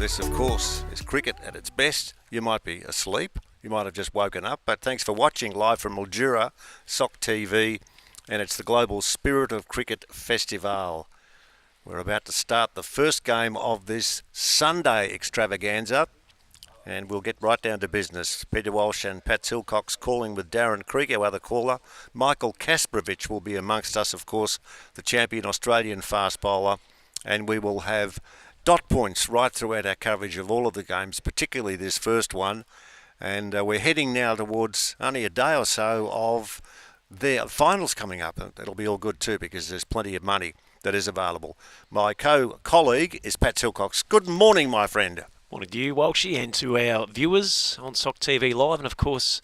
This, of course, is cricket at its best. You might be asleep. You might have just woken up. But thanks for watching live from Mildura, Sock TV. And it's the Global Spirit of Cricket Festivale. We're about to start the first game of this Sunday extravaganza. And we'll get right down to business. Peter Walsh and Pat Silcox calling with Darren Creek, our other caller. Michael Kasparovich will be amongst us, of course, the champion Australian fast bowler. And we will have dot points right throughout our coverage of all of the games, particularly this first one. And we're heading now towards only a day or so of the finals coming up. And it'll be all good too because there's plenty of money that is available. My colleague is Pat Silcox. Good morning, my friend. Morning to you, Walshy, and to our viewers on Sock TV Live, and of course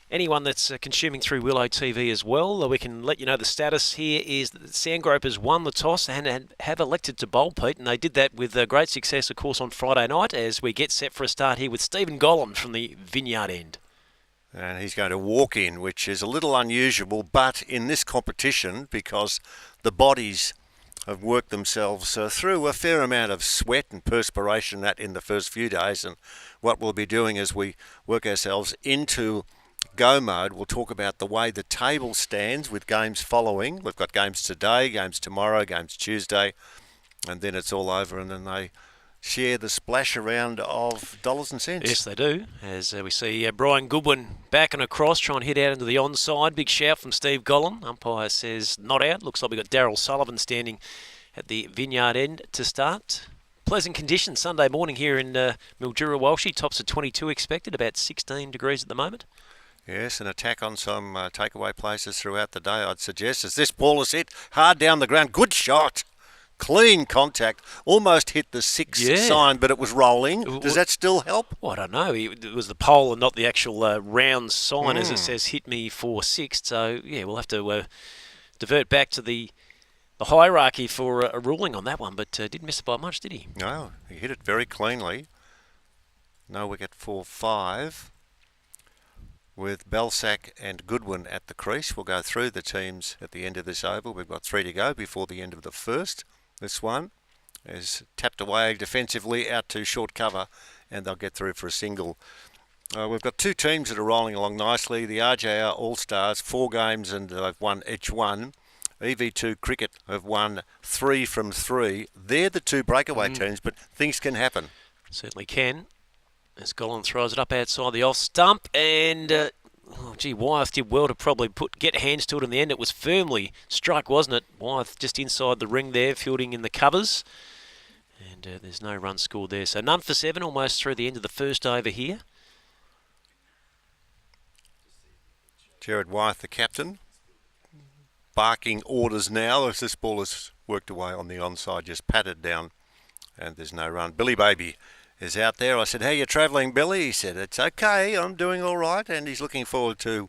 anyone that's consuming through Willow TV as well. We can let you know the status here is that the Sandgropers won the toss and have elected to bowl, Pete, and they did that with great success, of course, on Friday night as we get set for a start here with Stephen Gollan from the Vineyard end. And he's going to walk in, which is a little unusual, but in this competition, because the bodies have worked themselves through a fair amount of sweat and perspiration that in the first few days, and what we'll be doing as we work ourselves into go mode, we'll talk about the way the table stands with games following. We've got games today, games tomorrow, games Tuesday, and then it's all over, and then they share the splash around of dollars and cents. Yes, they do. As we see Brian Goodwin back and across, trying to hit out into the onside. Big shout from Steve Gollan. Umpire says not out. Looks like we've got Daryl Sullivan standing at the Vineyard end to start. Pleasant conditions Sunday morning here in Mildura, Walshy. Tops of 22 expected, about 16 degrees at the moment. Yes, an attack on some takeaway places throughout the day, I'd suggest. As this ball is hit hard down the ground. Good shot. Clean contact. Almost hit the six sign, but it was rolling. Does that still help? Well, I don't know. It was the pole and not the actual round sign, as it says, hit me for six. So, yeah, we'll have to divert back to the hierarchy for a ruling on that one. But didn't miss it by much, did he? No, he hit it very cleanly. No wicket for 5. With Belsack and Goodwin at the crease. We'll go through the teams at the end of this over. We've got 3 to go before the end of the first. This one is tapped away defensively out to short cover, and they'll get through for a single. We've got 2 teams that are rolling along nicely. The RJR All-Stars, 4 games, and they've won each one. EV2 Cricket have won 3 from 3. They're the 2 breakaway teams, but things can happen. Certainly can. As Gollan throws it up outside the off stump, and Wyeth did well to probably get hands to it in the end. It was firmly struck, wasn't it? Wyeth just inside the ring there, fielding in the covers, and there's no run scored there. So none for 7, almost through the end of the first over here. Jared Wyeth, the captain, barking orders now as this ball has worked away on the onside, just patted down, and there's no run. Billy Baby is out there. I said, how you travelling, Billy? He said, it's okay, I'm doing all right. And he's looking forward to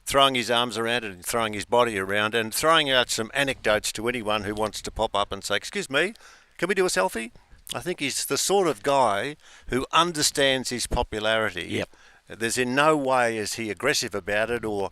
throwing his arms around it and throwing his body around and throwing out some anecdotes to anyone who wants to pop up and say, excuse me, can we do a selfie? I think he's the sort of guy who understands his popularity. Yep. There's in no way is he aggressive about it or,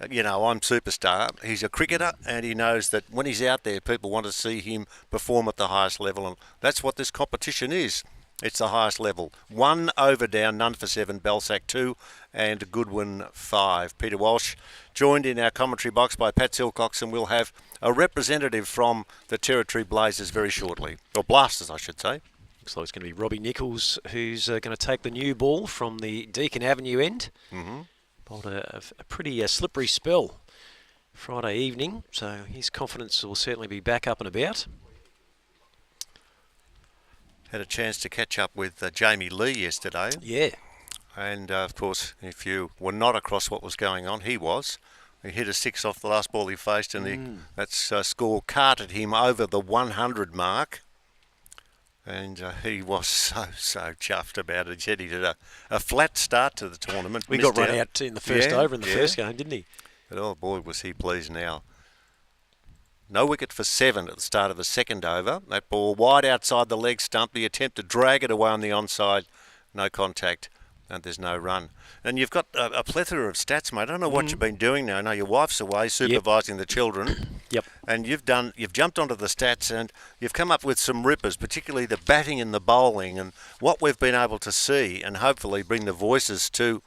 I'm superstar. He's a cricketer and he knows that when he's out there, people want to see him perform at the highest level. And that's what this competition is. It's the highest level. 1 over down, none for 7, Belsack 2 and Goodwin 5. Peter Walsh joined in our commentary box by Pat Silcox, and we'll have a representative from the Territory Blazers very shortly. Or Blasters, I should say. Looks like it's going to be Robbie Nichols who's going to take the new ball from the Deakin Avenue end. Bowled a pretty slippery spell Friday evening, so his confidence will certainly be back up and about. Had a chance to catch up with Jamie Lee yesterday. Yeah. And, of course, if you were not across what was going on, he was. He hit a 6 off the last ball he faced, and that score carted him over the 100 mark. And he was so chuffed about it. He said he did a flat start to the tournament. We got run out in the first over in the first game, didn't he? But, oh, boy, was he pleased now. No wicket for 7 at the start of the second over. That ball wide outside the leg stump. The attempt to drag it away on the onside. No contact. And there's no run. And you've got a plethora of stats, mate. I don't know what you've been doing now. I know your wife's away supervising the children. Yep. And you've jumped onto the stats and you've come up with some rippers, particularly the batting and the bowling, and what we've been able to see, and hopefully bring the voices to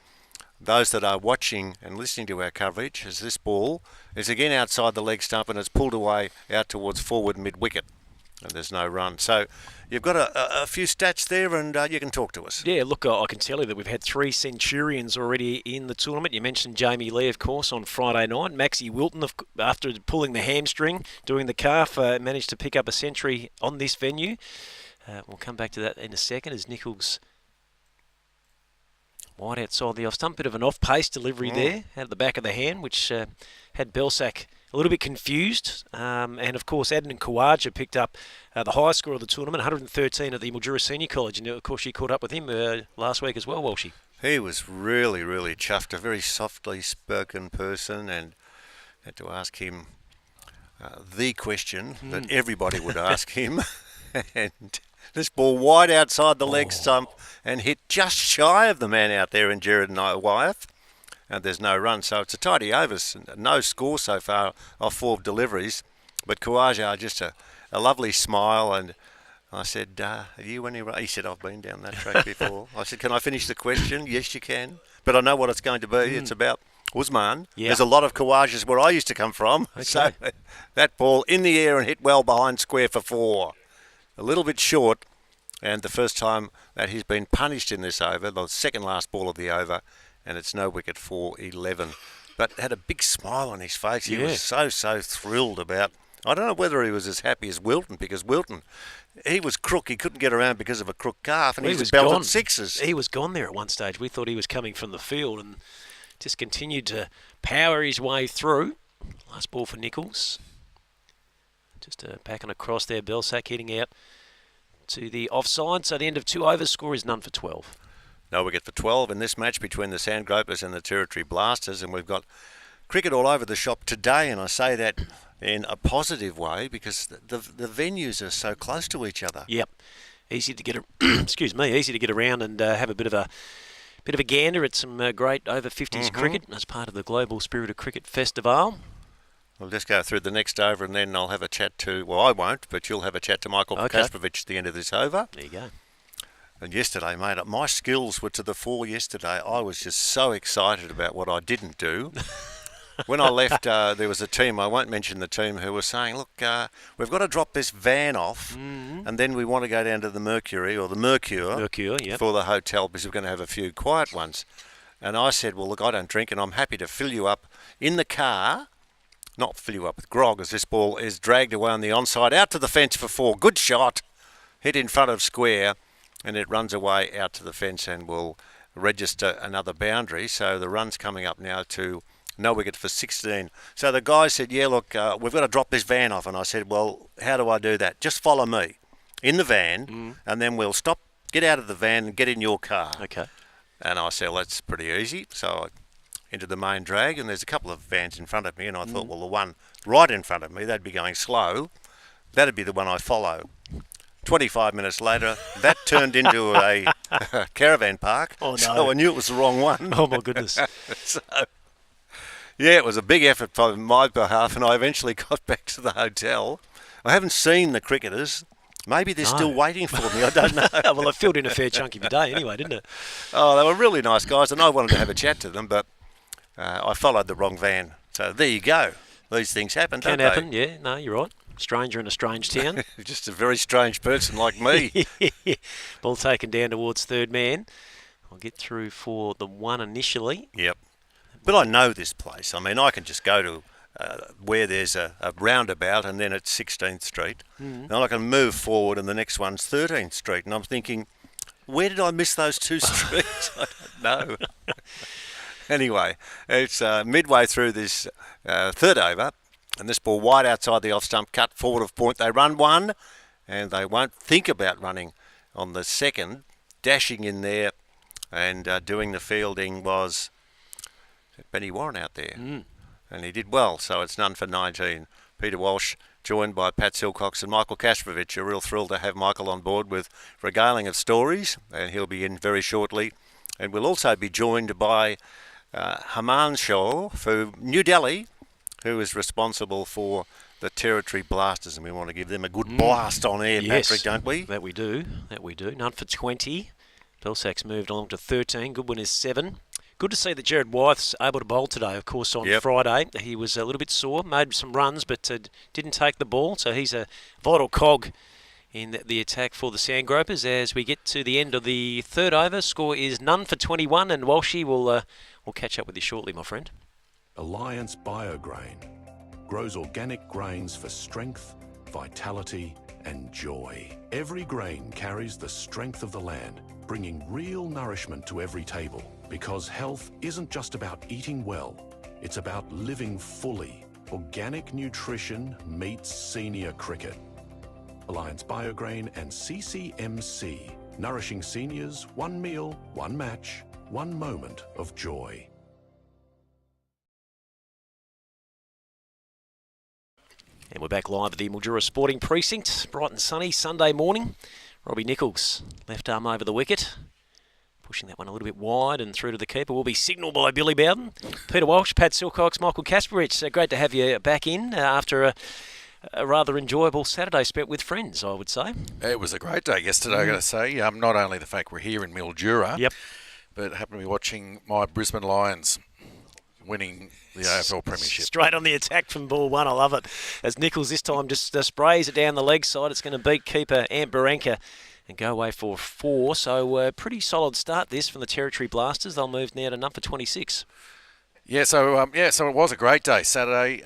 those that are watching and listening to our coverage, as this ball is again outside the leg stump and it's pulled away out towards forward mid-wicket. And there's no run. So you've got a few stats there, and you can talk to us. Yeah, look, I can tell you that we've had 3 centurions already in the tournament. You mentioned Jamie Lee, of course, on Friday night. Maxie Wilton, after pulling the hamstring, doing the calf, managed to pick up a century on this venue. We'll come back to that in a second as Nichols wide outside the off stump. Bit of an off-pace delivery there out of the back of the hand, which had Belsack a little bit confused. And, of course, Adnan Khawaja picked up the highest score of the tournament, 113 at the Mildura Senior College. And, of course, she caught up with him last week as well, Walshy. He was really, really chuffed, a very softly spoken person, and had to ask him the question that everybody would ask him. And this ball wide outside the leg stump and hit just shy of the man out there in Jared Wyeth. And there's no run, so it's a tidy overs. No score so far off 4 deliveries. But Khawaja, just a lovely smile. And I said, are you any... He said, I've been down that track before. I said, can I finish the question? Yes, you can. But I know what it's going to be. It's about Usman. Yeah. There's a lot of Khawajas where I used to come from. Okay. So that ball in the air and hit well behind square for 4. A little bit short. And the first time that he's been punished in this over, the second last ball of the over, and it's no wicket for 11. But had a big smile on his face. He was so thrilled about... I don't know whether he was as happy as Wilton, because Wilton, he was crook. He couldn't get around because of a crook calf, and he was belted sixes. He was gone there at one stage. We thought he was coming from the field and just continued to power his way through. Last ball for Nichols. Just packing across there. Belsack hitting out to the offside. So the end of 2 overs, score is none for 12. No wicket for 12 in this match between the Sandgropers and the Territory Blasters, and we've got cricket all over the shop today, and I say that in a positive way because the venues are so close to each other. Yep, easy to get easy to get around and have a bit of a gander at some great over 50s cricket as part of the Global Spirit of Cricket Festivale. We'll just go through the next over and then I'll have a chat to... Well, I won't, but you'll have a chat to Michael Kasperovich at the end of this over. There you go. And yesterday, mate, my skills were to the fore yesterday. I was just so excited about what I didn't do. When I left, there was a team, I won't mention the team, who were saying, look, we've got to drop this van off and then we want to go down to the Mercury or the Mercure for the hotel because we're going to have a few quiet ones. And I said, well, look, I don't drink and I'm happy to fill you up in the car. Not fill you up with grog, as this ball is dragged away on the onside, out to the fence for 4. Good shot, hit in front of square, and it runs away out to the fence and will register another boundary. So the run's coming up now to no wicket for 16. So the guy said, yeah, look, we've got to drop this van off. And I said, well, how do I do that? Just follow me in the van, and then we'll stop, get out of the van and get in your car. Okay. And I said, well, that's pretty easy. So I into the main drag, and there's a couple of vans in front of me, and I thought, well, the one right in front of me, they'd be going slow. That'd be the one I follow. 25 minutes later, that turned into a caravan park. Oh, no. So I knew it was the wrong one. Oh, my goodness. So, yeah, it was a big effort on my behalf, and I eventually got back to the hotel. I haven't seen the cricketers. Maybe they're still waiting for me. I don't know. Well, it filled in a fair chunk of your day anyway, didn't it? Oh, they were really nice guys, and I wanted to have a chat to them, but I followed the wrong van. So there you go. These things happen, don't they? Can happen, yeah. No, you're right. Stranger in a strange town. Just a very strange person like me. Ball taken down towards third man. I'll get through for the one initially. Yep. But I know this place. I mean, I can just go to where there's a roundabout and then it's 16th Street. And I can move forward and the next one's 13th Street. And I'm thinking, where did I miss those 2 streets? I don't know. Anyway, it's midway through this third over, and this ball wide outside the off-stump, cut forward of point. They run 1, and they won't think about running on the second. Dashing in there and doing the fielding was Benny Warren out there, and he did well, so it's none for 19. Peter Walsh, joined by Pat Silcox and Michael Kasperovich. A real thrill to have Michael on board with regaling of stories, and he'll be in very shortly. And we'll also be joined by Haman Shaw from New Delhi, who is responsible for the Territory Blasters, and we want to give them a good blast on air, Yes, Patrick, don't we? That we do. None for 20. Belsack's moved along to 13. Goodwin is 7. Good to see that Jared Wyeth's able to bowl today. Of course, on Friday he was a little bit sore, made some runs, but didn't take the ball. So he's a vital cog in the attack for the Sandgropers. As we get to the end of the third over, score is none for 21, and Walshy will catch up with you shortly, my friend. Alliance Biograin grows organic grains for strength, vitality and joy. Every grain carries the strength of the land, bringing real nourishment to every table. Because health isn't just about eating well, it's about living fully. Organic nutrition meets senior cricket. Alliance Biograin and CCMC, nourishing seniors, one meal, one match, one moment of joy. And we're back live at the Mildura Sporting Precinct. Bright and sunny Sunday morning. Robbie Nichols, left arm over the wicket. Pushing that one a little bit wide and through to the keeper will be signalled by Billy Bowden. Peter Walsh, Pat Silcox, Michael Kasperich. Great to have you back in after a rather enjoyable Saturday spent with friends, I would say. It was a great day yesterday, I've got to say. Not only the fact we're here in Mildura, but happened to be watching my Brisbane Lions winning the AFL Premiership. Straight on the attack from ball one. I love it. As Nichols this time just sprays it down the leg side. It's going to beat keeper Ant Baranka and go away for 4. So pretty solid start this from the Territory Blasters. They'll move now to number 26. So it was a great day Saturday.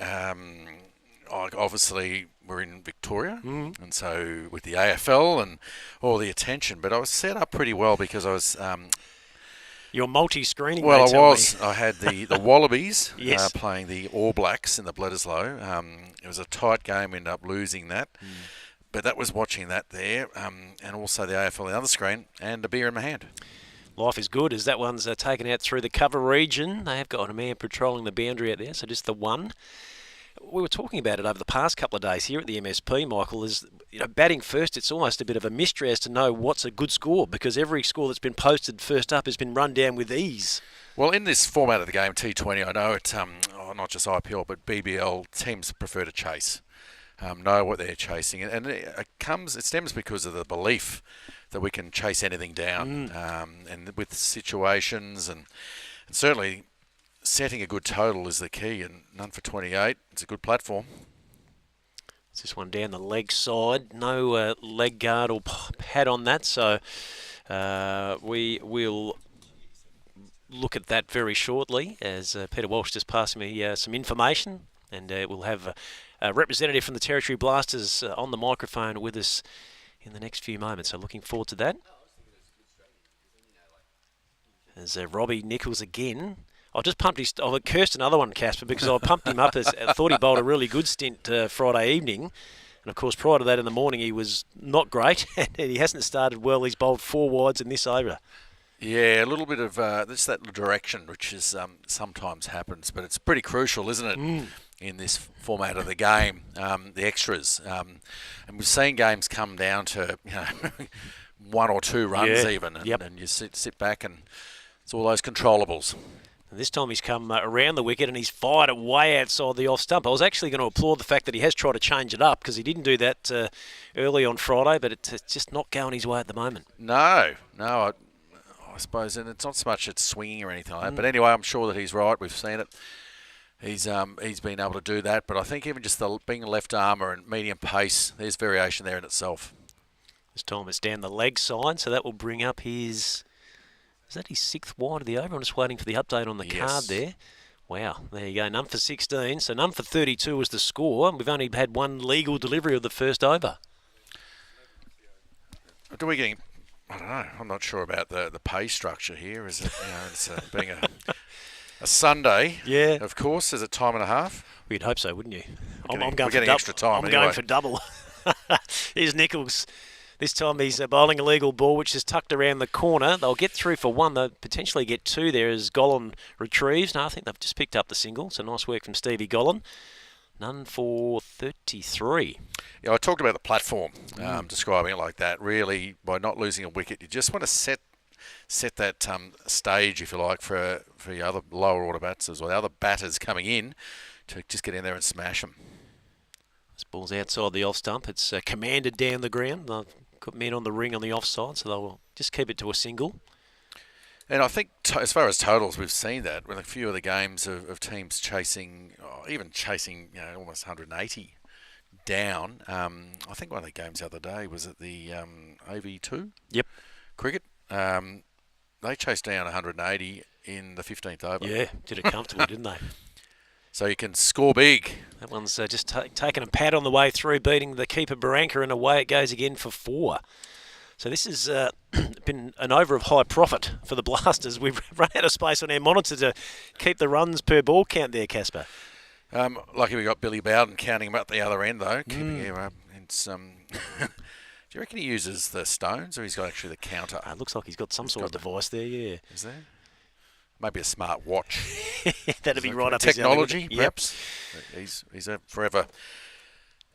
Obviously we're in Victoria, and so with the AFL and all the attention, but I was set up pretty well because I was. You're multi-screening. Well, I was. I had the Wallabies Yes. playing the All Blacks in the Bledisloe. It was a tight game. We ended up losing that. But that was watching that there, and also the AFL on the other screen, and a beer in my hand. Life is good as that one's taken out through the cover region. They have got a man patrolling the boundary out there, so just the one. We were talking about it over the past couple of days here at the MSP, Michael, is batting first, it's almost a bit of a mystery as to know what's a good score because every score that's been posted first up has been run down with ease. Well, in this format of the game, T20, I know it, not just IPL, but BBL, teams prefer to chase, know what they're chasing. And it stems because of the belief that we can chase anything down and with situations and certainly setting a good total is the key, and none for 28. It's a good platform. It's this one down the leg side. No leg guard or pad on that, so we will look at that very shortly as Peter Walsh just passed me some information, and we'll have a representative from the Territory Blasters on the microphone with us in the next few moments, so looking forward to that. As Robbie Nichols again. I just pumped I cursed another one, Casper, because I pumped him up as I thought he bowled a really good stint Friday evening. And, of course, prior to that in the morning, he was not great. And he hasn't started well. He's bowled 4 wides in this over. Yeah, a little bit of just that direction, which is sometimes happens. But it's pretty crucial, isn't it, in this format of the game, the extras. And we've seen games come down to 1 or 2 runs even. And you sit back and it's all those controllables. And this time he's come around the wicket and he's fired it way outside the off stump. I was actually going to applaud the fact that he has tried to change it up because he didn't do that early on Friday, but it's just not going his way at the moment. No, I suppose, and it's not so much it's swinging or anything like that. But anyway, I'm sure that he's right. We've seen it. He's been able to do that, but I think even just being a left armer and medium pace, there's variation there in itself. This time it's down the leg side, so that will bring up his... Is that his 6th wide of the over? I'm just waiting for the update on the card there. Wow, there you go. None for 16. So none for 32 was the score. We've only had 1 legal delivery of the first over. Do we getting... I don't know. I'm not sure about the pay structure here. Is it, it's being a Sunday, of course. Is it time and a half? We'd hope so, wouldn't you? I'm going for extra time. I'm going for double. Here's Nichols. This time he's bowling a legal ball, which is tucked around the corner. They'll get through for 1. They'll potentially get 2 there as Gollan retrieves. No, I think they've just picked up the single. So nice work from Stevie Gollan. None for 33. Yeah, I talked about the platform, describing it like that. Really, by not losing a wicket, you just want to set that stage, if you like, for your other lower order batters or the other batters coming in to just get in there and smash them. Ball's outside the off stump. It's commanded down the ground. They've got men on the ring on the offside, so they'll just keep it to a single. And I think as far as totals, we've seen that with a few of the games of teams chasing, even chasing, almost 180 down. I think one of the games the other day was at the AV2. Yep. Cricket. They chased down 180 in the 15th over. Yeah, did it comfortably, didn't they? So you can score big. That one's just taken a pat on the way through, beating the keeper Barranca, and away it goes again for 4. So this has been an over of high profit for the Blasters. We've run out of space on our monitor to keep the runs per ball count there, Casper. Lucky we got Billy Bowden counting him up the other end, though. Keeping him up. It's, do you reckon he uses the stones, or he's got actually the counter? It looks like he's got some sort of device there, yeah. Is there? Maybe a smart watch. That'd be right up technology, his alley. perhaps. Yep. He's forever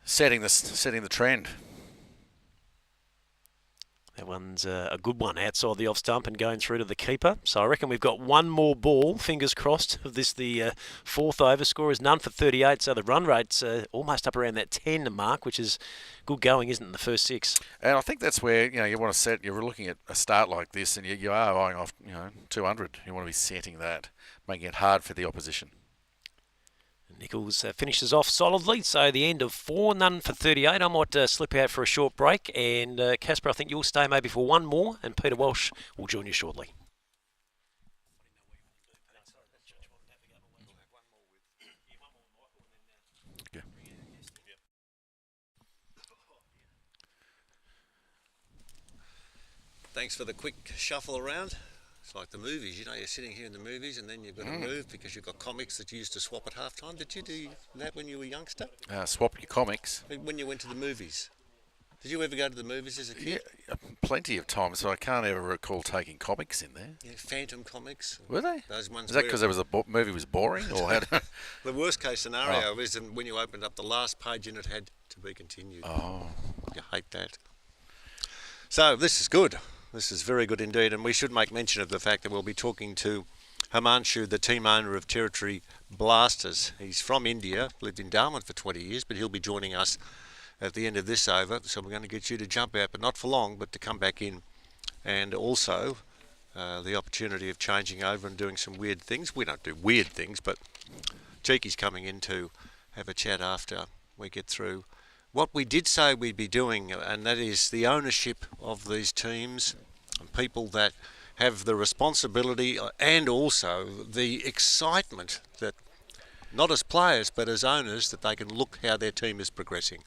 setting the trend. That one's a good one outside the off stump and going through to the keeper. So I reckon we've got one more ball, fingers crossed, of this, the 4th over. Score is none for 38, so the run rate's almost up around that 10 mark, which is good going, isn't it, in the first 6? And I think that's where, you want to set, you're looking at a start like this and you are eyeing off, 200. You want to be setting that, making it hard for the opposition. Nichols finishes off solidly, so the end of 4, none for 38. I might slip out for a short break, and Casper, I think you'll stay maybe for one more, and Peter Walsh will join you shortly. Yeah. Thanks for the quick shuffle around. It's like the movies, you're sitting here in the movies and then you've got to move because you've got comics that you used to swap at half time. Did you do that when you were a youngster? Swap your comics? When you went to the movies. Did you ever go to the movies as a kid? Yeah, plenty of times, so I can't ever recall taking comics in there. Yeah, Phantom comics. Were they? Those ones. Is that because movie was boring? Or how the worst case scenario is when you opened up the last page and it had to be continued. Oh. You hate that. So this is good. This is very good indeed, and we should make mention of the fact that we'll be talking to Himanshu, the team owner of Territory Blasters. He's from India, lived in Darwin for 20 years, but he'll be joining us at the end of this over. So we're going to get you to jump out, but not for long, but to come back in. And also the opportunity of changing over and doing some weird things. We don't do weird things, but Cheeky's coming in to have a chat after we get through what we did say we'd be doing, and that is the ownership of these teams and people that have the responsibility and also the excitement that, not as players but as owners, that they can look how their team is progressing.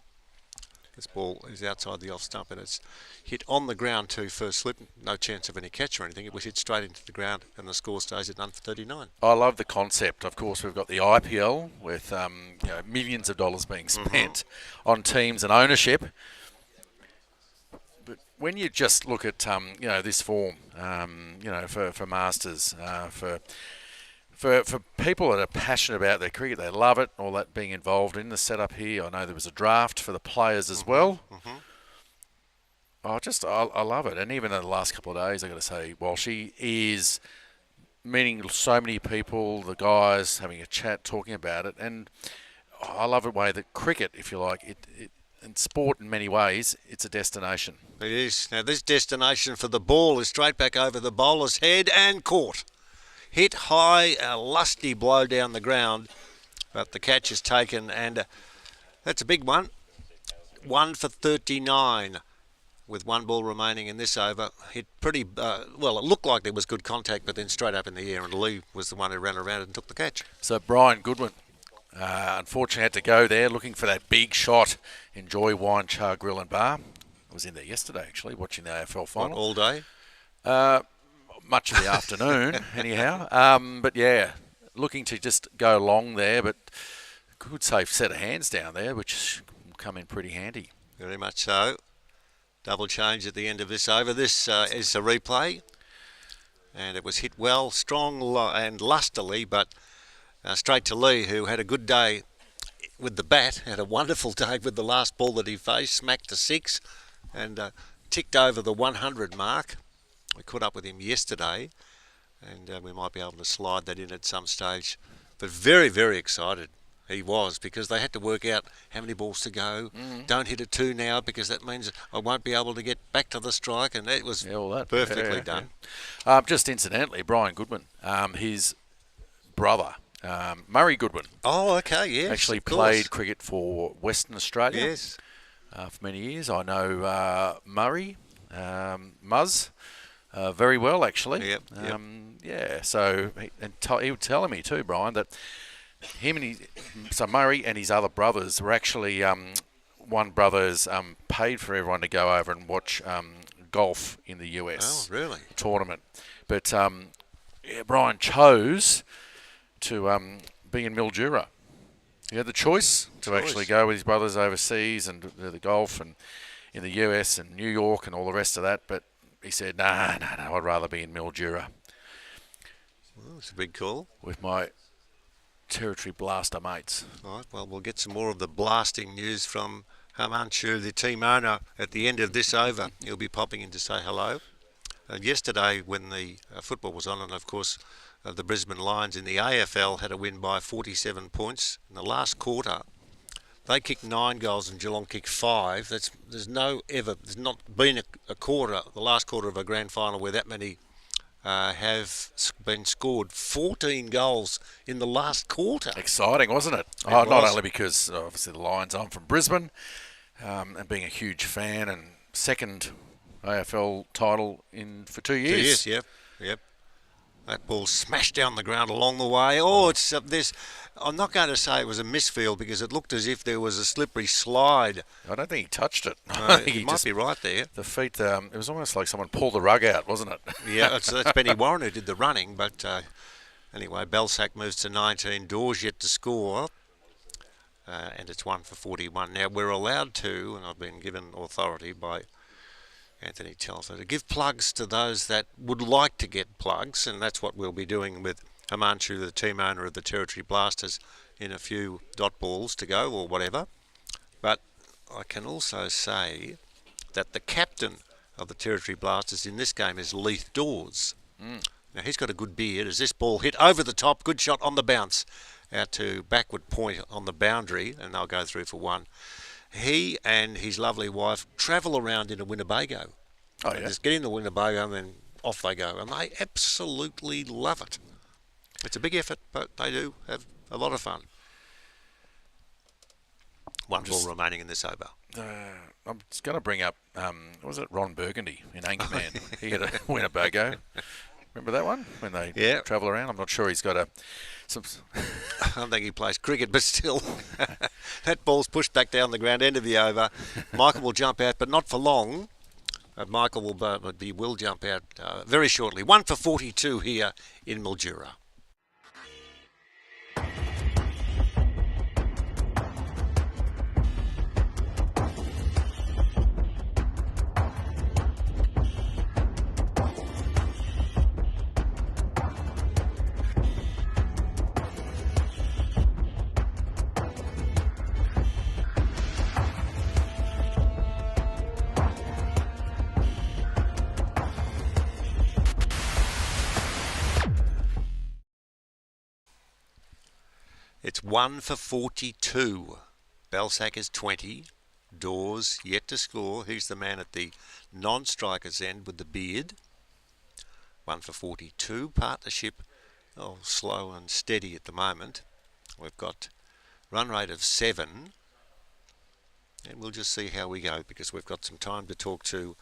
This ball is outside the off stump and it's hit on the ground to first slip. No chance of any catch or anything. It was hit straight into the ground and the score stays at none for 39. I love the concept. Of course, we've got the IPL with millions of dollars being spent on teams and ownership. But when you just look at this form, for Masters, for people that are passionate about their cricket, they love it, all that being involved in the setup here. I know there was a draft for the players as well. I love it. And even in the last couple of days, I've got to say, Walshy is meeting so many people, the guys having a chat, talking about it. And I love the way that cricket, if you like, and sport in many ways, it's a destination. It is. Now this destination for the ball is straight back over the bowler's head and caught. Hit high, a lusty blow down the ground, but the catch is taken, and that's a big one. 1 for 39 with one ball remaining in this over. Hit pretty, it looked like there was good contact, but then straight up in the air, and Lee was the one who ran around and took the catch. So Brian Goodwin, unfortunately, had to go there looking for that big shot. Enjoy Wine, Char, Grill and Bar. I was in there yesterday, actually, watching the AFL final. All day? Much of the afternoon, anyhow. But yeah, looking to just go long there, but good safe set of hands down there, which will come in pretty handy. Very much so. Double change at the end of this over. This is a replay, and it was hit well, strong and lustily, but straight to Lee, who had a good day with the bat, had a wonderful day with the last ball that he faced, smacked to 6 and ticked over the 100 mark. We caught up with him yesterday, and we might be able to slide that in at some stage. But very, very excited. He was, because they had to work out how many balls to go. Don't hit a 2 now, because that means I won't be able to get back to the strike, and it was perfectly done. Yeah. Just incidentally, Brian Goodwin, his brother, Murray Goodwin. Oh, okay, yes. Actually played cricket for Western Australia. Yes. For many years. I know Murray, Muzz, very well, actually. Yep. Yeah, so he was telling me too, Brian, that so Murray and his other brothers were actually, one brother's paid for everyone to go over and watch golf in the US. Oh, really? Tournament. But Brian chose to be in Mildura. He had the choice to actually go with his brothers overseas and do the golf and in the US and New York and all the rest of that. But he said, no, I'd rather be in Mildura. Well, it's a big call. With my Territory Blaster mates. All right, well, we'll get some more of the blasting news from Himanshu, the team owner, at the end of this over. He'll be popping in to say hello. Yesterday, when the football was on, and of course, the Brisbane Lions in the AFL had a win by 47 points in the last quarter. They kicked 9 goals and Geelong kicked 5. There's not been a quarter, the last quarter of a grand final, where that many have been scored. 14 goals in the last quarter. Exciting, wasn't it? Not only because obviously the Lions, I'm from Brisbane, and being a huge fan, and second AFL title for 2 years. 2 years, yep. That ball smashed down the ground along the way. Oh, it's this. I'm not going to say it was a misfield, because it looked as if there was a slippery slide. I don't think he touched it. He might be right there. The feet, it was almost like someone pulled the rug out, wasn't it? Yeah, that's Benny Warren who did the running. But anyway, Belsac moves to 19. Dawes yet to score. And it's 1 for 41. Now, we're allowed to, and I've been given authority by Anthony Telfer, to give plugs to those that would like to get plugs, and that's what we'll be doing with Himanshu, the team owner of the Territory Blasters, in a few dot balls to go or whatever. But I can also say that the captain of the Territory Blasters in this game is Leith Dawes. Now, he's got a good beard as this ball hit over the top. Good shot on the bounce out to backward point on the boundary, and they'll go through for 1. He and his lovely wife travel around in a Winnebago. Oh, yeah. Just get in the Winnebago and then off they go. And they absolutely love it. It's a big effort, but they do have a lot of fun. 1 ball remaining in this over. I'm just going to bring up, was it Ron Burgundy in Anchorman? He had a Winnebago. Remember that one? When they travel around? I'm not sure he's got I don't think he plays cricket, but still. That ball's pushed back down the ground, end of the over. Michael will jump out, but not for long. Michael will jump out very shortly. 1 for 42 here in Mildura. It's 1 for 42. Belsac is 20. Dawes yet to score. He's the man at the non-striker's end with the beard. 1 for 42. Partnership, slow and steady at the moment. We've got run rate of 7. And we'll just see how we go, because we've got some time to talk to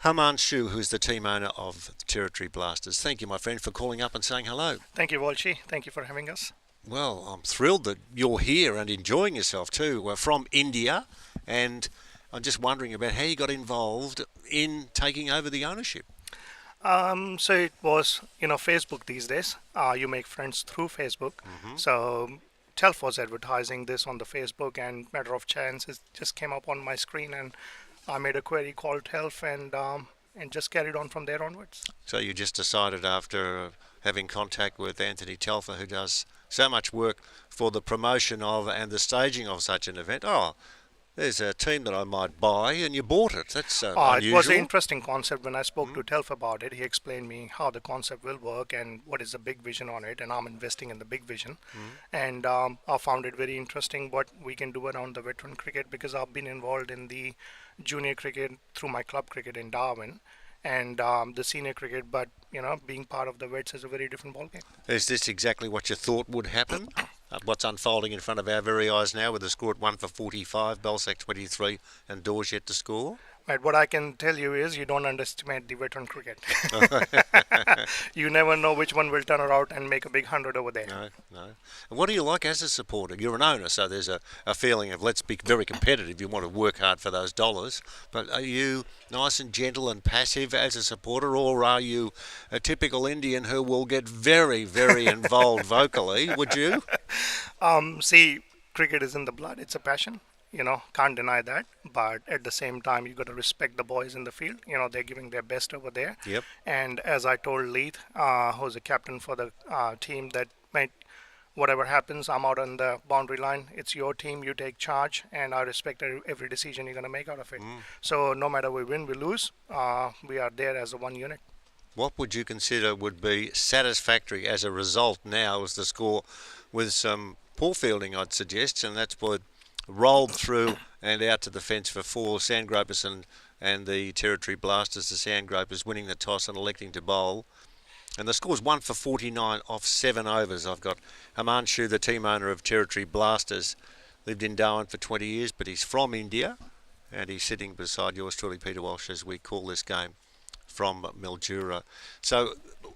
Himanshu, who's the team owner of the Territory Blasters. Thank you, my friend, for calling up and saying hello. Thank you, Walshy. Thank you for having us. Well, I'm thrilled that you're here and enjoying yourself too. We're from India, and I'm just wondering about how you got involved in taking over the ownership. So it was, Facebook these days. You make friends through Facebook. So Telf was advertising this on the Facebook, and matter of chance, it just came up on my screen, and I made a query, called Telf, and just carried on from there onwards. So you just decided, after having contact with Anthony Telfer, who does so much work for the promotion of and the staging of such an event, there's a team that I might buy, and you bought it. That's It unusual. was an interesting concept. When I spoke to Telf about it, he explained me how the concept will work and what is the big vision on it, and I'm investing in the big vision. And I found it very interesting what we can do around the veteran cricket, because I've been involved in the junior cricket through my club cricket in Darwin, and the senior cricket, but being part of the vets is a very different ballgame. Is this exactly what you thought would happen? What's unfolding in front of our very eyes now, with the score at 1 for 45, Balzac 23, and Dawes yet to score? Right, what I can tell you is you don't underestimate the veteran cricket. You never know which one will turn around and make a big 100 over there. No. And what do you like as a supporter? You're an owner, so there's a feeling of let's be very competitive. You want to work hard for those dollars. But are you nice and gentle and passive as a supporter, or are you a typical Indian who will get very, very involved vocally? Would you? See, cricket is in the blood. It's a passion. Can't deny that. But at the same time, you got to respect the boys in the field. They're giving their best over there. Yep. And as I told Leith, who's the captain for the team, that mate, whatever happens, I'm out on the boundary line. It's your team. You take charge, and I respect every decision you're going to make out of it. So no matter we win, we lose, we are there as a one unit. What would you consider would be satisfactory as a result now as the score, with some poor fielding, I'd suggest, and that's what rolled through and out to the fence for 4, Sandgropers and the Territory Blasters, the Sandgropers winning the toss and electing to bowl. And the score's 1 for 49 off 7 overs. I've got Himanshu, the team owner of Territory Blasters, lived in Darwin for 20 years, but he's from India, and he's sitting beside yours truly, Peter Walsh, as we call this game from Mildura. So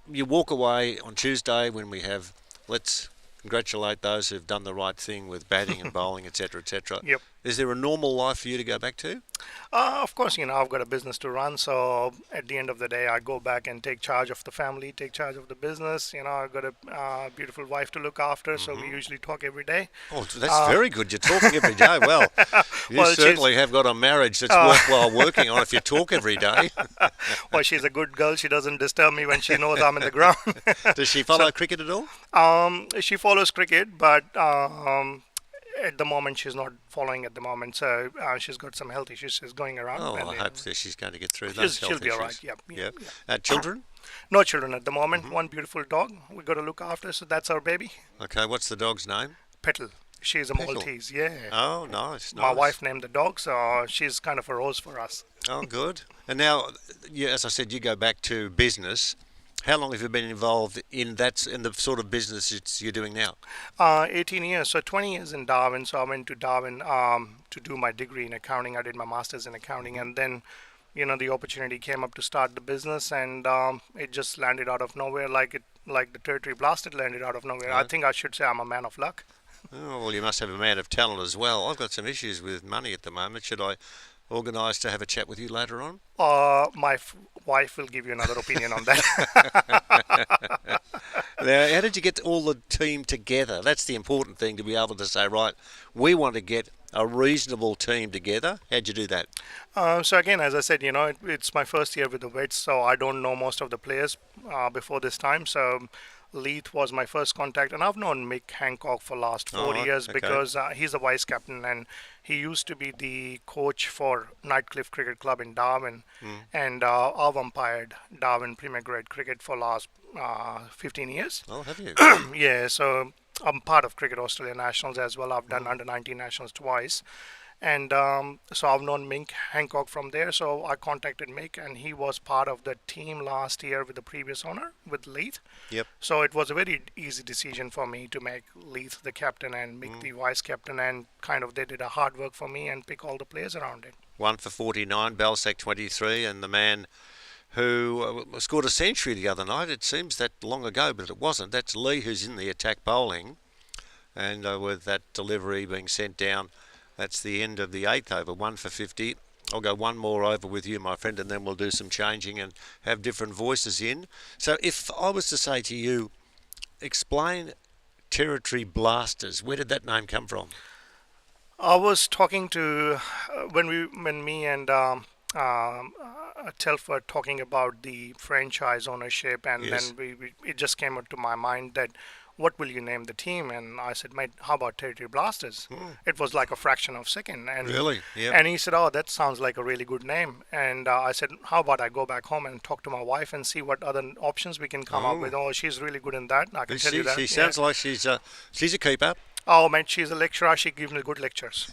you walk away on Tuesday when we have, let's congratulate those who've done the right thing with batting and bowling, etc., etc. Yep. Is there a normal life for you to go back to? Of course, I've got a business to run, so at the end of the day, I go back and take charge of the family, take charge of the business. I've got a beautiful wife to look after, so we usually talk every day. Oh, that's very good. You're talking every day. Well, you certainly have got a marriage that's worthwhile working on if you talk every day. Well, she's a good girl. She doesn't disturb me when she knows I'm in the ground. Does she follow cricket at all? She follows cricket, but at the moment she's not following at the moment. So she's got some health issues she's going around. Oh, I hope that she's going to get through those health She'll be issues. all right. Yeah. Children? No children at the moment. One beautiful dog we got to look after. So that's our baby. Okay, what's the dog's name? Petal. She's a Petal. Maltese. Yeah. Oh, nice. My wife named the dog, so she's kind of a rose for us. Oh, good. And now, as I said, you go back to business. How long have you been involved in the sort of business you're doing now? 18 years, so 20 years in Darwin. So I went to Darwin to do my degree in accounting. I did my master's in accounting, and then, the opportunity came up to start the business, and it just landed out of nowhere, like the Territory Blasted landed out of nowhere. Yeah. I think I should say I'm a man of luck. Oh, well, you must have a man of talent as well. I've got some issues with money at the moment. Should I organise to have a chat with you later on? My wife will give you another opinion on that. Now, how did you get all the team together? That's the important thing, to be able to say, right, we want to get a reasonable team together. How'd you do that? So again, as I said, it's my first year with the Vets, so I don't know most of the players before this time. So Leith was my first contact, and I've known Mick Hancock for last 4 years because he's a vice captain, and he used to be the coach for Nightcliff Cricket Club in Darwin, and I've umpired Darwin Premier Grade Cricket for last 15 years. Oh, have you? Yeah, so I'm part of Cricket Australia Nationals as well. I've done under 19 Nationals twice. And so I've known Mick Hancock from there. So I contacted Mick, and he was part of the team last year with the previous owner, with Leith. Yep. So it was a very easy decision for me to make Leith the captain and Mick the vice captain, and kind of they did a hard work for me and pick all the players around it. 1 for 49, Balzac 23, and the man who scored a century the other night. It seems that long ago, but it wasn't. That's Lee, who's in the attack bowling, and with that delivery being sent down, that's the end of the 8th over, 1 for 50. I'll go one more over with you, my friend, and then we'll do some changing and have different voices in. So if I was to say to you, explain Territory Blasters, where did that name come from? I was talking to when me and Telf were talking about the franchise ownership, and then it just came up to my mind that what will you name the team? And I said, mate, how about Territory Blasters? It was like a fraction of a second. And Really? Yep. And he said, oh, that sounds like a really good name. And I said, how about I go back home and talk to my wife and see what other options we can come up with. Oh, she's really good in that. I can tell you that. She sounds like she's a keeper. Oh, man, she's a lecturer. She gives me good lectures.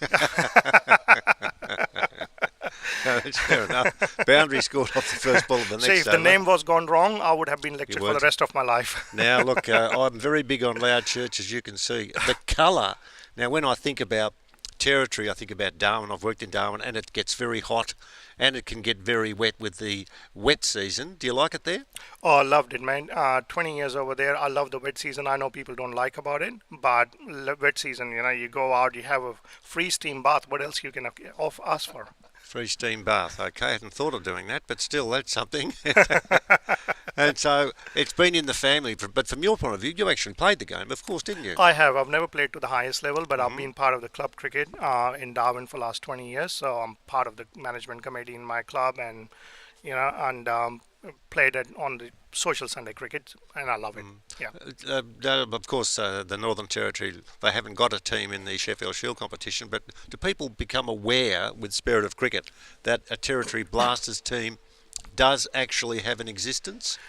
No, that's fair enough. Boundary scored off the first ball of the next So if the over. name was gone wrong, I would have been lectured for the would. rest of my life. Now, look, I'm very big on loud church, as you can see. The colour. Now, when I think about Territory, I think about Darwin. I've worked in Darwin, and it gets very hot, and it can get very wet with the wet season. Do you like it there? Oh, I loved it, man. 20 years over there. I love the wet season. I know people don't like about it, but wet season, you go out, you have a free steam bath. What else you can ask for? Free steam bath. Okay, I hadn't thought of doing that, but still, that's something. And so it's been in the family. But from your point of view, you actually played the game, of course, didn't you? I have. I've never played to the highest level, but I've been part of the club cricket in Darwin for the last 20 years. So I'm part of the management committee in my club, and played on the social Sunday cricket, and I love it. Yeah. Of course, the Northern Territory, they haven't got a team in the Sheffield Shield competition, but do people become aware with Spirit of Cricket that a Territory Blasters team does actually have an existence?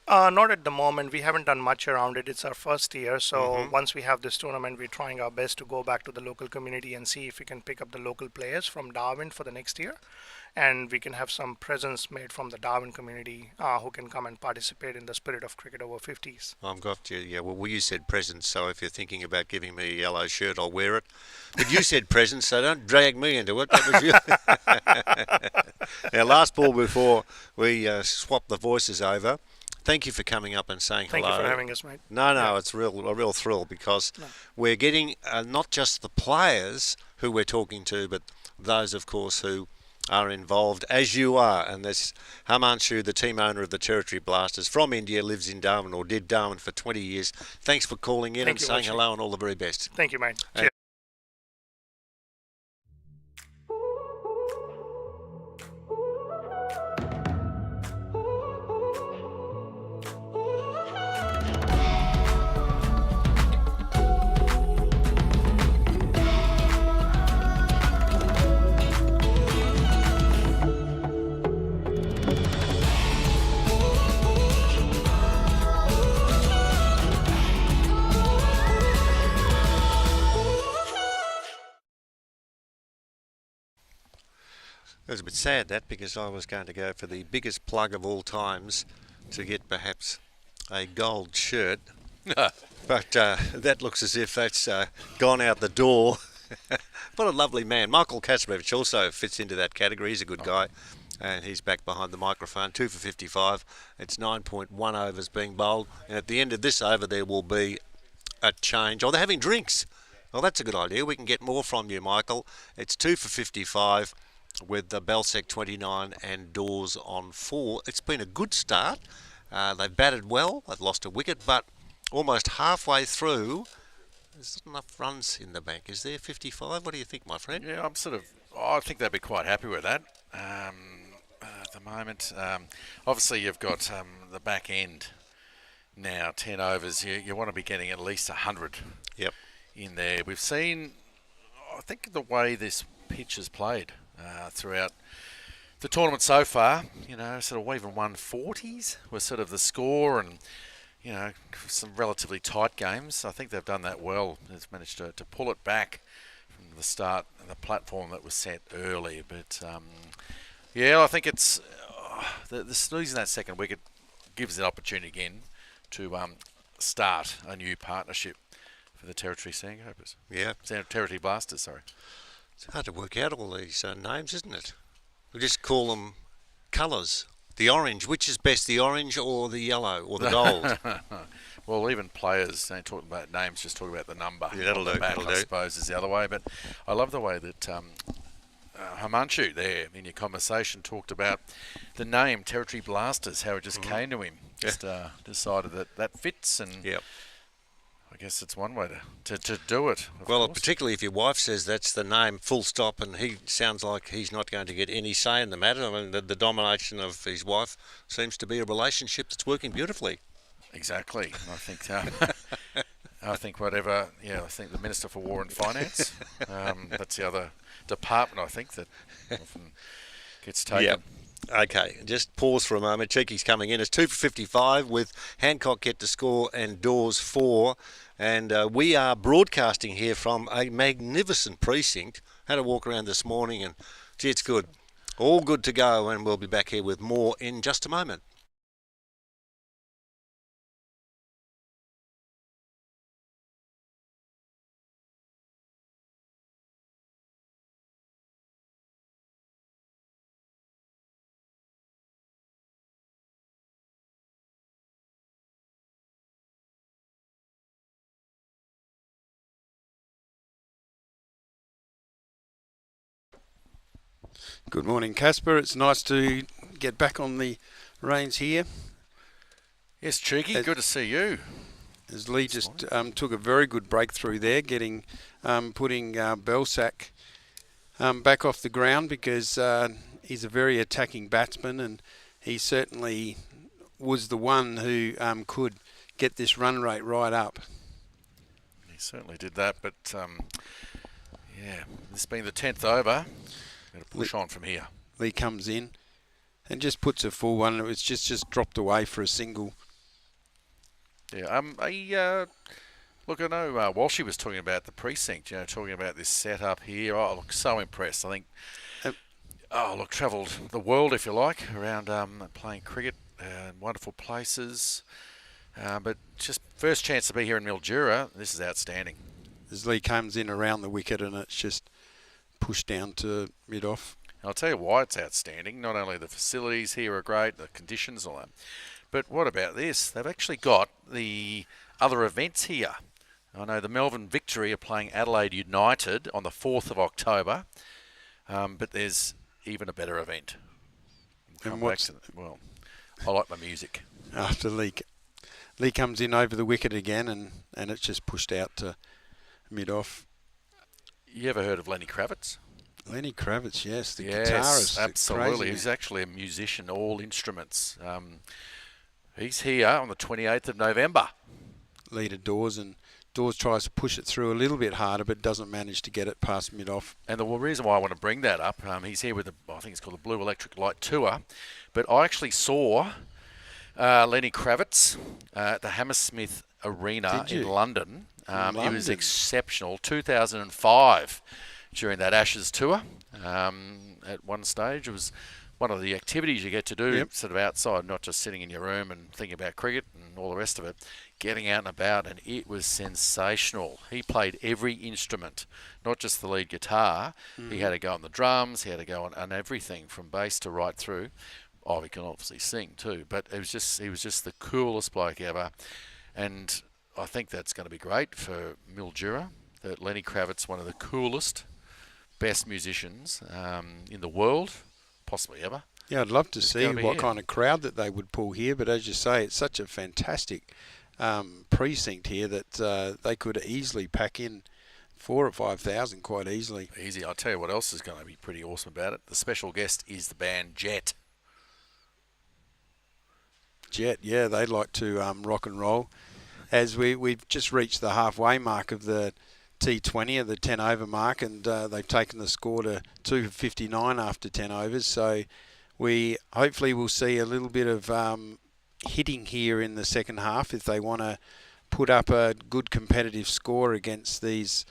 Not at the moment. We haven't done much around it. It's our first year. So once we have this tournament, we're trying our best to go back to the local community and see if we can pick up the local players from Darwin for the next year. And we can have some presence made from the Darwin community who can come and participate in the Spirit of Cricket over 50s. I've got you. Yeah, well, you said presents, so if you're thinking about giving me a yellow shirt, I'll wear it. But you said presents, so don't drag me into it. That was you. Now, last ball before we swap the voices over. Thank you for coming up and saying Thank hello. you for having us, mate. No, it's a real thrill because we're getting not just the players who we're talking to, but those, of course, who are involved, as you are. And this Himanshu, the team owner of the Territory Blasters from India, lives in Darwin or did Darwin for 20 years. Thanks for calling in and saying hello and all the very best. Thank you, mate. Cheers. It was a bit sad that because I was going to go for the biggest plug of all times to get perhaps a gold shirt. But that looks as if that's gone out the door. What a lovely man. Michael Kasparovich also fits into that category. He's a good guy. And he's back behind the microphone. 2 for 55. It's 9.1 overs being bowled. And at the end of this over, there will be a change. Oh, they're having drinks. Well, that's a good idea. We can get more from you, Michael. It's 2 for 55 with the Belsec 29 and Dawes on 4. It's been a good start. They've batted well. They've lost a wicket, but almost halfway through, there's not enough runs in the bank. Is there 55? What do you think, my friend? Yeah, I think they'd be quite happy with that. At the moment, obviously you've got the back end now, 10 overs. You want to be getting at least 100 in there. We've seen, I think, the way this pitch has played throughout the tournament so far, sort of even 140s was sort of the score, and some relatively tight games. I think they've done that well. They've managed to pull it back from the start, the platform that was set early. But I think it's losing that second wicket gives an opportunity again to start a new partnership for the Territory Sandgropers. Yeah. Territory Blasters, sorry. It's hard to work out all these names, isn't it? We just call them colours. The orange, which is best, the orange or the yellow or the gold? Well, even players don't talk about names, just talk about the number. Yeah, that'll do. I suppose is the other way. But I love the way that Himanshu there in your conversation talked about the name Territory Blasters, how it just came to him. Just decided that fits, and I guess it's one way to do it. Well, particularly if your wife says that's the name, full stop, and he sounds like he's not going to get any say in the matter. I mean, the domination of his wife seems to be a relationship that's working beautifully. Exactly. I think I think whatever. Yeah, I think the Minister for War and Finance. That's the other department, I think, that often gets taken. Yep. Okay, just pause for a moment. Cheeky's coming in. It's 2 for 55 with Hancock yet to score and Dawes 4. And we are broadcasting here from a magnificent precinct. Had a walk around this morning and, gee, it's good. All good to go, and we'll be back here with more in just a moment. Good morning, Casper. It's nice to get back on the reins here. Yes, Cheeky, good to see you. As Lee just took a very good breakthrough there, putting Belsack back off the ground, because he's a very attacking batsman, and he certainly was the one who could get this run rate right up. He certainly did that, but yeah, this being the 10th over, got to push on from here. Lee comes in and just puts a full one. It was just dropped away for a single. Yeah, look, I know Walshy was talking about the precinct, talking about this setup here. Oh, I look so impressed. I think, travelled the world, if you like, around playing cricket, wonderful places. But just first chance to be here in Mildura, this is outstanding. As Lee comes in around the wicket, and it's just pushed down to mid-off. I'll tell you why it's outstanding. Not only the facilities here are great, the conditions and all that, but what about this? They've actually got the other events here. I know the Melbourne Victory are playing Adelaide United on the 4th of October, but there's even a better event. And Well, I like my music. After Lee comes in over the wicket again, and it's just pushed out to mid-off. You ever heard of Lenny Kravitz? Lenny Kravitz, yes, the yes, guitarist. Absolutely. He's actually a musician, all instruments. He's here on the 28th of November. Leader Dawes, and Dawes tries to push it through a little bit harder, but doesn't manage to get it past mid-off. And the reason why I want to bring that up, he's here with I think it's called the Blue Electric Light Tour, but I actually saw Lenny Kravitz at the Hammersmith Arena in London. It was exceptional. 2005, during that Ashes tour, at one stage, it was one of the activities you get to do sort of outside, not just sitting in your room and thinking about cricket and all the rest of it, getting out and about, and it was sensational. He played every instrument, not just the lead guitar. He had to go on the drums, he had to go on everything from bass to right through. Oh, he can obviously sing too, but he was just the coolest bloke ever. And I think that's going to be great for Mildura, that Lenny Kravitz, one of the coolest, best musicians in the world, possibly ever. Yeah, I'd love to see what kind of crowd that they would pull here, but as you say, it's such a fantastic precinct here that they could easily pack in 4,000 or 5,000 quite easily. Easy. I'll tell you what else is going to be pretty awesome about it. The special guest is the band Jet. Jet, yeah, they like to rock and roll. As we've just reached the halfway mark of the T20, of the 10 over mark, and they've taken the score to 259 after 10 overs. So we hopefully will see a little bit of hitting here in the second half if they want to put up a good competitive score against these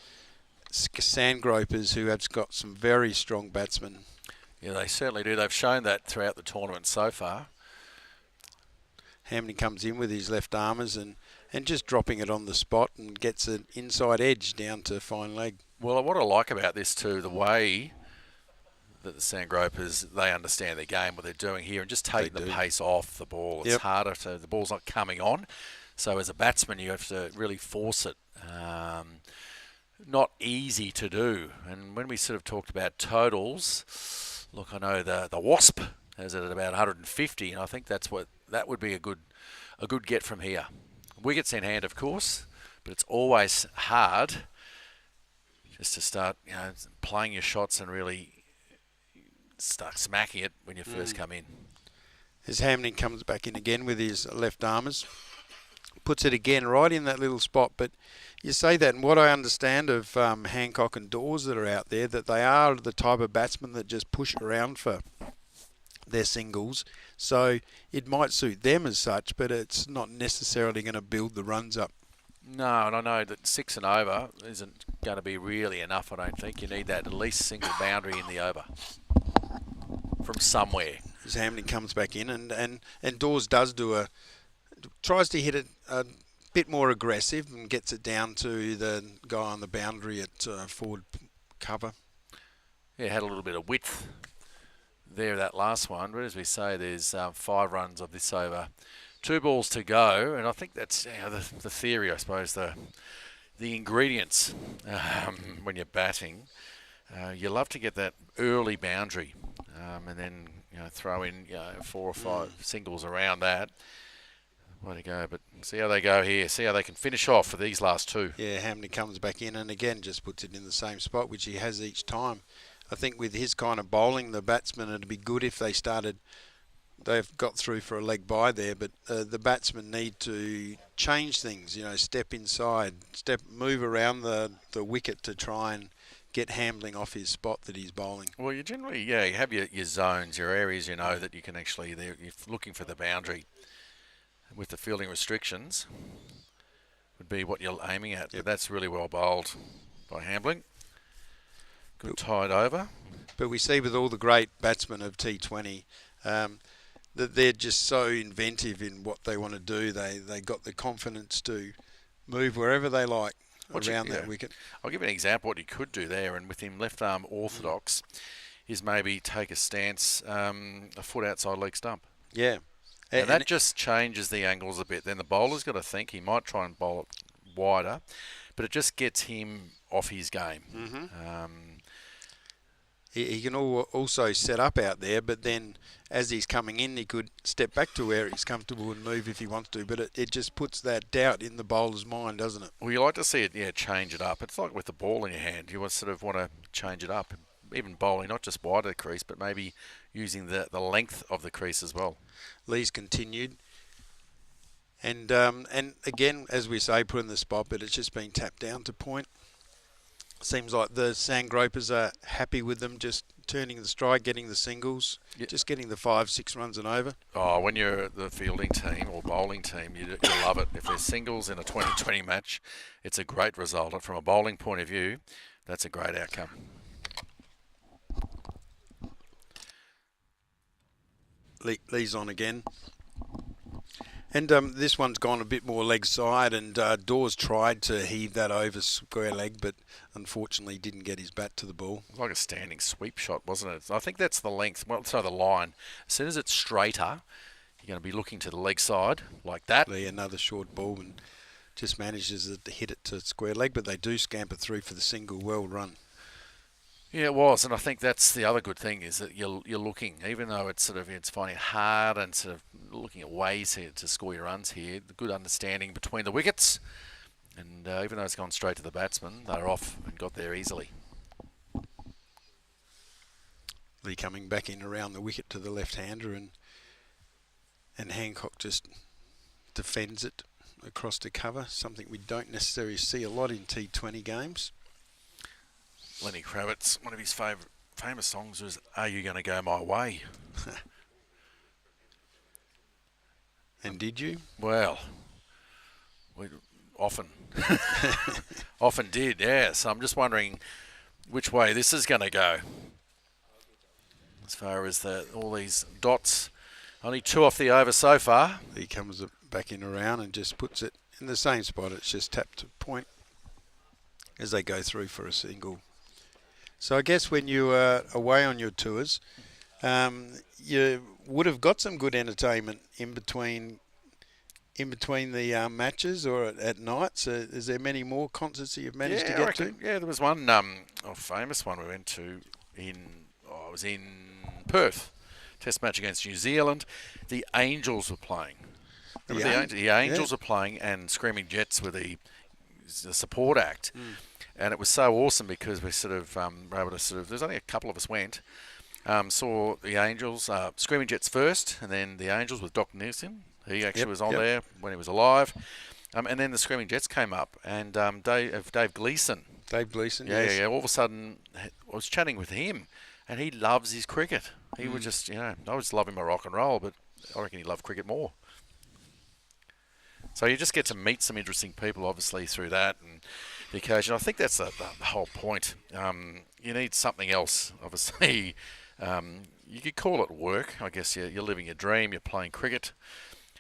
Sandgropers, who have got some very strong batsmen. Yeah, they certainly do. They've shown that throughout the tournament so far. Hamney comes in with his left armers and just dropping it on the spot, and gets an inside edge down to fine leg. Well, what I like about this too, the way that the Sandgropers, they understand their game, what they're doing here, and just taking the pace off the ball. It's harder to, the ball's not coming on. So as a batsman, you have to really force it. Not easy to do. And when we sort of talked about totals, look, I know the Wasp has it at about 150, and I think that would be a good get from here. Wickets in hand, of course, but it's always hard just to start, playing your shots and really start smacking it when you first come in. As Hamney comes back in again with his left armers, puts it again right in that little spot. But you say that, and what I understand of Hancock and Dawes that are out there, that they are the type of batsmen that just push around for their singles. So it might suit them as such, but it's not necessarily going to build the runs up. No, and I know that 6 and over isn't going to be really enough, I don't think. You need that at least single boundary in the over from somewhere. As Hamlin comes back in, and Dawes does tries to hit it a bit more aggressive and gets it down to the guy on the boundary at forward cover. Yeah, had a little bit of width there, that last one. But as we say, there's 5 runs of this over. 2 balls to go, and I think that's the theory, I suppose, the ingredients when you're batting. You love to get that early boundary, and then throw in 4 or 5 singles around that. Way to go, but see how they go here. See how they can finish off for these last 2. Yeah, Hamlin comes back in and again just puts it in the same spot, which he has each time. I think with his kind of bowling, the batsmen, it'd be good if they started. They've got through for a leg by there, but the batsmen need to change things. Step inside, move around the wicket to try and get Hamlin off his spot that he's bowling. Well, you generally, you have your zones, your areas, that you can actually. You're looking for the boundary with the fielding restrictions. Would be what you're aiming at. Yep. But that's really well bowled by Hamlin. Good tide over. But we see with all the great batsmen of T20. That they're just so inventive in what they want to do. They got the confidence to move wherever they like around that wicket. I'll give you an example what he could do there, and with him left arm orthodox, is maybe take a stance a foot outside leg stump. Yeah. And that just changes the angles a bit. Then the bowler's got to think he might try and bowl it wider, but it just gets him off his game. Mm-hmm. He can also set up out there, but then as he's coming in, he could step back to where he's comfortable and move if he wants to. But it just puts that doubt in the bowler's mind, doesn't it? Well, you like to see it, change it up. It's like with the ball in your hand. You want to change it up. Even bowling, not just wide of the crease, but maybe using the length of the crease as well. Lee's continued. And again, as we say, put in the spot, but it's just been tapped down to point. Seems like the Sandgropers are happy with them just turning the stride, getting the singles, just getting the 5-6 runs and over. Oh, when you're the fielding team or bowling team, you love it. If there's singles in a 20-20 match, it's a great result. And from a bowling point of view, that's a great outcome. Lee's on again. And this one's gone a bit more leg side, and Dawes tried to heave that over square leg, but unfortunately didn't get his bat to the ball. It was like a standing sweep shot, wasn't it? I think that's the length. Well, so the line. As soon as it's straighter, you're going to be looking to the leg side like that. Lee, another short ball, and just manages to hit it to square leg, but they do scamper through for the single. Well run. Yeah, it was, and I think that's the other good thing is that you're looking, even though it's finding it hard and sort of looking at ways here to score your runs here. The good understanding between the wickets, and even though it's gone straight to the batsman, they're off and got there easily. Lee coming back in around the wicket to the left-hander, and Hancock just defends it across to cover. Something we don't necessarily see a lot in T20 games. Lenny Kravitz, one of his famous songs was "Are You Going to Go My Way?" And did you? Well, we often did, yeah. So I'm just wondering which way this is going to go. As far as all these dots, only 2 off the over so far. He comes back in around and just puts it in the same spot. It's just tapped to point as they go through for a single. So I guess when you are away on your tours, you would have got some good entertainment in between the matches or at night. So is there many more concerts that you've managed to get to? Yeah, there was one famous one we went to I was in Perth, Test match against New Zealand. The Angels were playing. The Angels were playing, and Screaming Jets were the support act. And it was so awesome because we were able to there's only a couple of us went, saw the Angels, Screaming Jets first, and then the Angels with Doc Nielsen, He actually was on there when he was alive. And then the Screaming Jets came up, and Dave Gleeson. Dave Gleeson, yeah. All of a sudden, I was chatting with him, and he loves his cricket. He would just, I was loving my rock and roll, but I reckon he loved cricket more. So you just get to meet some interesting people, obviously, through that and the occasion. I think that's the whole point. You need something else, obviously. You could call it work. I guess you're living your dream. You're playing cricket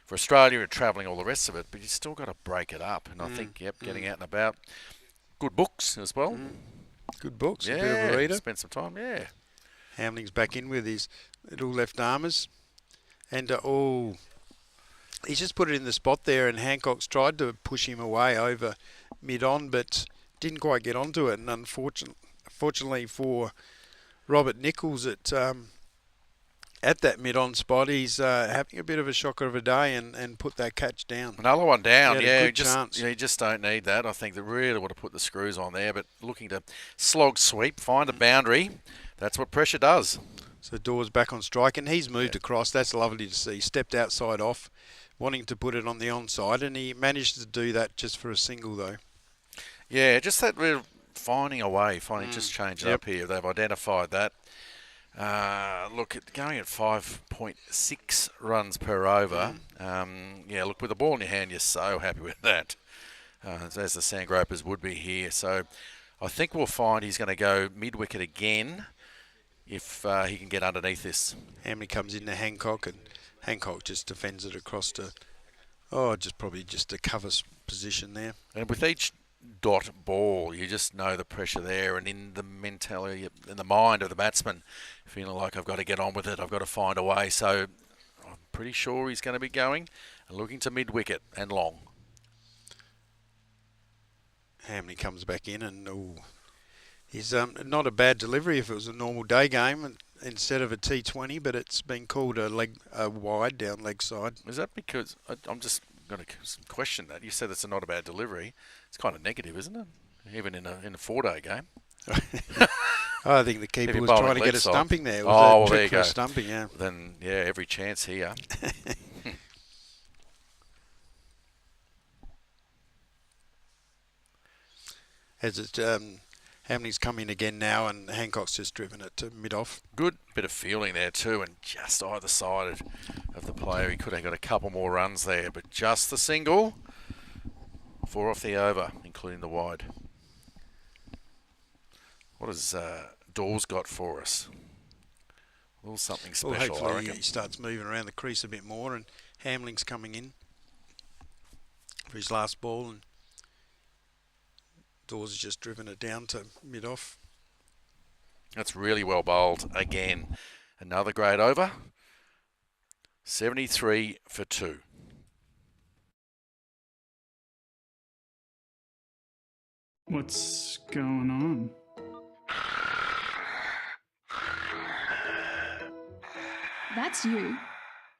for Australia. You're travelling, all the rest of it. But you still got to break it up. And I think, getting out and about. Good books as well. Good books. Yeah, a bit of a reader. Spend some time. Yeah. Hamling's back in with his little left armers. And, he's just put it in the spot there, and Hancock's tried to push him away over mid-on, but didn't quite get onto it. And unfortunately for Robert Nichols at that mid-on spot, he's having a bit of a shocker of a day and put that catch down. Another one down, Good chance. You just don't need that. I think they really would have put the screws on there, but looking to slog sweep, find a boundary, that's what pressure does. So Dawes back on strike, and he's moved across. That's lovely to see. Stepped outside off, wanting to put it on the onside, and he managed to do that just for a single, though. Yeah, just that we're finding a way, just change it up here. They've identified that. Look, going at 5.6 runs per over. Look, with the ball in your hand, you're so happy with that, as the Sandgropers would be here. So I think we'll find he's going to go mid-wicket again if he can get underneath this. Hamley comes into Hancock, and Hancock just defends it across to, probably just a cover position there. And with each dot ball, you just know the pressure there, and in the mentality, in the mind of the batsman, feeling like I've got to get on with it, I've got to find a way. So I'm pretty sure he's going to be going and looking to mid-wicket and long. Hamley comes back in, and he's not a bad delivery if it was a normal day game and instead of a T20, but it's been called a wide down leg side. Is that because I'm just going to question that? You said it's not a bad delivery. It's kind of negative, isn't it? Even in a 4-day game. I think the keeper was trying to get a stumping there. There you go. Stumping, yeah. Then every chance here. As it Hamley's come in again now, and Hancock's just driven it to mid-off. Good bit of feeling there too, and just either side of the player. He could have got a couple more runs there, but just the single. 4 off the over, including the wide. What has Dawes got for us? A little something special, I hopefully reckon. he starts moving around the crease a bit more, and Hamling's coming in for his last ball, and Dawes has just driven it down to mid-off. That's really well bowled again. Another great over. 73 for 2. What's going on? That's you.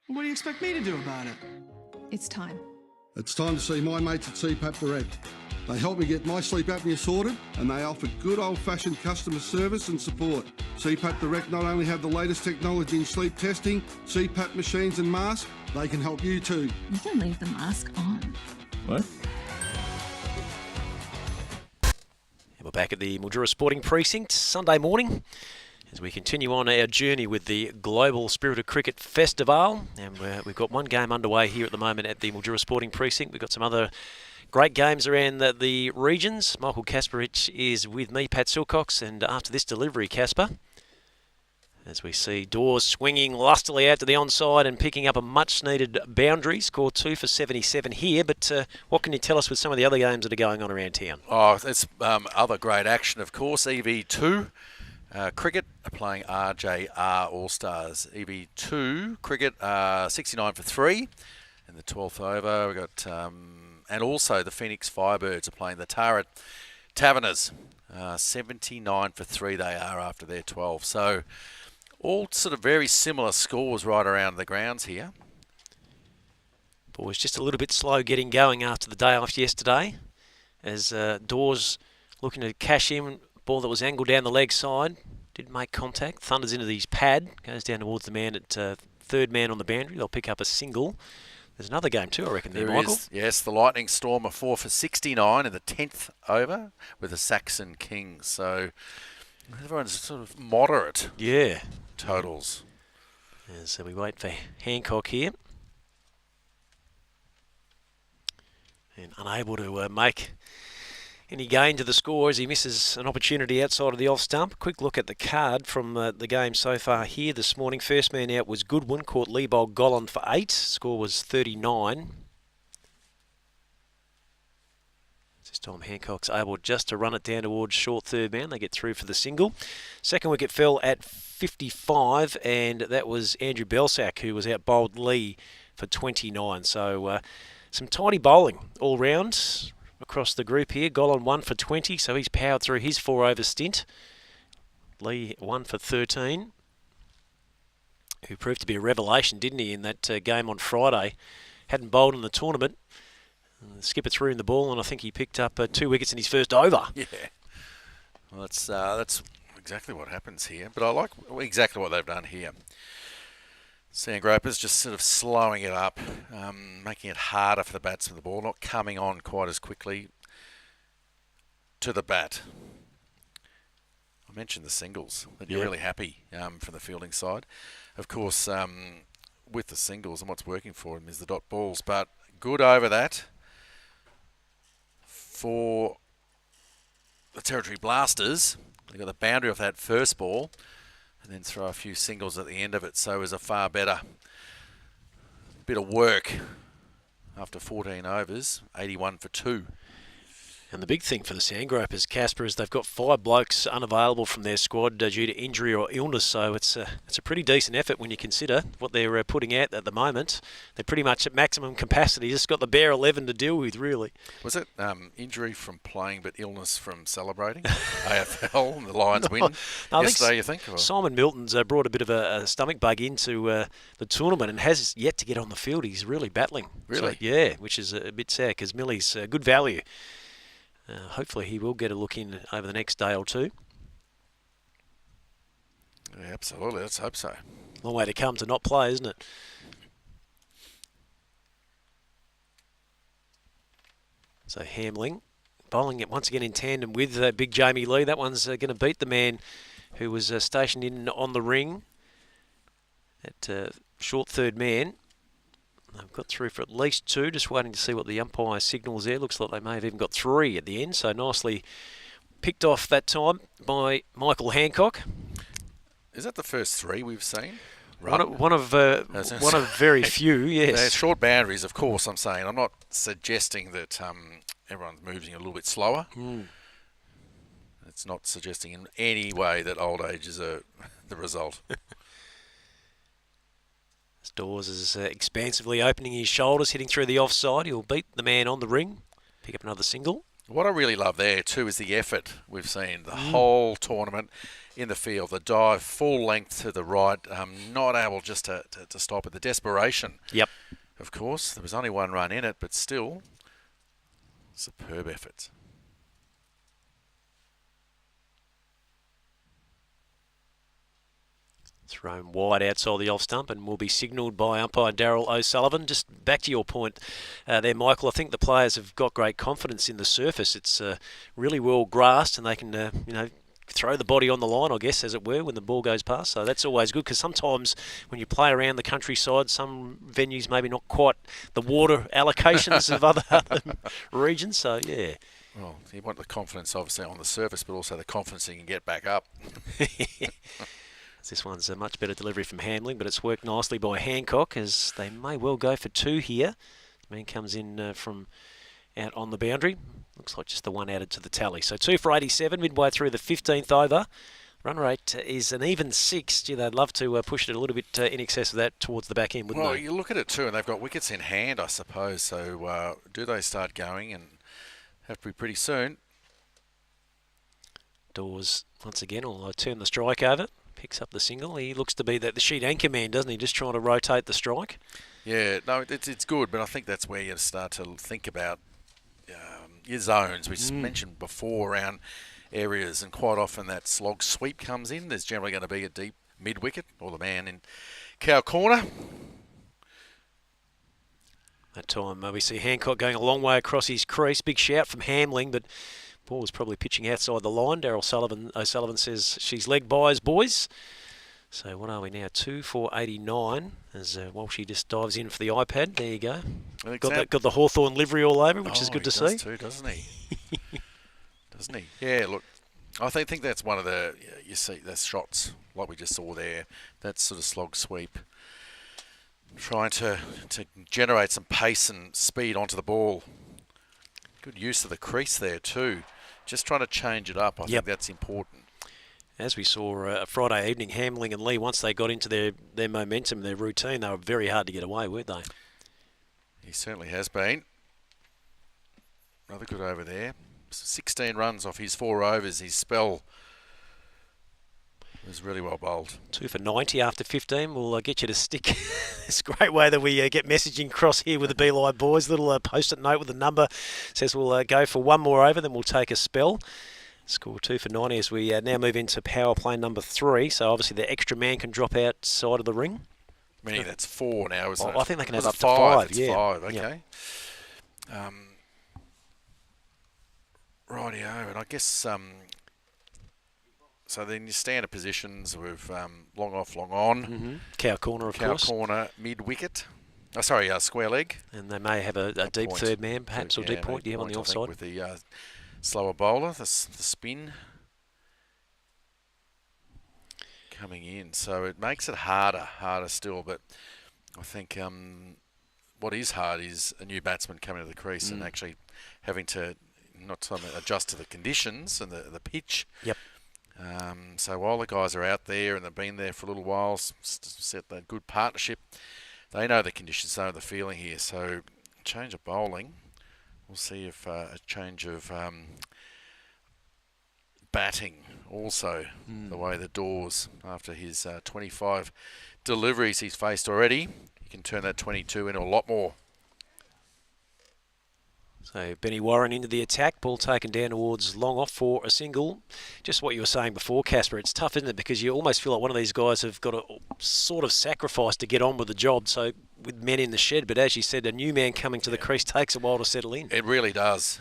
What do you expect me to do about it? It's time. It's time to see my mates at CPAP Direct. They help me get my sleep apnea sorted, and they offer good old-fashioned customer service and support. CPAP Direct not only have the latest technology in sleep testing, CPAP machines and masks, they can help you too. You can leave the mask on. What? And we're back at the Mildura Sporting Precinct Sunday morning as we continue on our journey with the Global Spirit of Cricket Festivale. And we've got one game underway here at the moment at the Mildura Sporting Precinct. We've got some other great games around the regions. Michael Kasparich is with me, Pat Silcox, and after this delivery, Casper, as we see Dawes swinging lustily out to the onside and picking up a much-needed boundary. Score 2 for 77 here, but what can you tell us with some of the other games that are going on around town? Oh, it's other great action, of course. EV2 cricket are playing RJR All-Stars. EV2 cricket 69 for 3 in the 12th over. We've got... and also the Phoenix Firebirds are playing the Tara Taverners. 79 for 3 they are after their 12. So all sort of very similar scores right around the grounds here. But was just a little bit slow getting going after the day off yesterday, as Dawes looking to cash in. Ball that was angled down the leg side. Didn't make contact. Thunders into his pad. Goes down towards the man at third man on the boundary. They'll pick up a single. There's another game too, I reckon, there, There Michael. is, yes, the Lightning Storm are 4 for 69 in the 10th over with the Saxon Kings. So everyone's sort of moderate Yeah. totals. Yeah, so we wait for Hancock here. And unable to make any gain to the score as he misses an opportunity outside of the off stump. Quick look at the card from the game so far here this morning. First man out was Goodwin, caught Leopold Gollan for 8. Score was 39. This time Hancock's able just to run it down towards short third man. They get through for the single. Second wicket fell at 55, and that was Andrew Belsack, who was out bowled Lee for 29. So some tidy bowling all round across the group here. Gollan 1 for 20, so he's powered through his 4-over stint. Lee 1 for 13, who proved to be a revelation, didn't he, in that game on Friday. Hadn't bowled in the tournament. The skipper threw in the ball, and I think he picked up 2 wickets in his first over. Yeah, well, that's exactly what happens here. But I like exactly what they've done here. Sandgropers just sort of slowing it up, making it harder for the batsman with the ball, not coming on quite as quickly to the bat. I mentioned the singles, that you're really happy from the fielding side. Of course, with the singles, and what's working for him is the dot balls, but good over that for the Territory Blasters. They got the boundary off that first ball and then throw a few singles at the end of it, so it was a far better bit of work after 14 overs, 81 for 2. And the big thing for the Sandgropers, Casper, is they've got 5 blokes unavailable from their squad due to injury or illness. So it's a pretty decent effort when you consider what they're putting out at the moment. They're pretty much at maximum capacity. Just got the bare 11 to deal with, really. Was it injury from playing but illness from celebrating? AFL and the Lions win yesterday, you think? Or? Simon Milton's brought a bit of a stomach bug into the tournament and has yet to get on the field. He's really battling. Really? So, yeah, which is a bit sad because Millie's good value. Hopefully he will get a look in over the next day or two. Yeah, absolutely. Let's hope so. Long way to come to not play, isn't it? So Hamling bowling it once again in tandem with big Jamie Lee. That one's going to beat the man who was stationed in on the ring at short third man. They've got through for at least 2, just waiting to see what the umpire signals there. Looks like they may have even got 3 at the end, so nicely picked off that time by Michael Hancock. Is that the first 3 we've seen? One of very few, yes. They're short boundaries, of course, I'm saying. I'm not suggesting that everyone's moving a little bit slower. It's not suggesting in any way that old age is the result. Dawes is expansively opening his shoulders, hitting through the offside. He'll beat the man on the ring, pick up another single. What I really love there too is the effort we've seen the whole tournament in the field. The dive full length to the right, not able just to stop it. The desperation. Yep. Of course, there was only 1 run in it, but still, superb effort. Thrown wide outside the off stump and will be signalled by umpire Darryl O'Sullivan. Just back to your point there, Michael, I think the players have got great confidence in the surface. It's really well grassed and they can, throw the body on the line, I guess, as it were, when the ball goes past. So that's always good because sometimes when you play around the countryside, some venues maybe not quite the water allocations of other regions. So, yeah. Well, you want the confidence, obviously, on the surface, but also the confidence you can get back up. This one's a much better delivery from Hamling, but it's worked nicely by Hancock as they may well go for 2 here. The man comes in from out on the boundary. Looks like just the 1 added to the tally. So 2 for 87 midway through the 15th over. Run rate is an even 6. Gee, they'd love to push it a little bit in excess of that towards the back end, wouldn't they? Well, you look at it too, and they've got wickets in hand, I suppose. So do they start going and have to be pretty soon? Dawes, once again, will turn the strike over. Picks up the single. He looks to be the sheet anchor man, doesn't he? Just trying to rotate the strike. Yeah, no, it's good, but I think that's where you start to think about your zones. We mentioned before around areas, and quite often that slog sweep comes in. There's generally going to be a deep mid-wicket or the man in cow corner. that time. We see Hancock going a long way across his crease. Big shout from Hamling, but ball was probably pitching outside the line. Daryl O'Sullivan says she's leg bys, boys. So what are we now? 2 for 89 as Walshy just dives in for the iPad. There you go. Got the Hawthorn livery all over, which is good to see. Too, doesn't he? Doesn't he? Yeah, look, I think that's one of the, you see, the shots like we just saw there, that sort of slog sweep. Trying to generate some pace and speed onto the ball. Good use of the crease there too. Just trying to change it up. I think that's important. As we saw Friday evening, Hamling and Lee, once they got into their momentum, their routine, they were very hard to get away, weren't they? He certainly has been. Another good over there. 16 runs off his 4 overs. His spell was really well bowled. 2 for 90 after 15. We'll get you to stick. It's a great way that we get messaging across here with the Beeline boys. Little post-it note with a number. Says we'll go for one more over, then we'll take a spell. Score 2 for 90 as we now move into power play number 3. So obviously the extra man can drop outside of the ring. Meaning that's 4 now, isn't it? I think they can have up to 5. 5. Yeah. 5, okay. Yep. Rightio, and I guess so then your standard positions with long off, long on. Mm-hmm. Cow corner, of course. Cow corner, mid-wicket. Oh, sorry, square leg. And they may have a deep point. third man, perhaps, or deep point, do you have on the offside? With the slower bowler, the spin coming in. So it makes it harder still, but I think what is hard is a new batsman coming to the crease and actually having to not adjust to the conditions and the pitch. Yep. So while the guys are out there and they've been there for a little while, set that good partnership, they know the conditions, they know the feeling here. So change of bowling. We'll see if a change of batting also, the way the Doors, after his 25 deliveries he's faced already, he can turn that 22 into a lot more. So Benny Warren into the attack, ball taken down towards long off for a single. Just what you were saying before, Casper, it's tough, isn't it? Because you almost feel like one of these guys have got to sort of sacrifice to get on with the job. So with men in the shed, but as you said, a new man coming to the crease takes a while to settle in. It really does.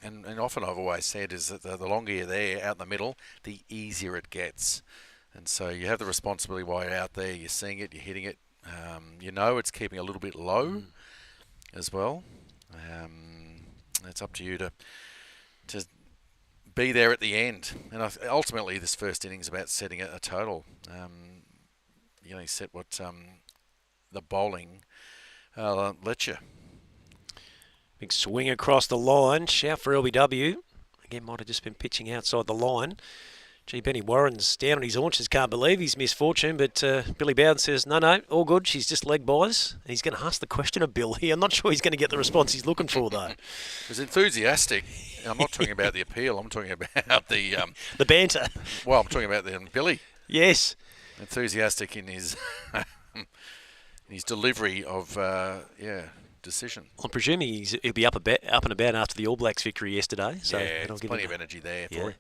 And often I've always said is that the longer you're there out in the middle, the easier it gets. And so you have the responsibility while you're out there, you're seeing it, you're hitting it. You know it's keeping a little bit low as well. It's up to you to be there at the end. And ultimately, this first innings is about setting a total. You set what the bowling let you. Big swing across the line. Shout for LBW. Again, might have just been pitching outside the line. Gee, Benny Warren's down on his haunches, can't believe his misfortune, but Billy Bowden says, no, all good, she's just leg bys. And he's going to ask the question of Billy. I'm not sure he's going to get the response he's looking for, though. He was enthusiastic. I'm not talking about the appeal, I'm talking about the... the banter. Well, I'm talking about Billy. Yes. Enthusiastic in his delivery of, decision. I'm presuming he'll be up and about after the All Blacks victory yesterday. So there's plenty of energy there for him.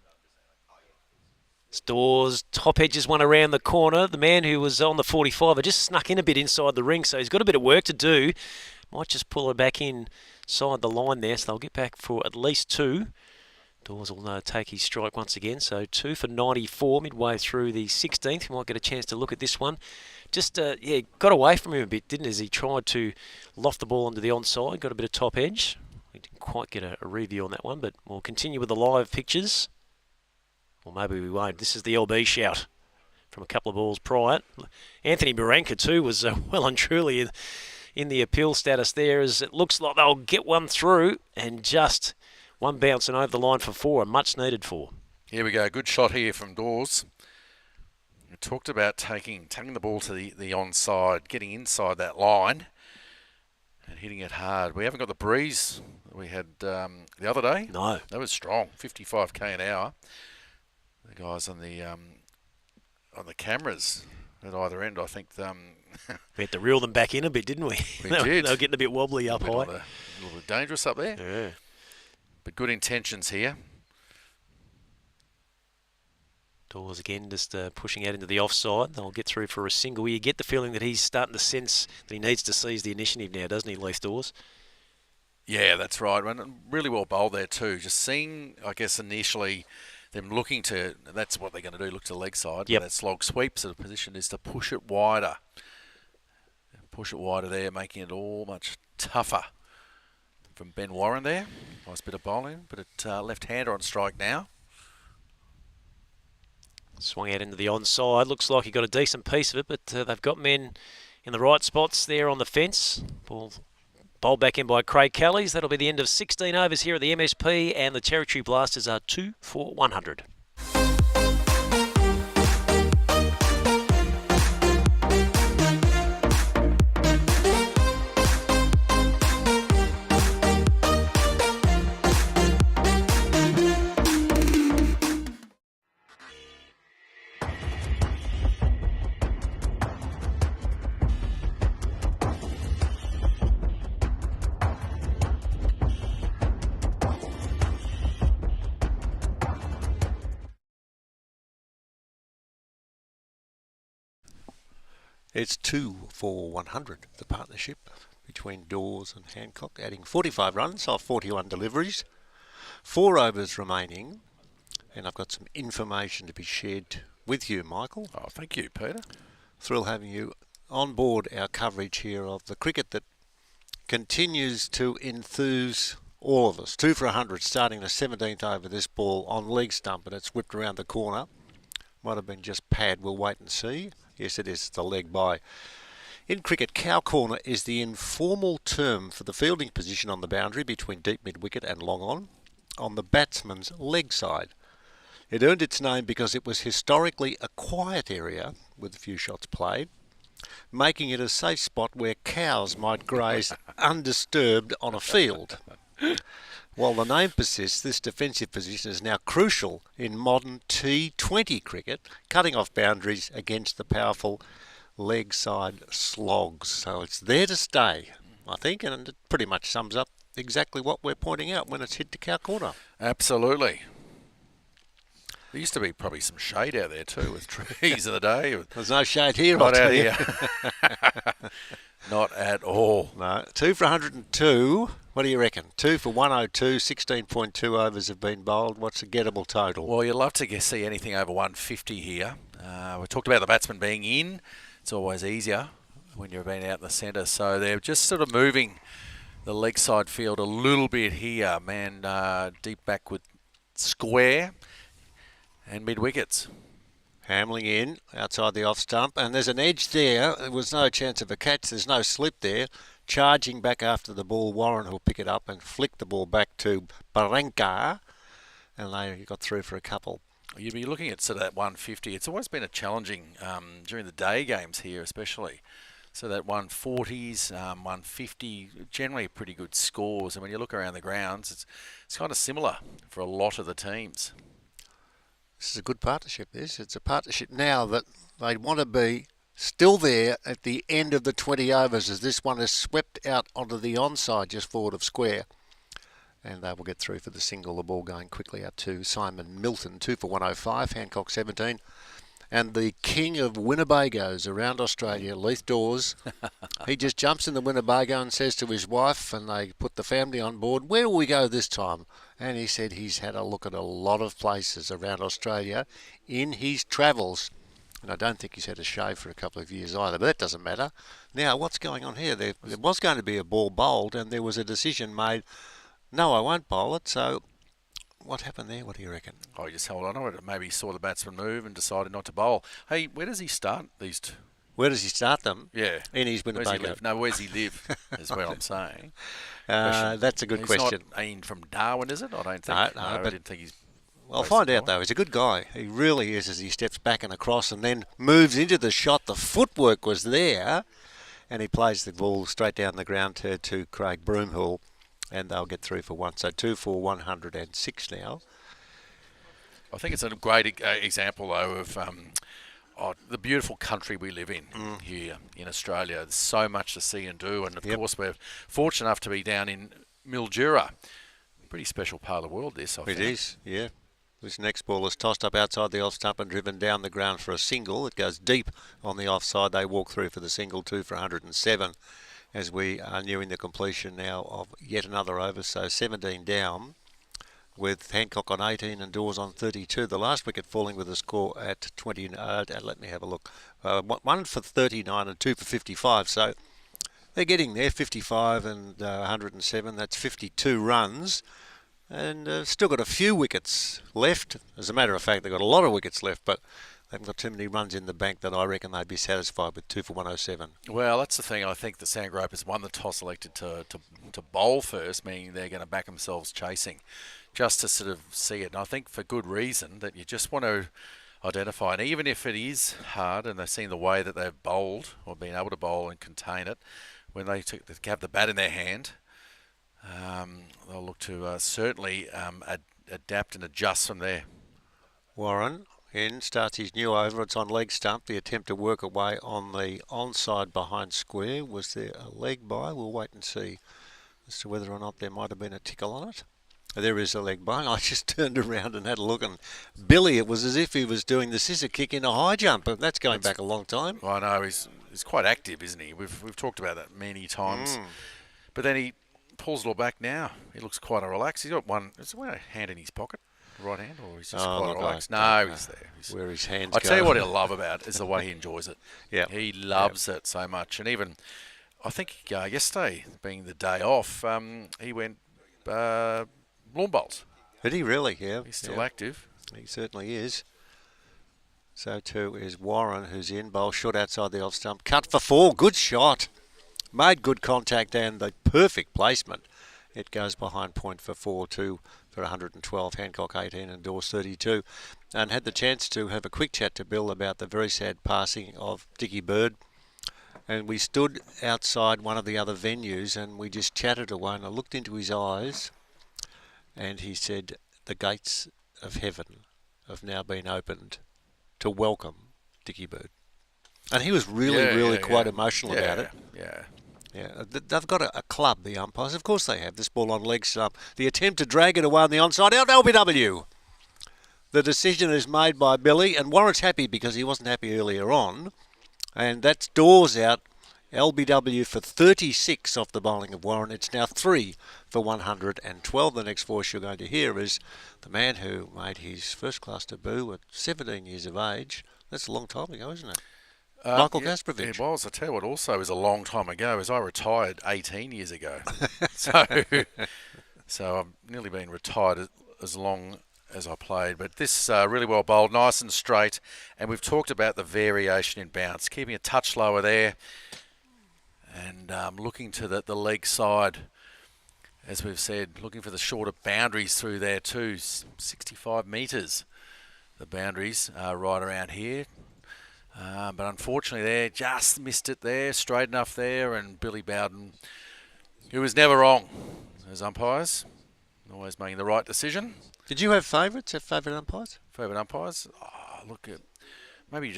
Stores, top edges one around the corner. The man who was on the 45 had just snuck in a bit inside the ring, so he's got a bit of work to do. Might just pull it back inside the line there, so they'll get back for at least 2. Dawes will take his strike once again, so 2 for 94 midway through the 16th. We might get a chance to look at this one. Just, got away from him a bit, didn't he, as he tried to loft the ball onto the onside, got a bit of top edge. We didn't quite get a review on that one, but we'll continue with the live pictures. Or maybe we won't. This is the LB shout from a couple of balls prior. Anthony Baranka too was well and truly in the appeal status there, as it looks like they'll get one through and just one bouncing over the line for 4, a much needed 4. Here we go. Good shot here from Dawes. We talked about taking the ball to the onside, getting inside that line and hitting it hard. We haven't got the breeze we had the other day. No. That was strong, 55k an hour. The guys on the cameras at either end, I think. We had to reel them back in a bit, didn't we? We did. They were getting a bit wobbly up high. A little bit dangerous up there. Yeah. But good intentions here. Tallers again, just pushing out into the offside. They'll get through for a single. You get the feeling that he's starting to sense that he needs to seize the initiative now, doesn't he, Leith Dawes? Yeah, that's right. And really well bowled there too. Just seeing, I guess, initially them looking to, that's what they're going to do, look to the leg side. Yep. That slog sweep sort of position is to push it wider. Push it wider there, making it all much tougher. From Ben Warren there. Nice bit of bowling, but left-hander on strike now. Swung out into the onside. Looks like he got a decent piece of it, but they've got men in the right spots there on the fence. Ball bowled back in by Craig Callies. That'll be the end of 16 overs here at the MSP, and the Territory Blasters are 2 for 100. It's 2 for 100, the partnership between Dawes and Hancock, adding 45 runs off 41 deliveries. 4 overs remaining, and I've got some information to be shared with you, Michael. Oh, thank you, Peter. Thrill having you on board our coverage here of the cricket that continues to enthuse all of us. 2 for 100, starting the 17th over. This ball on leg stump, and it's whipped around the corner. Might have been just pad, we'll wait and see. Yes, it is the leg by. In cricket, cow corner is the informal term for the fielding position on the boundary between deep mid-wicket and long on the batsman's leg side. It earned its name because it was historically a quiet area with a few shots played, making it a safe spot where cows might graze undisturbed on a field. While the name persists, this defensive position is now crucial in modern T20 cricket, cutting off boundaries against the powerful leg side slogs. So it's there to stay, I think, and it pretty much sums up exactly what we're pointing out when it's hit to cow corner. Absolutely. There used to be probably some shade out there too with trees in the day. There's no shade here, Not I'll out tell you. here. Not at all. No, 2 for 102. What do you reckon? 2 for 102, 16.2 overs have been bowled. What's the gettable total? Well, you'd love to see anything over 150 here. We talked about the batsman being in. It's always easier when you're being out in the centre. So they're just sort of moving the leg side field a little bit here. Man, deep back with square and mid-wickets. Hamling in, outside the off stump, and there's an edge there. There was no chance of a catch. There's no slip there. Charging back after the ball, Warren will pick it up and flick the ball back to Barenka, and they got through for a couple. You'd be looking at sort of that 150. It's always been a challenging during the day games here, especially. So that 140s, 150, generally pretty good scores. And when you look around the grounds, it's kind of similar for a lot of the teams. This is a good partnership, this. It's a partnership now that they want to be still there at the end of the 20 overs as this one is swept out onto the onside just forward of square. And they will get through for the single. The ball going quickly out to Simon Milton, 2 for 105, Hancock 17. And the king of Winnebagos around Australia, Leith Dawes, he just jumps in the Winnebago and says to his wife, and they put the family on board, where will we go this time? And he said he's had a look at a lot of places around Australia in his travels. And I don't think he's had a shave for a couple of years either, but that doesn't matter. Now, what's going on here? There was going to be a ball bowled, and there was a decision made, no, I won't bowl it, so what happened there? What do you reckon? Oh, he just held on to it. Maybe he saw the batsman move and decided not to bowl. Hey, where does he start these two? Where does he start them? Yeah. In his Winnebago. Where's he live is what I'm saying. That's a good question. He's not in from Darwin, is it? I don't think. No, I but didn't think he's... I'll find out, though. He's a good guy. He really is, as he steps back and across and then moves into the shot. The footwork was there, and he plays the ball straight down the ground to Craig Broomhill, and they'll get through for one. So 2 for 106 now. I think it's a great example, though, of the beautiful country we live in here in Australia. There's so much to see and do, and of course we're fortunate enough to be down in Mildura. Pretty special part of the world, this, I think. It is, yeah. This next ball is tossed up outside the off stump and driven down the ground for a single. It goes deep on the offside. They walk through for the single, 2 for 107, as we are nearing the completion now of yet another over. So 17 down, with Hancock on 18 and Dawes on 32. The last wicket falling with a score at 20. Let me have a look. 1 for 39 and 2 for 55. So they're getting there, 55 and 107. That's 52 runs. And still got a few wickets left. As a matter of fact, they've got a lot of wickets left, but they haven't got too many runs in the bank that I reckon they'd be satisfied with. 2 for 107. Well, that's the thing. I think the Sandgropers won the toss, elected to bowl first, meaning they're going to back themselves chasing, just to sort of see it. And I think for good reason, that you just want to identify. And even if it is hard, and they've seen the way that they've bowled or been able to bowl and contain it, when they have the bat in their hand, they'll look to certainly adapt and adjust from there. Warren in starts his new over. It's on leg stump. The attempt to work away on the onside behind square. Was there a leg by? We'll wait and see as to whether or not there might have been a tickle on it. There is a leg by. I just turned around and had a look, and Billy, it was as if he was doing the scissor kick in a high jump. That's going back a long time. I know, he's quite active, isn't he? We've talked about that many times. But then he pulls it all back now. He looks quite relaxed. He's got one. Is there a hand in his pocket? Right hand, or he's just quite relaxed? No, he's there. Where his hands I go. tell you what I love about is the way he enjoys it. Yeah, he loves it so much. And even, I think yesterday, being the day off, he went lawn bowls. Did he really? Yeah. He's still active. He certainly is. So too is Warren, who's in. Bowl shot outside the off stump. Cut for 4. Good shot. Made good contact and the perfect placement. It goes behind point for 4, 2 for 112. Hancock 18 and Dawes 32. And had the chance to have a quick chat to Bill about the very sad passing of Dickie Bird. And we stood outside one of the other venues and we just chatted away, and I looked into his eyes and he said, the gates of heaven have now been opened to welcome Dickie Bird. And he was really quite emotional about it. Yeah, they've got a club, the umpires. Of course they have. This ball on leg stump. The attempt to drag it away on the onside. Out LBW. The decision is made by Billy, and Warren's happy because he wasn't happy earlier on. And that's Dawes out. LBW for 36 off the bowling of Warren. It's now 3 for 112. The next voice you're going to hear is the man who made his first class debut at 17 years of age. That's a long time ago, isn't it? Michael Gasprovich. It was. I tell you what also is a long time ago is I retired 18 years ago. so I've nearly been retired as long as I played. But this really well bowled, nice and straight. And we've talked about the variation in bounce, keeping a touch lower there and looking to the leg side, as we've said, looking for the shorter boundaries through there too, 65 metres. The boundaries are right around here. But unfortunately there, just missed it there, straight enough there, and Billy Bowden, who was never wrong as umpires, always making the right decision. Did you have favourites, favourite umpires? Favourite umpires? Look at, maybe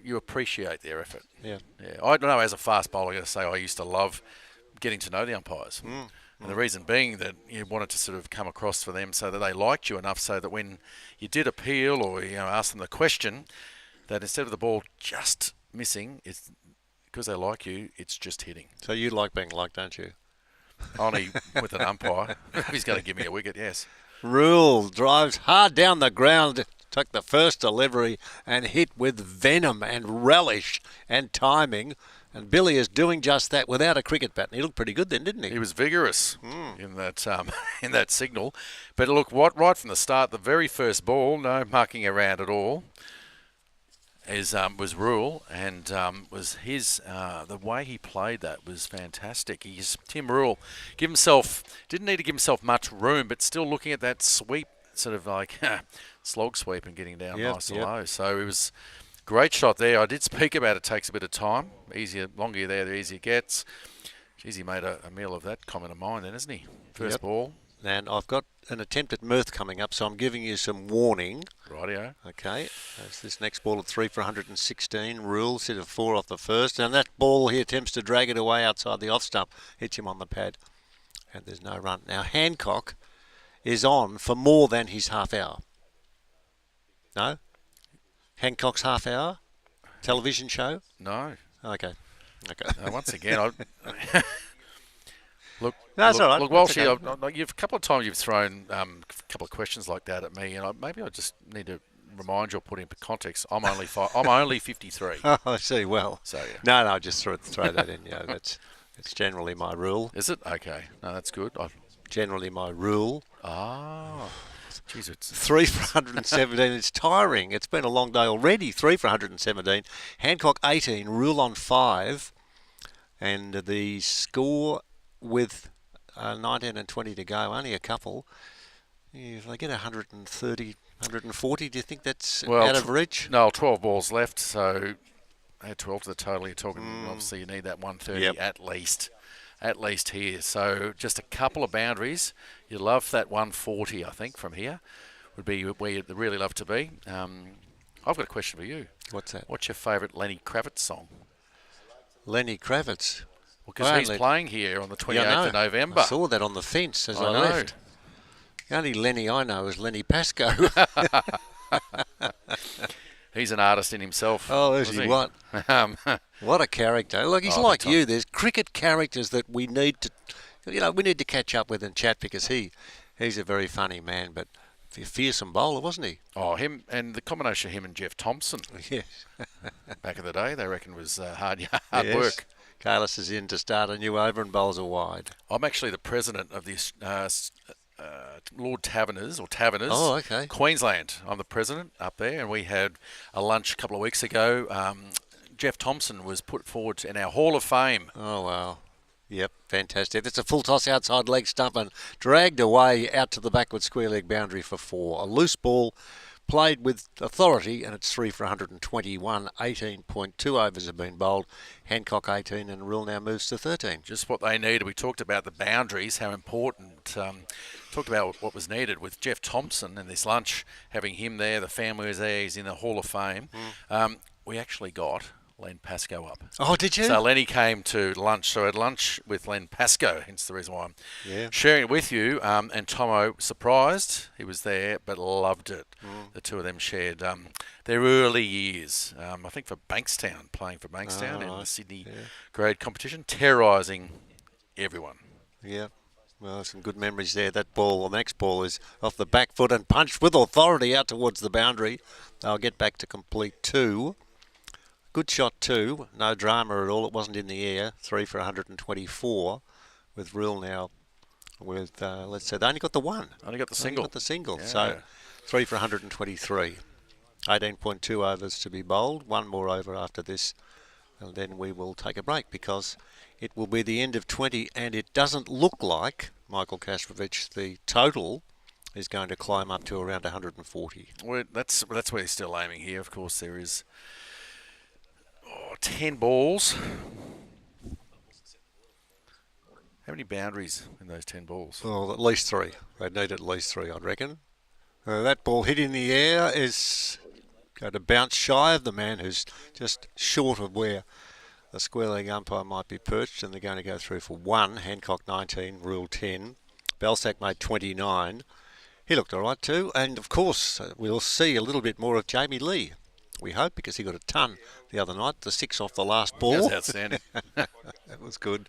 you appreciate their effort. Yeah. I don't know, as a fast bowler, I gotta say I used to love getting to know the umpires. And the reason being that you wanted to sort of come across for them so that they liked you enough so that when you did appeal or ask them the question, that instead of the ball just missing, it's because they like you, it's just hitting. So you like being liked, don't you? Only with an umpire. He's going to give me a wicket, yes. Rule drives hard down the ground, took the first delivery and hit with venom and relish and timing. And Billy is doing just that without a cricket bat. And he looked pretty good then, didn't he? He was vigorous in that signal. But look, right from the start, the very first ball, no mucking around at all, was Rule, and was his the way he played that was fantastic. Tim Rule didn't need to give himself much room, but still looking at that sweep, sort of like slog sweep and getting down nice and low. So it was great shot there. I did speak about it takes a bit of time. Longer you're there, the easier it gets. Geez, he made a meal of that comment of mine then, isn't he? First ball. And I've got an attempt at mirth coming up, so I'm giving you some warning. Rightio. Okay. That's this next ball at 3 for 116. Rules hit a 4 off the first. And that ball, he attempts to drag it away outside the off stump. Hits him on the pad. And there's no run. Now, Hancock is on for more than his half hour. No? Hancock's Half Hour? Television show? No. Okay. Once again, I look. No, it's all right. Look, That's Walshy, okay. you've a couple of times you've thrown a couple of questions like that at me, and maybe I just need to remind you or put into context. I'm only 53. Oh, I see. Well, So yeah. no, just throw that in. That's generally my rule. Is it? Okay. No, that's good. Generally my rule. Geez, it's 3 for 117. It's tiring. It's been a long day already. 3 for 117. Hancock 18. Rule on 5. And the score with 19 and 20 to go. Only a couple. If they get 130, 140, do you think that's out of reach? No, 12 balls left, so add 12 to the total. You're talking, obviously, you need that 130 at least here. So just a couple of boundaries. You'd love that 140, I think, from here. Would be where you'd really love to be. I've got a question for you. What's that? What's your favourite Lenny Kravitz song? Lenny Kravitz. Well, because he's playing here on the 28th of November. I saw that on the fence as I left. The only Lenny I know is Lenny Pascoe. He's an artist in himself. Oh, is he? What? What a character. Look, he's like you. There's cricket characters that we need to catch up with and chat, because he's a very funny man, but a fearsome bowler, wasn't he? Oh, him, and the combination of him and Jeff Thompson. Yes. Back in the day, they reckon was hard Yes. work. Carlos is in to start a new over and bowls are wide. I'm actually the president of this Lord Taverners, or Taverners. Oh, okay. Queensland. I'm the president up there, and we had a lunch a couple of weeks ago. Jeff Thompson was put forward in our Hall of Fame. Oh, wow. Yep, fantastic. It's a full toss outside leg stump and dragged away out to the backward square leg boundary for 4. A loose ball played with authority, and it's 3 for 121. 18.2 overs have been bowled. Hancock 18, and Rule now moves to 13. Just what they needed. We talked about the boundaries, how important. Talked about what was needed with Jeff Thompson and this lunch, having him there. The family was there. He's in the Hall of Fame. We actually got Len Pascoe up. Oh, did you? So Lenny came to lunch. So I had lunch with Len Pascoe, hence the reason why I'm sharing it with you. And Tomo, surprised, he was there, but loved it. The two of them shared their early years, I think for Bankstown, playing for Bankstown in the Sydney grade competition, terrorising everyone. Yeah. Well, some good memories there. That ball, the next ball, is off the back foot and punched with authority out towards the boundary. They'll get back to complete 2. Good shot too, no drama at all. It wasn't in the air. 3 for 124, with Rule now with let's say they only got the one. Only got the single. Yeah. So 3 for 123. 18.2 overs to be bowled. One more over after this, and then we will take a break, because it will be the end of 20, and it doesn't look like, Michael Kastrovich, the total is going to climb up to around 140. Well, that's where he's still aiming here. Of course, there is 10 balls. How many boundaries in those 10 balls? Well, at least 3. They'd need at least 3, I'd reckon. That ball hit in the air is going to bounce shy of the man who's just short of where the square leg umpire might be perched, and they're going to go through for 1. Hancock 19, Rule 10. Belsack made 29. He looked all right too, and of course we'll see a little bit more of Jamie Lee. We hope, because he got a ton the other night, the 6 off the last ball. That's outstanding. That was good.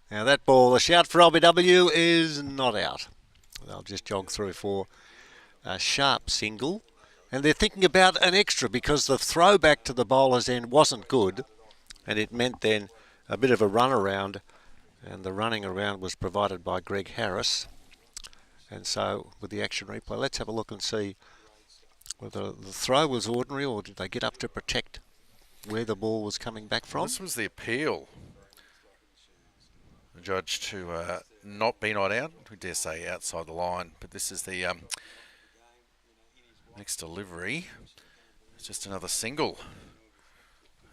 Now that ball, the shout for LBW is not out. They'll just jog through for a sharp single. And they're thinking about an extra, because the throw back to the bowler's end wasn't good. And it meant then a bit of a run around. And the running around was provided by Greg Harris. And so with the action replay, let's have a look and see whether the throw was ordinary, or did they get up to protect where the ball was coming back from. This was the appeal. The judge to not be not out. We dare say outside the line, but this is the next delivery. It's just another single.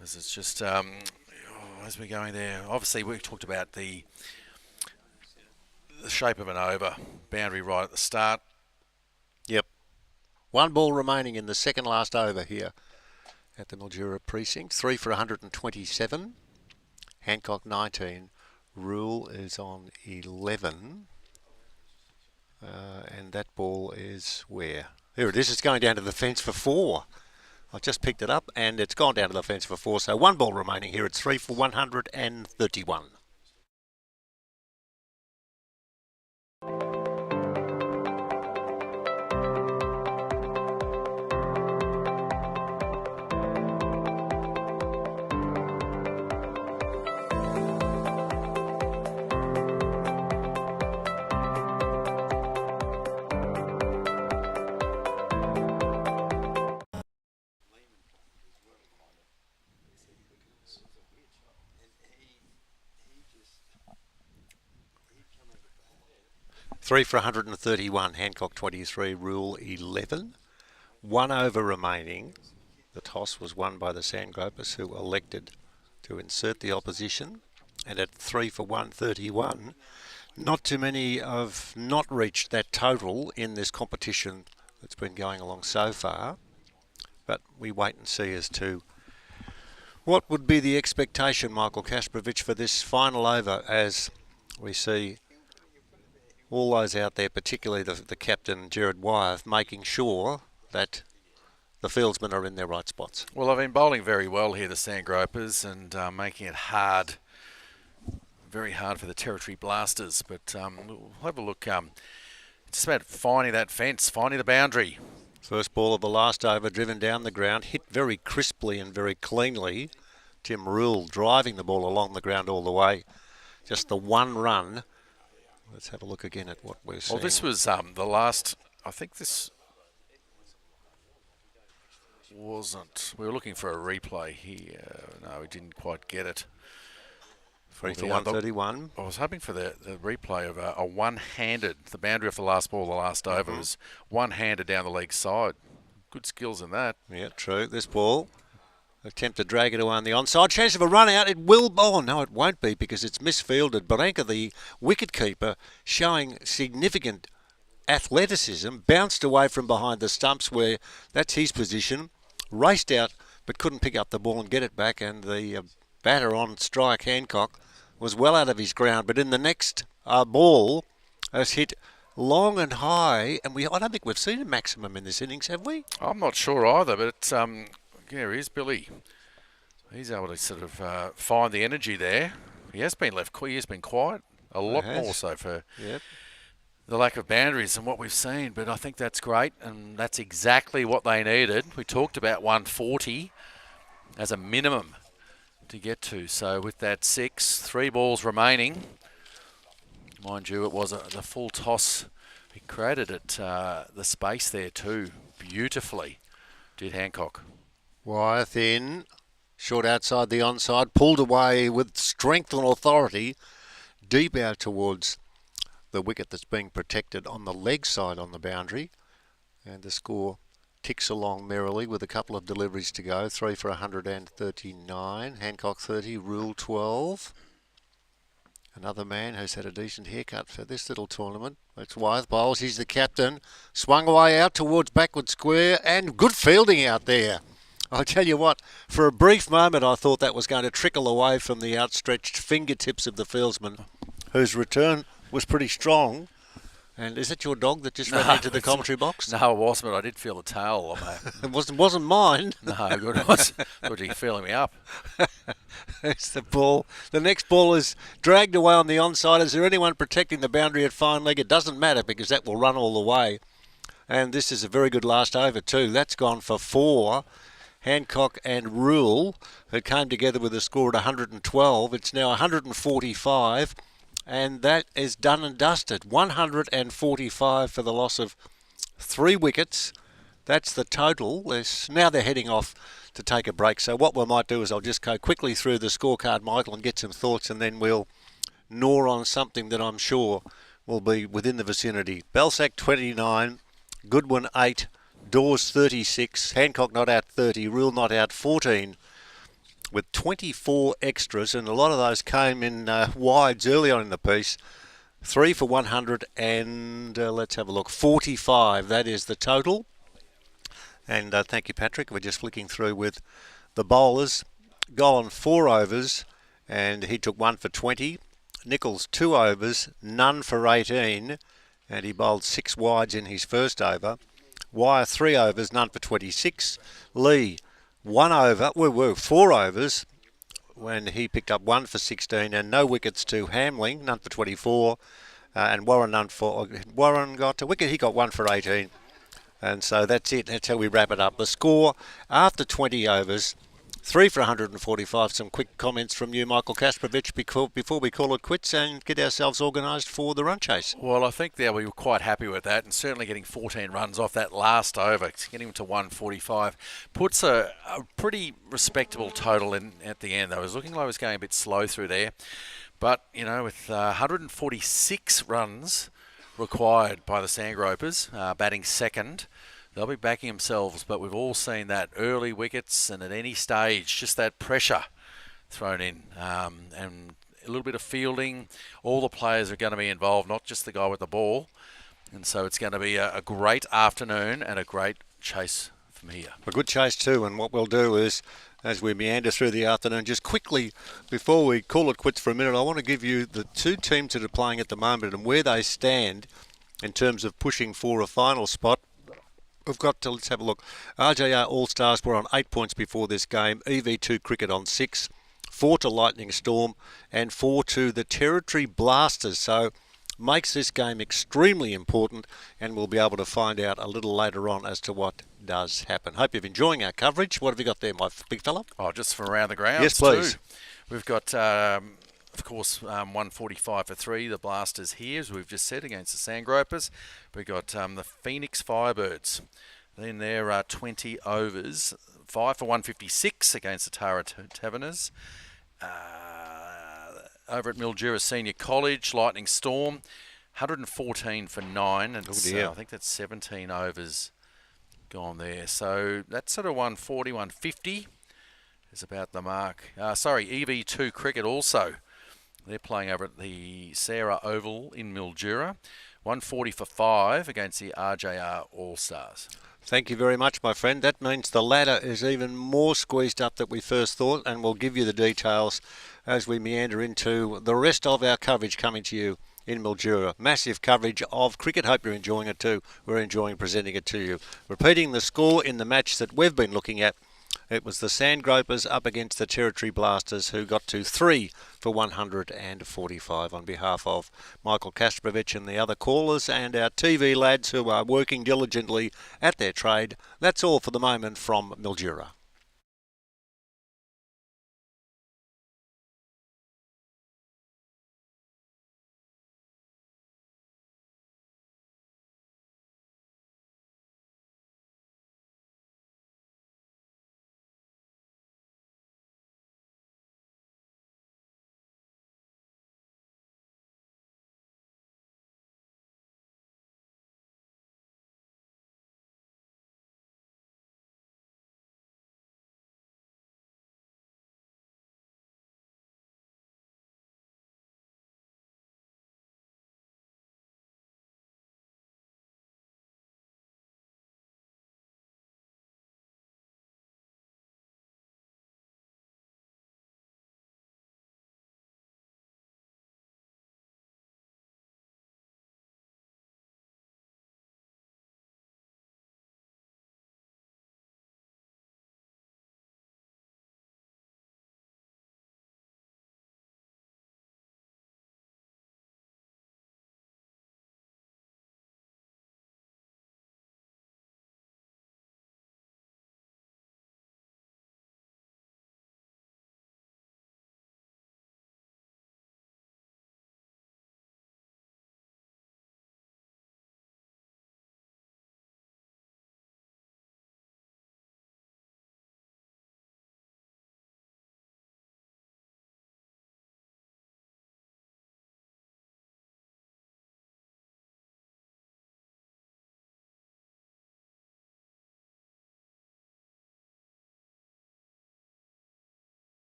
This is just as we're going there. Obviously, we talked about the shape of an over, boundary right at the start. Yep. 1 ball remaining in the second last over here at the Mildura Precinct. 3 for 127. Hancock 19. Rule is on 11. And that ball is where? Here it is. It's going down to the fence for 4. I just picked it up and it's gone down to the fence for 4. So 1 ball remaining here. It's 3 for 131. Three for 131, Hancock 23, Rule 11. 1 over remaining. The toss was won by the Sandgropers, who elected to insert the opposition. And at 3 for 131, not too many have not reached that total in this competition that's been going along so far. But we wait and see as to what would be the expectation, Michael Kasparovich, for this final over, as we see all those out there, particularly the captain, Gerard Wyeth, making sure that the fieldsmen are in their right spots. Well, they've been bowling very well here, the Sandgropers, and making it hard, very hard for the Territory Blasters. But we'll have a look. It's about finding that fence, finding the boundary. First ball of the last over, driven down the ground, hit very crisply and very cleanly. Tim Rule driving the ball along the ground all the way. Just the 1 run. Let's have a look again at what we're seeing. Well, this was the last, I think this wasn't, we were looking for a replay here. No, we didn't quite get it. 3 for 131. I was hoping for the replay of a one-handed, the boundary off the last ball, the last over was one-handed down the leg side. Good skills in that. Yeah, true. This ball, attempt to drag it away on the onside. Chance of a run out. It will. Oh, no, it won't be because it's misfielded. Baranka, the wicket-keeper, showing significant athleticism, bounced away from behind the stumps where that's his position, raced out but couldn't pick up the ball and get it back, and the batter on strike, Hancock, was well out of his ground. But in the next ball, has hit long and high, and I don't think we've seen a maximum in this innings, have we? I'm not sure either, but yeah, here's Billy. He's able to sort of find the energy there. He has been he has been quiet, a lot more so for the lack of boundaries and what we've seen. But I think that's great, and that's exactly what they needed. We talked about 140 as a minimum to get to. So with that 6, 3 balls remaining, mind you, it was the full toss. He created it, the space there too, beautifully, did Hancock. Wyeth in, short outside the onside, pulled away with strength and authority, deep out towards the wicket that's being protected on the leg side on the boundary. And the score ticks along merrily with a couple of deliveries to go. 3 for 139, Hancock 30, Rule 12. Another man who's had a decent haircut for this little tournament. It's Wyeth bowls, he's the captain. Swung away out towards backward square, and good fielding out there. I'll tell you what, for a brief moment I thought that was going to trickle away from the outstretched fingertips of the fieldsman, whose return was pretty strong. And is it your dog that just ran into the commentary box? No, it wasn't, but I did feel the tail. It wasn't mine. No, good. It was. Good, you feeling me up. It's the ball. The next ball is dragged away on the onside. Is there anyone protecting the boundary at fine leg? It doesn't matter because that will run all the way. And this is a very good last over too. That's gone for 4. Hancock and Rule, who came together with a score at 112. It's now 145. And that is done and dusted. 145 for the loss of 3 wickets. That's the total. Now they're heading off to take a break. So what we might do is I'll just go quickly through the scorecard, Michael, and get some thoughts, and then we'll gnaw on something that I'm sure will be within the vicinity. Belsac 29, Goodwin 8, Dawes 36, Hancock not out 30, Rule not out 14. With 24 extras, and a lot of those came in wides early on in the piece. 3 for 100 and let's have a look, 45. That is the total. And thank you, Patrick. We're just flicking through with the bowlers. Golan 4 overs, and he took 1 for 20. Nichols 2 overs, none for 18, and he bowled 6 wides in his first over. Wire 3 overs, none for 26. Lee 1 over, 4 overs when he picked up 1 for 16, and no wickets to Hamling, none for 24. And Warren got a wicket. He got 1 for 18. And so that's it. That's how we wrap it up. The score after 20 overs, 3 for 145. Some quick comments from you, Michael Kasprowicz, before we call it quits and get ourselves organised for the run chase. Well, I think that we were quite happy with that, and certainly getting 14 runs off that last over, getting him to 145, puts a pretty respectable total in at the end. I was looking like I was going a bit slow through there. But, with 146 runs required by the Sandgropers, batting second, they'll be backing themselves. But we've all seen that early wickets and at any stage, just that pressure thrown in. And a little bit of fielding. All the players are going to be involved, not just the guy with the ball. And so it's going to be a great afternoon and a great chase from here. A good chase too, and what we'll do is, as we meander through the afternoon, just quickly, before we call it quits for a minute, I want to give you the two teams that are playing at the moment and where they stand in terms of pushing for a final spot. Let's have a look. RJR All-Stars were on 8 points before this game, EV2 Cricket on 6, 4 to Lightning Storm, and 4 to the Territory Blasters. So makes this game extremely important, and we'll be able to find out a little later on as to what does happen. Hope you're enjoying our coverage. What have you got there, my big fella? Oh, just from around the grounds. Yes, please. Too. We've got, of course, 145 for 3, the Blasters here, as we've just said, against the Sandgropers. We've got the Phoenix Firebirds. Then there are 20 overs, 5 for 156 against the Tara Taverners. Over at Mildura Senior College, Lightning Storm, 114 for 9. And I think that's 17 overs gone there. So that's sort of 140, 150 is about the mark. EV2 Cricket also. They're playing over at the Sarah Oval in Mildura. 140 for 5 against the RJR All-Stars. Thank you very much, my friend. That means the ladder is even more squeezed up than we first thought, and we'll give you the details as we meander into the rest of our coverage coming to you in Mildura. Massive coverage of cricket. Hope you're enjoying it too. We're enjoying presenting it to you. Repeating the score in the match that we've been looking at, it was the Sandgropers up against the Territory Blasters, who got to 3 for 145. On behalf of Michael Kasprowicz and the other callers and our TV lads who are working diligently at their trade, that's all for the moment from Mildura.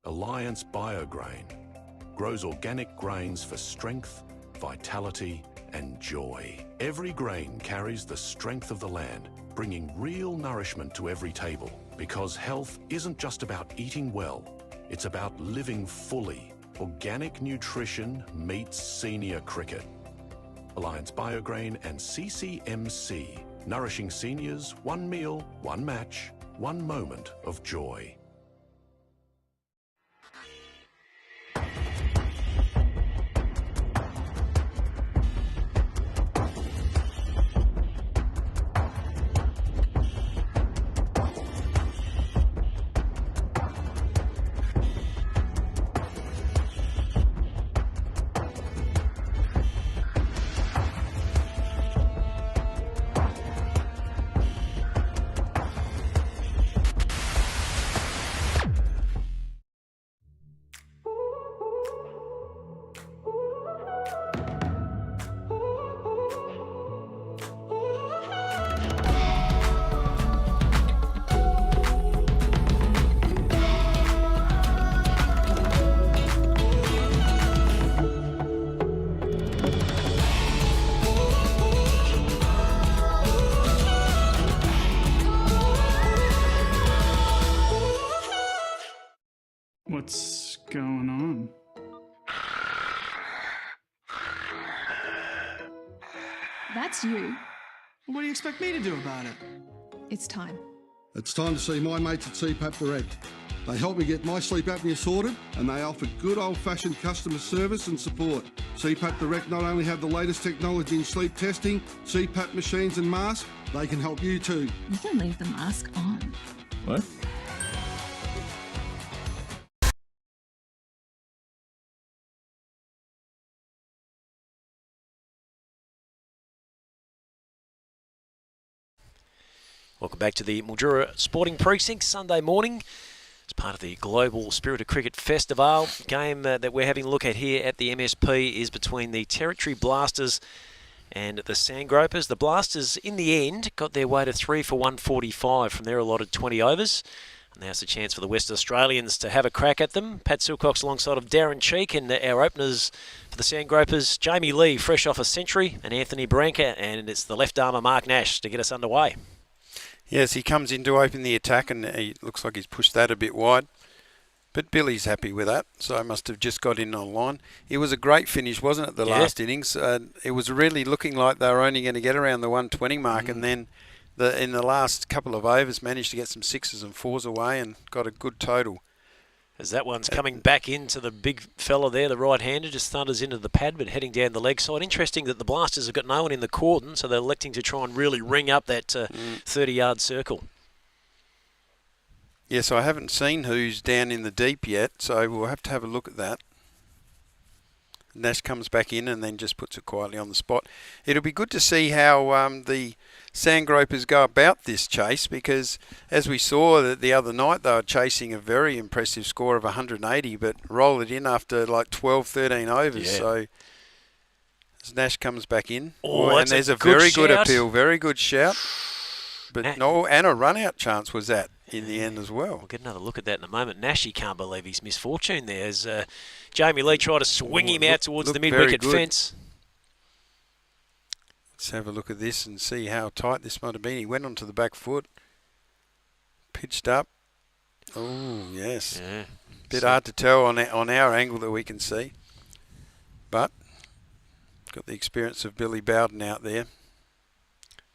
Alliance Biograin grows organic grains for strength, vitality and joy. Every grain carries the strength of the land, bringing real nourishment to every table. Because health isn't just about eating well, it's about living fully. Organic nutrition meets senior cricket. Alliance Biograin and CCMC, nourishing seniors, one meal, one match, one moment of joy. What's going on? That's you. What do you expect me to do about it? It's time. It's time to see my mates at CPAP Direct. They help me get my sleep apnea sorted and they offer good old-fashioned customer service and support. CPAP Direct not only have the latest technology in sleep testing, CPAP machines and masks, they can help you too. You can leave the mask on. What? Welcome back to the Mildura Sporting Precinct, Sunday morning. As part of the Global Spirit of Cricket Festivale, game that we're having a look at here at the MSP is between the Territory Blasters and the Sandgropers. The Blasters, in the end, got their way to 3 for 145 from their allotted 20 overs. And now's the chance for the West Australians to have a crack at them. Pat Silcox alongside of Darren Cheek, and our openers for the Sandgropers, Jamie Lee, fresh off a century, and Anthony Branca, and it's the left armer Mark Nash to get us underway. Yes, he comes in to open the attack and he looks like he's pushed that a bit wide. But Billy's happy with that, so I must have just got in on line. It was a great finish, wasn't it, the last innings? It was really looking like they were only going to get around the 120 mark, and then in the last couple of overs managed to get some sixes and fours away and got a good total. As that one's coming back into the big fella there, the right-hander, just thunders into the pad, but heading down the leg side. Interesting that the Blasters have got no one in the cordon, so they're electing to try and really ring up that 30-yard circle. Yes, I haven't seen who's down in the deep yet, so we'll have to have a look at that. Nash comes back in and then just puts it quietly on the spot. It'll be good to see how the Sandgropers go about this chase, because as we saw the other night, they were chasing a very impressive score of 180, but roll it in after like 12, 13 overs. Yeah. So as Nash comes back in, and there's a good very good shout. appeal, very good shout. But and a run-out chance was that in the end as well. We'll get another look at that in a moment. Nash, can't believe his misfortune there as Jamie Lee tried to swing him out towards the mid-wicket fence. Let's have a look at this and see how tight this might have been. He went onto the back foot, pitched up. Oh, yes. Yeah. Bit hard to tell on our angle that we can see. But got the experience of Billy Bowden out there.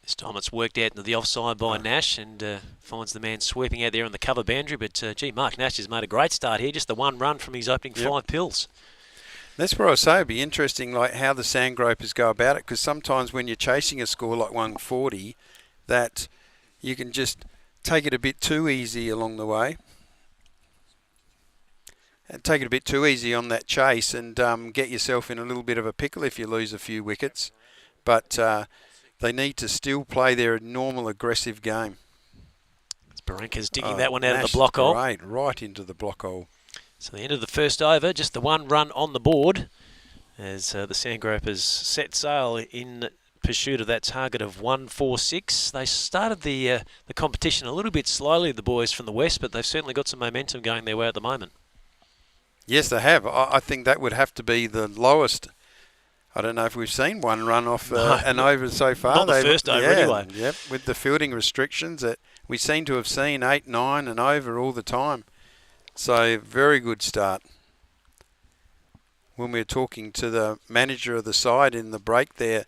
This time it's worked out into the offside by Nash and finds the man sweeping out there on the cover boundary. But, Mark Nash has made a great start here. Just the one run from his opening 5 pills. That's what I say. It'd be interesting, like how the Sandgropers go about it, because sometimes when you're chasing a score like 140, that you can just take it a bit too easy along the way. And take it a bit too easy on that chase and get yourself in a little bit of a pickle if you lose a few wickets. But they need to still play their normal aggressive game. Baranka's digging that one out of the block hole. Right into the block hole. So the end of the first over, just the one run on the board as the Sandgropers set sail in pursuit of that target of 146. They started the competition a little bit slowly, the boys from the west, but they've certainly got some momentum going their way at the moment. Yes, they have. I think that would have to be the lowest. I don't know if we've seen one run off an over so far. Not the first over anyway. Yep, with the fielding restrictions that we seem to have seen 8, 9 and over all the time. So very good start. When we were talking to the manager of the side in the break there,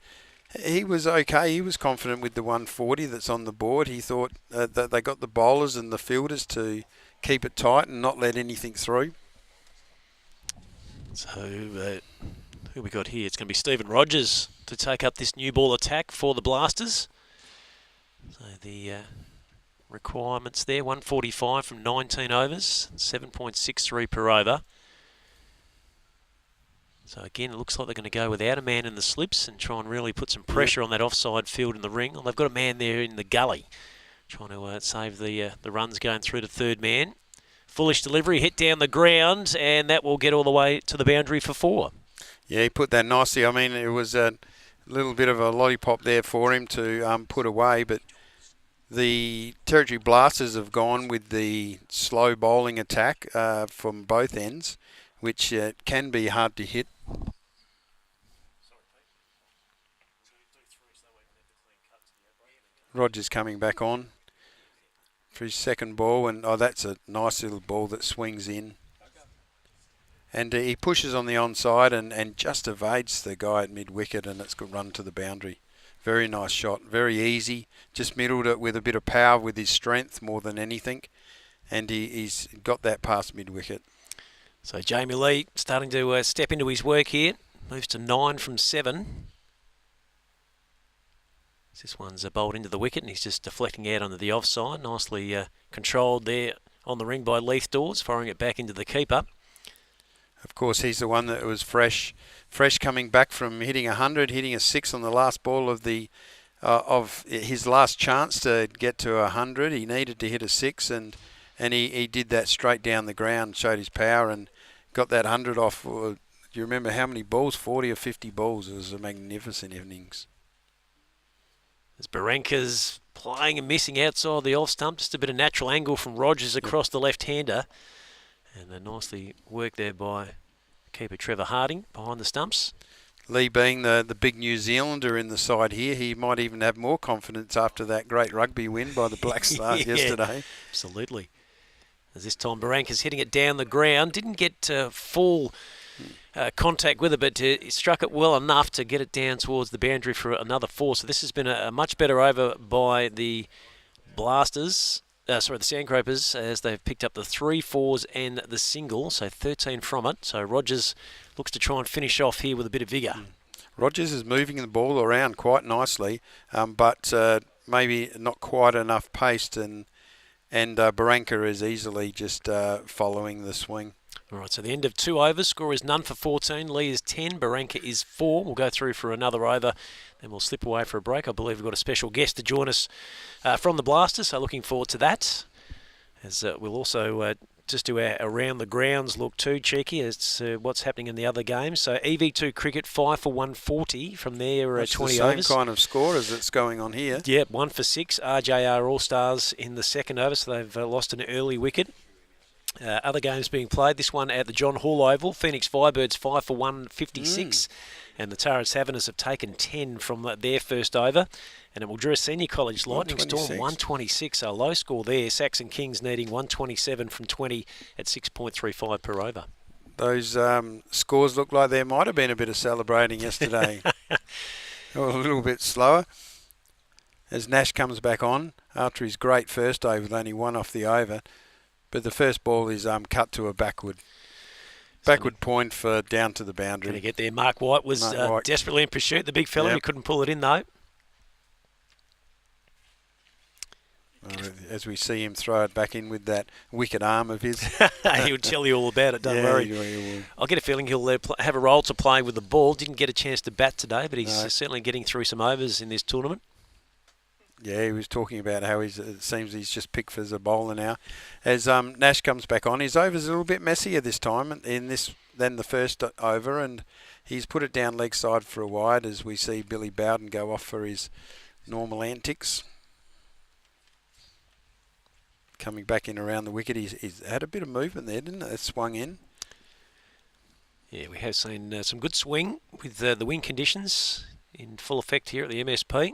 he was okay. He was confident with the 140 that's on the board. He thought that they got the bowlers and the fielders to keep it tight and not let anything through. So who we got here? It's going to be Stephen Rogers to take up this new ball attack for the Blasters. So the requirements there, 145 from 19 overs, 7.63 per over. So again, it looks like they're going to go without a man in the slips and try and really put some pressure on that offside field in the ring. Well, they've got a man there in the gully trying to save the runs going through to third man. Foolish delivery, hit down the ground, and that will get all the way to the boundary for 4. Yeah, he put that nicely. I mean, it was a little bit of a lollipop there for him to put away, but the Territory Blasters have gone with the slow bowling attack from both ends, which can be hard to hit. Rogers coming back on for his second ball, and that's a nice little ball that swings in. And he pushes on the onside and just evades the guy at mid-wicket, and it's got run to the boundary. Very nice shot, very easy. Just middled it with a bit of power with his strength more than anything. And he's got that past mid-wicket. So Jamie Lee starting to step into his work here. Moves to 9 from 7. This one's bowled into the wicket and he's just deflecting out onto the offside. Nicely controlled there on the ring by Leith Dawes, firing it back into the keeper. Of course, he's the one that was fresh coming back from hitting 100, hitting a 6 on the last ball of his last chance to get to 100. He needed to hit a 6, and he did that straight down the ground, showed his power, and got that 100 off. Do you remember how many balls? 40 or 50 balls. It was a magnificent innings. As Baranka's playing and missing outside the off stump, just a bit of natural angle from Rogers across the left-hander. And nicely worked there by keeper Trevor Harding behind the stumps. Lee being the big New Zealander in the side here, he might even have more confidence after that great rugby win by the Black Stars yesterday. Absolutely. As this time Baranka's hitting it down the ground. Didn't get full contact with it, but he struck it well enough to get it down towards the boundary for another 4. So this has been a much better over by the Blasters. The Sandgropers, as they've picked up the 3 4s and the single, so 13 from it. So Rogers looks to try and finish off here with a bit of vigour. Rogers is moving the ball around quite nicely, but maybe not quite enough pace, and Baranka is easily just following the swing. All right, so the end of 2 overs. Score is none for 14. Lee is 10. Baranka is 4. We'll go through for another over. Then we'll slip away for a break. I believe we've got a special guest to join us from the Blasters, so looking forward to that. As we'll also just do our around the grounds look too, Cheeky, as what's happening in the other games. So EV2 cricket, 5 for 140 from there, 20 the overs. Same kind of score as it's going on here. Yep, 1 for 6. RJR All-Stars in the second over, so they've lost an early wicket. Other games being played, this one at the John Hall Oval. Phoenix Firebirds 5 for 156, and the Tara Savannahs have taken 10 from their first over. And at Mildura Senior College, Lightning Storm 126, a low score there. Saxon Kings needing 127 from 20 at 6.35 per over. Those scores look like there might have been a bit of celebrating yesterday. A little bit slower. As Nash comes back on after his great first over with only 1 off the over. But the first ball is cut to a backward point for down to the boundary. Going to get there. Mark White was desperately in pursuit. The big fella, He couldn't pull it in though. As we see him throw it back in with that wicked arm of his. He would tell you all about it, don't worry. He will. I'll get a feeling he'll have a role to play with the ball. Didn't get a chance to bat today, but he's certainly getting through some overs in this tournament. Yeah, he was talking about how it seems he's just picked as a bowler now. As Nash comes back on, his over's a little bit messier this time than the first over, and he's put it down leg side for a wide as we see Billy Bowden go off for his normal antics. Coming back in around the wicket, he's had a bit of movement there, didn't it? It swung in. Yeah, we have seen some good swing with the wind conditions in full effect here at the MSP.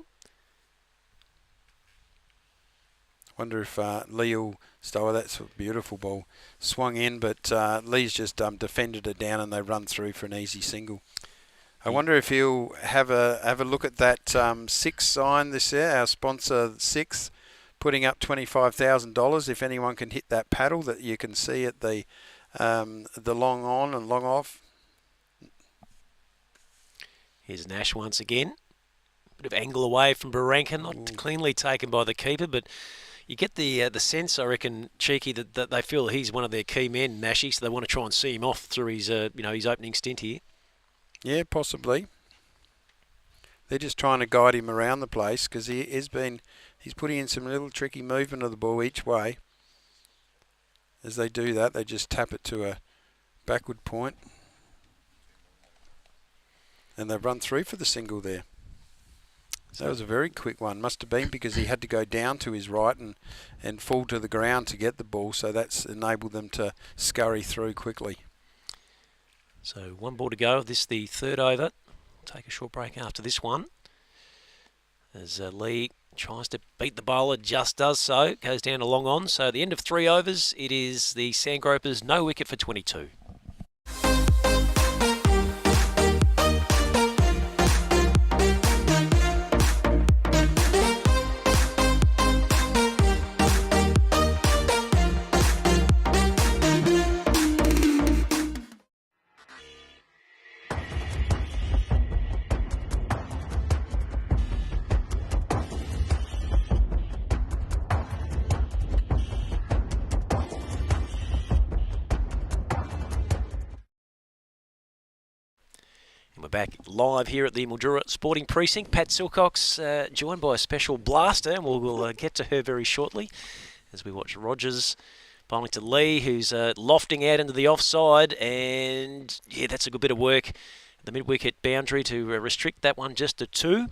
Wonder if Lee will stow. That's a beautiful ball. Swung in, but Lee's just defended it down and they run through for an easy single. I wonder if he'll have a look at that 6 sign this year, our sponsor 6, putting up $25,000. If anyone can hit that paddle that you can see at the long on and long off. Here's Nash once again. Bit of angle away from Baranka, not cleanly taken by the keeper, but you get the sense, I reckon, Cheeky, that they feel he's one of their key men, Nashy, so they want to try and see him off through his his opening stint here. Yeah, possibly. They're just trying to guide him around the place because he's putting in some little tricky movement of the ball each way. As they do that, they just tap it to a backward point. And they've run through for the single there. So that was a very quick one. Must have been because he had to go down to his right and fall to the ground to get the ball. So that's enabled them to scurry through quickly. So 1 ball to go. This the 3rd over. Take a short break after this one. As Lee tries to beat the bowler, just does so. Goes down to long on. So at the end of 3 overs, it is the Sandgropers, no wicket for 22. We're back live here at the Mildura Sporting Precinct. Pat Silcox joined by a special blaster, and we'll get to her very shortly as we watch Rogers bowling to Lee, who's lofting out into the offside, and yeah, that's a good bit of work. The mid-wicket boundary to restrict that one just to 2.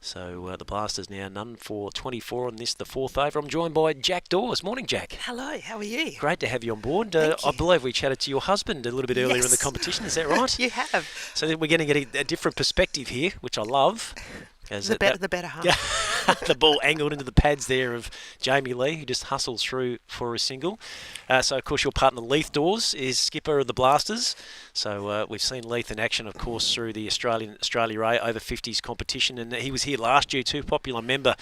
So the Blasters now none for 24 on this, the 4th over. I'm joined by Jack Dawes. Morning, Jack. Hello, how are you? Great to have you on board. Thank you. I believe we chatted to your husband a little bit earlier in the competition. Is that right? You have. So we're going to get a different perspective here, which I love. The better, huh? The ball angled into the pads there of Jamie Lee, who just hustles through for a single. So, of course, your partner Leith Dawes is skipper of the Blasters. So we've seen Leith in action, of course, through the Australia A over 50s competition. And he was here last year too, popular member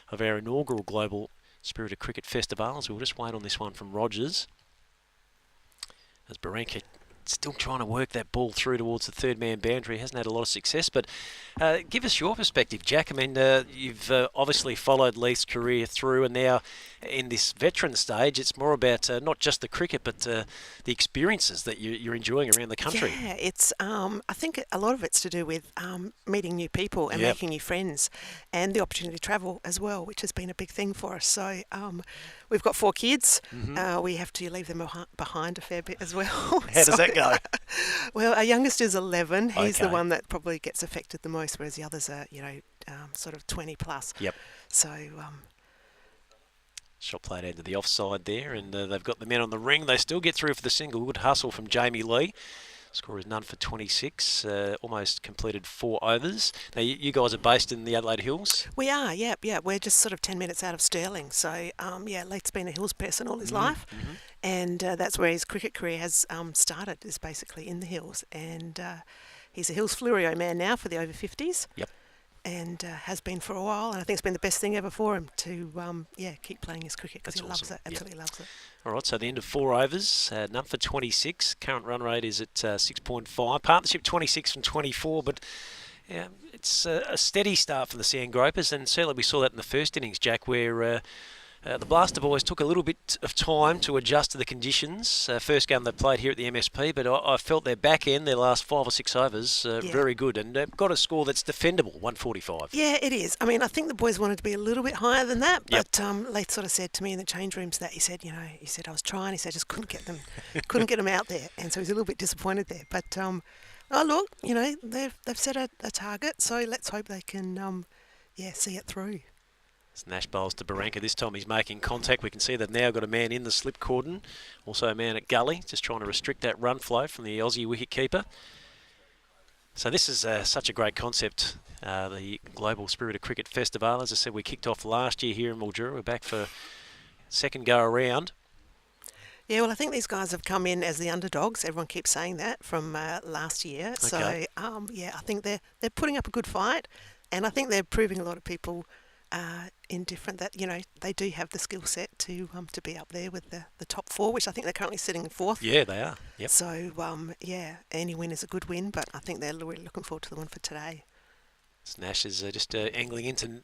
of our inaugural Global Spirit of Cricket Festivale. So we'll just wait on this one from Rogers. As Baranka still trying to work that ball through towards the 3rd man boundary. He hasn't had a lot of success, but give us your perspective, Jack. I mean, you've obviously followed Leith's career through, and now in this veteran stage, it's more about not just the cricket, but the experiences that you're enjoying around the country. Yeah, it's. I think a lot of it's to do with meeting new people and making new friends, and the opportunity to travel as well, which has been a big thing for us. So we've got 4 kids. We have to leave them behind a fair bit as well. How does that go? Well, our youngest is 11. He's the one that probably gets affected the most, whereas the others are, sort of 20 plus. Yep. So. Shot played into the offside there, and they've got the men on the ring. They still get through for the single. Good hustle from Jamie Lee. Score is none for 26. Almost completed 4 overs. Now, you guys are based in the Adelaide Hills? We are, yeah. We're just sort of 10 minutes out of Stirling. So, Leith's been a Hills person all his life. And that's where his cricket career has started, is basically in the Hills. And he's a Hills Fluorio man now for the over 50s. Yep. And has been for a while, and I think it's been the best thing ever for him to keep playing his cricket because he loves it, absolutely loves it. All right, so the end of 4 overs, none for 26. Current run rate is at 6.5. Partnership 26 from 24, but it's a steady start for the Sandgropers, and certainly we saw that in the first innings, Jack, where the Blaster boys took a little bit of time to adjust to the conditions. First game they played here at the MSP, but I felt their back end, their last 5 or 6 overs, very good, and got a score that's defendable, 145. Yeah, it is. I mean, I think the boys wanted to be a little bit higher than that, but Leith sort of said to me in the change rooms that he said I was trying. He said I just couldn't get them out there, and so he's a little bit disappointed there. But look, they've set a target, so let's hope they can see it through. Nash bowls to Barranca. This time he's making contact. We can see they've now got a man in the slip cordon. Also a man at gully, just trying to restrict that run flow from the Aussie wicketkeeper. So this is such a great concept, the Global Spirit of Cricket Festivale. As I said, we kicked off last year here in Mildura. We're back for second go around. Yeah, well, I think these guys have come in as the underdogs. Everyone keeps saying that from last year. Okay. So, yeah, I think they're putting up a good fight, and I think they're proving a lot of people indifferent that, they do have the skill set to be up there with the top four, which I think they're currently sitting in fourth. Yeah, they are. Yep. So, yeah, any win is a good win, but I think they're really looking forward to the one for today. Nash is just angling into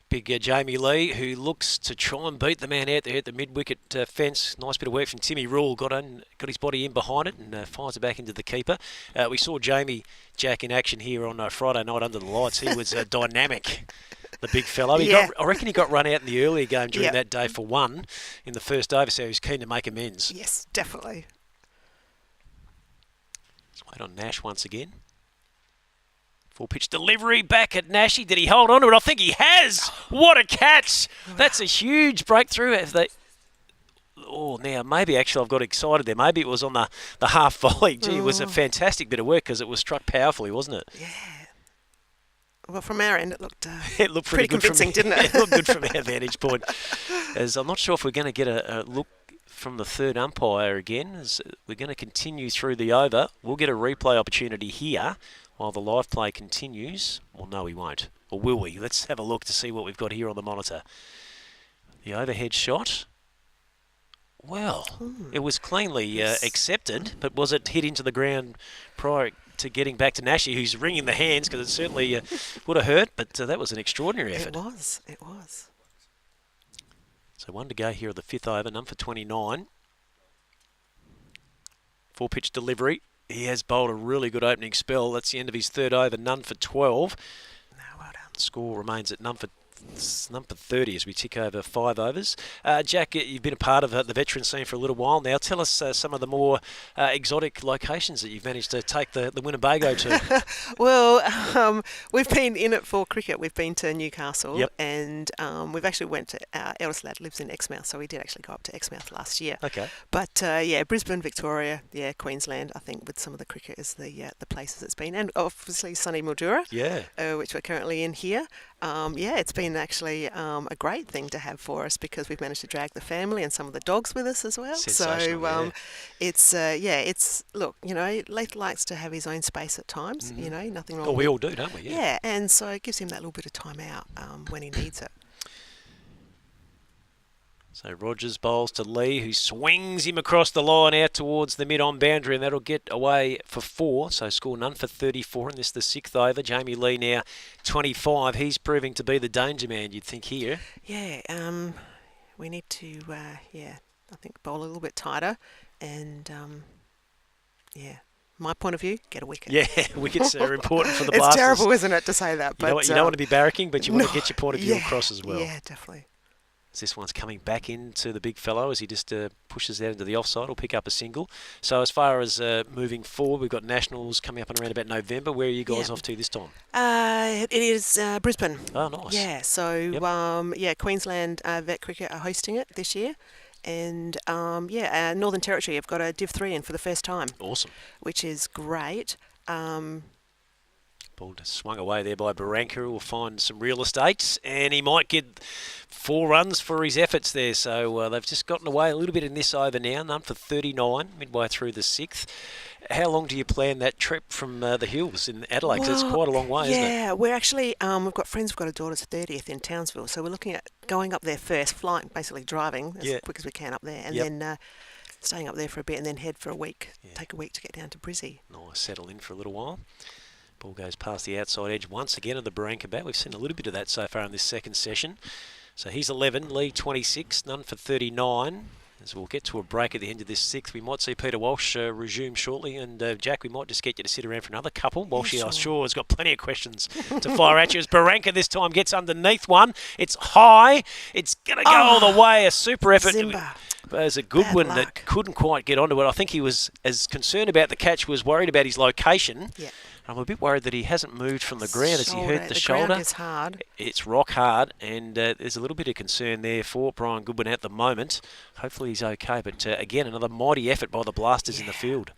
big Jamie Lee, who looks to try and beat the man out there at the mid-wicket fence. Nice bit of work from Timmy Rule. Got his body in behind it and fires it back into the keeper. We saw Jamie Jack in action here on Friday night under the lights. He was dynamic, the big fellow. I reckon he got run out in the earlier game during that day for one in the first over, so he was keen to make amends. Yes, definitely. Let's wait on Nash once again. Full pitch delivery back at Nashy. Did he hold on to it? I think he has. What a catch. That's a huge breakthrough. Now maybe actually I've got excited there. Maybe it was on the half volley. Gee, it was a fantastic bit of work because it was struck powerfully, wasn't it? Yeah. Well, from our end, it looked pretty good convincing, didn't it? It looked good from our vantage point. As I'm not sure if we're going to get a look from the third umpire again. As we're going to continue through the over. We'll get a replay opportunity here while the live play continues. Well, no, we won't. Or will we? Let's have a look to see what we've got here on the monitor. The overhead shot. Well, it was cleanly accepted, but was it hit into the ground prior to getting back to Nashy, who's wringing the hands because it certainly would have hurt, but that was an extraordinary effort. It was. So one to go here of the fifth over, none for 29. Full pitch delivery. He has bowled a really good opening spell. That's the end of his third over, none for 12. Well done. Score remains at none for 30 as we tick over 5 overs. Jack, you've been a part of the veteran scene for a little while now. Tell us some of the more exotic locations that you've managed to take the Winnebago to. Well, we've been in it for cricket. We've been to Newcastle, Yep. and we've actually went to, our eldest lad lives in Exmouth, so we did actually go up to Exmouth last year. Okay. But yeah, Brisbane, Victoria, Queensland, I think with some of the cricket is the places it's been. And obviously sunny Mildura, which we're currently in here. It's been actually a great thing to have for us because we've managed to drag the family and some of the dogs with us as well. So it's look, Leith likes to have his own space at times. Mm-hmm. Nothing wrong. Oh, we all do, don't we? Yeah, and so it gives him that little bit of time out when he needs it. So Rogers bowls to Lee, who swings him across the line out towards the mid-on boundary, and that'll get away for 4. So score none for 34, and this is the 6th over. Jamie Lee now 25. He's proving to be the danger man, you'd think here. Yeah, we need to, I think bowl a little bit tighter, and my point of view, get a wicket. Yeah, wickets are important for the Blasters. Blasters. It's terrible, isn't it, to say that? But you don't want to be barracking, but you want to get your point of view across as well. Yeah, definitely. This one's coming back into the big fellow as he just pushes that into the offside. Will pick up a single. So as far as moving forward, we've got Nationals coming up in around about November. Where are you guys off to this time? It is Brisbane. Oh, nice. Yeah, so Queensland Vet Cricket are hosting it this year. And Northern Territory have got a Div 3 in for the first time. Awesome. Which is great. Ball just swung away there by Barranca, who will find some real estate, and he might get 4 runs for his efforts there. So they've just gotten away a little bit in this over now, none for 39, midway through the 6th. How long do you plan that trip from the hills in Adelaide? Well, it's quite a long way, isn't it? Yeah, we're actually, we've got friends, we've got a daughter's 30th in Townsville, so we're looking at going up there first, flying, basically driving as quick as we can up there, and then staying up there for a bit and then head for a week, take a week to get down to Brizzy. Nice, settle in for a little while. Ball goes past the outside edge once again of the Barranca bat. We've seen a little bit of that so far in this second session. So he's 11, Lee 26, none for 39. As we'll get to a break at the end of this 6th, we might see Peter Walsh resume shortly. And Jack, we might just get you to sit around for another couple. Walshy, I'm sure, has got plenty of questions to fire at you. As Barranca this time gets underneath one. It's high. It's going to go all the way. A super effort. Zimba. There's a good one that couldn't quite get onto it. I think he was as concerned about the catch, was worried about his location. Yeah. I'm a bit worried that he hasn't moved from the ground as he hurt the shoulder. Ground is hard. It's rock hard, and there's a little bit of concern there for Brian Goodwin at the moment. Hopefully he's okay, but again, another mighty effort by the Blasters in the field.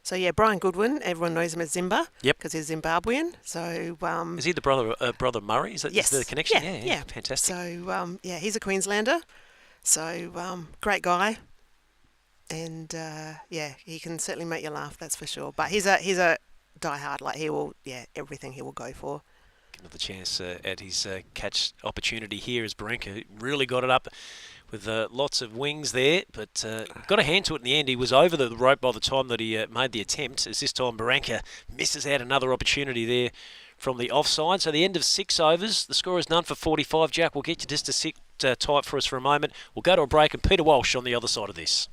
So, yeah, Brian Goodwin, everyone knows him as Zimba. Yep. Because he's Zimbabwean. So, is he the brother Murray? Is that yes. the connection? Yeah. Fantastic. So, he's a Queenslander. So, great guy. And, he can certainly make you laugh, that's for sure. But he's a die-hard. Like, everything he will go for. Another chance at his catch opportunity here as Barenka really got it up with lots of wings there, but got a hand to it in the end. He was over the rope by the time that he made the attempt, as this time Barenka misses out another opportunity there from the offside. So the end of 6 overs. The score is none for 45. Jack, we'll get you just to sit tight for us for a moment. We'll go to a break, and Peter Walsh on the other side of this.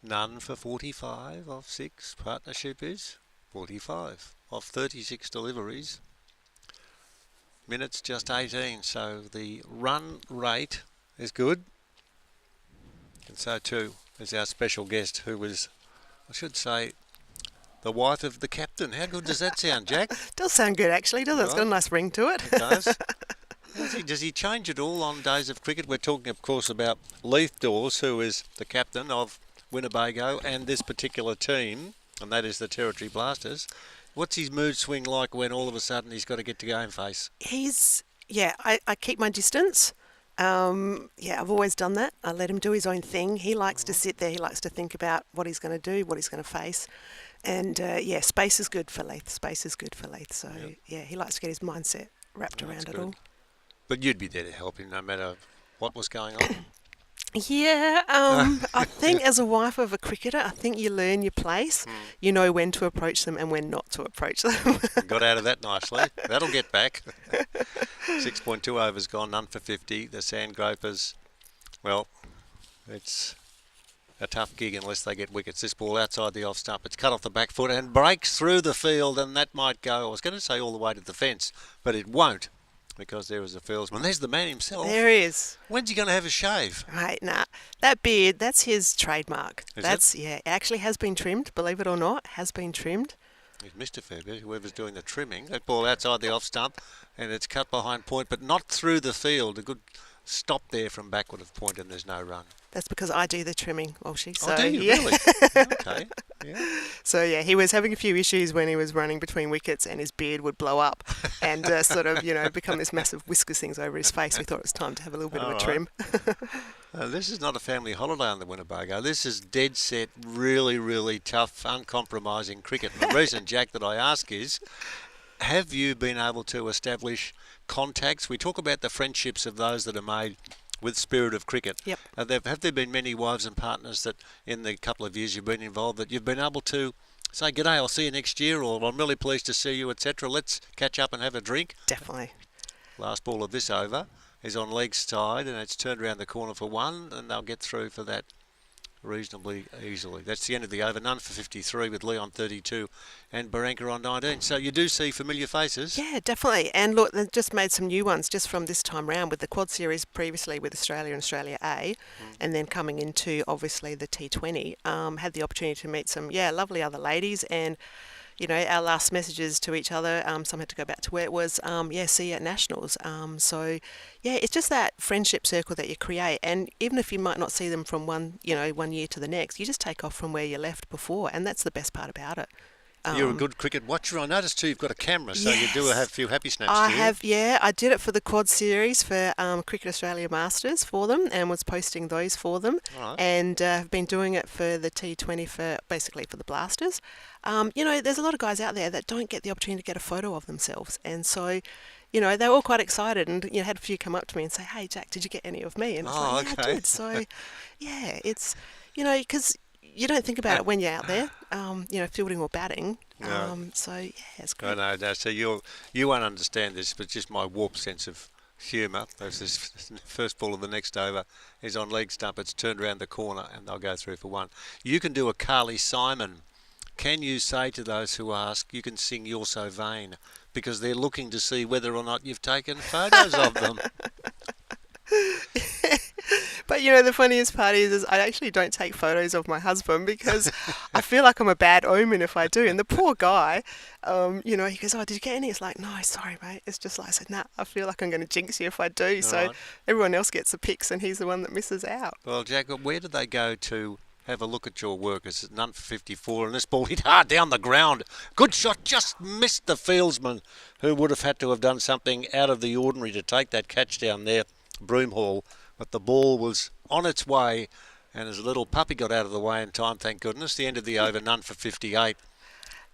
None for 45 off 6. Partnership is 45 off 36 deliveries. Minutes just 18, so the run rate is good. And so too is our special guest, who was, I should say, the wife of the captain. How good does that sound, Jack? Does sound good, actually, doesn't it? It's got a nice ring to it. It does. Does he change it all on days of cricket? We're talking, of course, about Leith Dawes, who is the captain of Winnebago and this particular team, and that is the Territory Blasters. What's his mood swing like when all of a sudden he's got to get to game face? I keep my distance. I've always done that. I let him do his own thing. He likes to sit there. He likes to think about what he's going to do, what he's going to face. And, space is good for Leith. So, he likes to get his mindset wrapped around it all. But you'd be there to help him no matter what was going on. Yeah, I think as a wife of a cricketer, I think you learn your place. You know when to approach them and when not to approach them. Got out of that nicely. That'll get back. 6.2 overs gone, none for 50. The Sandgropers, well, it's a tough gig unless they get wickets. This ball outside the off stump. It's cut off the back foot and breaks through the field, and that might go, I was going to say all the way to the fence, but it won't. Because there is a fieldsman. There's the man himself. There he is. When's he going to have a shave? Right, that beard, that's his trademark. Is it? Yeah, it actually has been trimmed, believe it or not, has been trimmed. He's missed a fair bit, whoever's doing the trimming. That ball outside the off stump, and it's cut behind point, but not through the field. A good stop there from backward of point, and there's no run. That's because I do the trimming, Walshy. So, do you really? Okay. Yeah. So, he was having a few issues when he was running between wickets, and his beard would blow up and become this massive whiskers things over his face. We thought it was time to have a little bit of a trim. This is not a family holiday on the Winnebago. This is dead set, really, really tough, uncompromising cricket. And the reason, Jack, that I ask is, have you been able to establish contacts? We talk about the friendships of those that are made with Spirit of Cricket. Yep. Have there been many wives and partners that in the couple of years you've been involved that you've been able to say, g'day, I'll see you next year, or I'm really pleased to see you, etc. Let's catch up and have a drink? Definitely. Last ball of this over is on leg side, and it's turned around the corner for one, and they'll get through for that reasonably easily. That's the end of the over. None for 53 with Lee on 32 and Barenka on 19. So you do see familiar faces. Yeah, definitely. And look, they've just made some new ones just from this time round with the quad series previously with Australia and Australia A, and then coming into obviously the T20. Had the opportunity to meet some lovely other ladies, and our last messages to each other, some had to go back to where it was, see you at Nationals. It's just that friendship circle that you create. And even if you might not see them from one year to the next, you just take off from where you left before. And that's the best part about it. You're a good cricket watcher. I noticed too you've got a camera, so you do have a few happy snaps. I did it for the quad series for Cricket Australia Masters for them, and was posting those for them. Right. And have been doing it for the T20 for the Blasters. There's a lot of guys out there that don't get the opportunity to get a photo of themselves, and so they're all quite excited, and had a few come up to me and say, "Hey, Jack, did you get any of me?" And I was I did. So, it's because you don't think about it when you're out there, fielding or batting. No. So yeah, it's I great. know. So you won't understand this, but just my warped sense of humour. There's this first ball of the next over is on leg stump. It's turned around the corner, and they'll go through for one. You can do a Carly Simon. Can you say to those who ask, you can sing You're So Vain, because they're looking to see whether or not you've taken photos of them. But you know, the funniest part is I actually don't take photos of my husband because I feel like I'm a bad omen if I do. And the poor guy, you know, he goes, "Oh, did you get any?" It's like, "No, sorry, mate." It's just like I said, "Nah, I feel like I'm going to jinx you if I do." So right. everyone else gets the pics, and he's the one that misses out. Well, Jack, where did they go to have a look at your work? It's none for 54, and this ball hit hard down the ground. Good shot, just missed the fieldsman, who would have had to have done something out of the ordinary to take that catch down there, Broomhall. But the ball was on its way, and as a little puppy got out of the way in time, thank goodness. The end of the over, none for 58.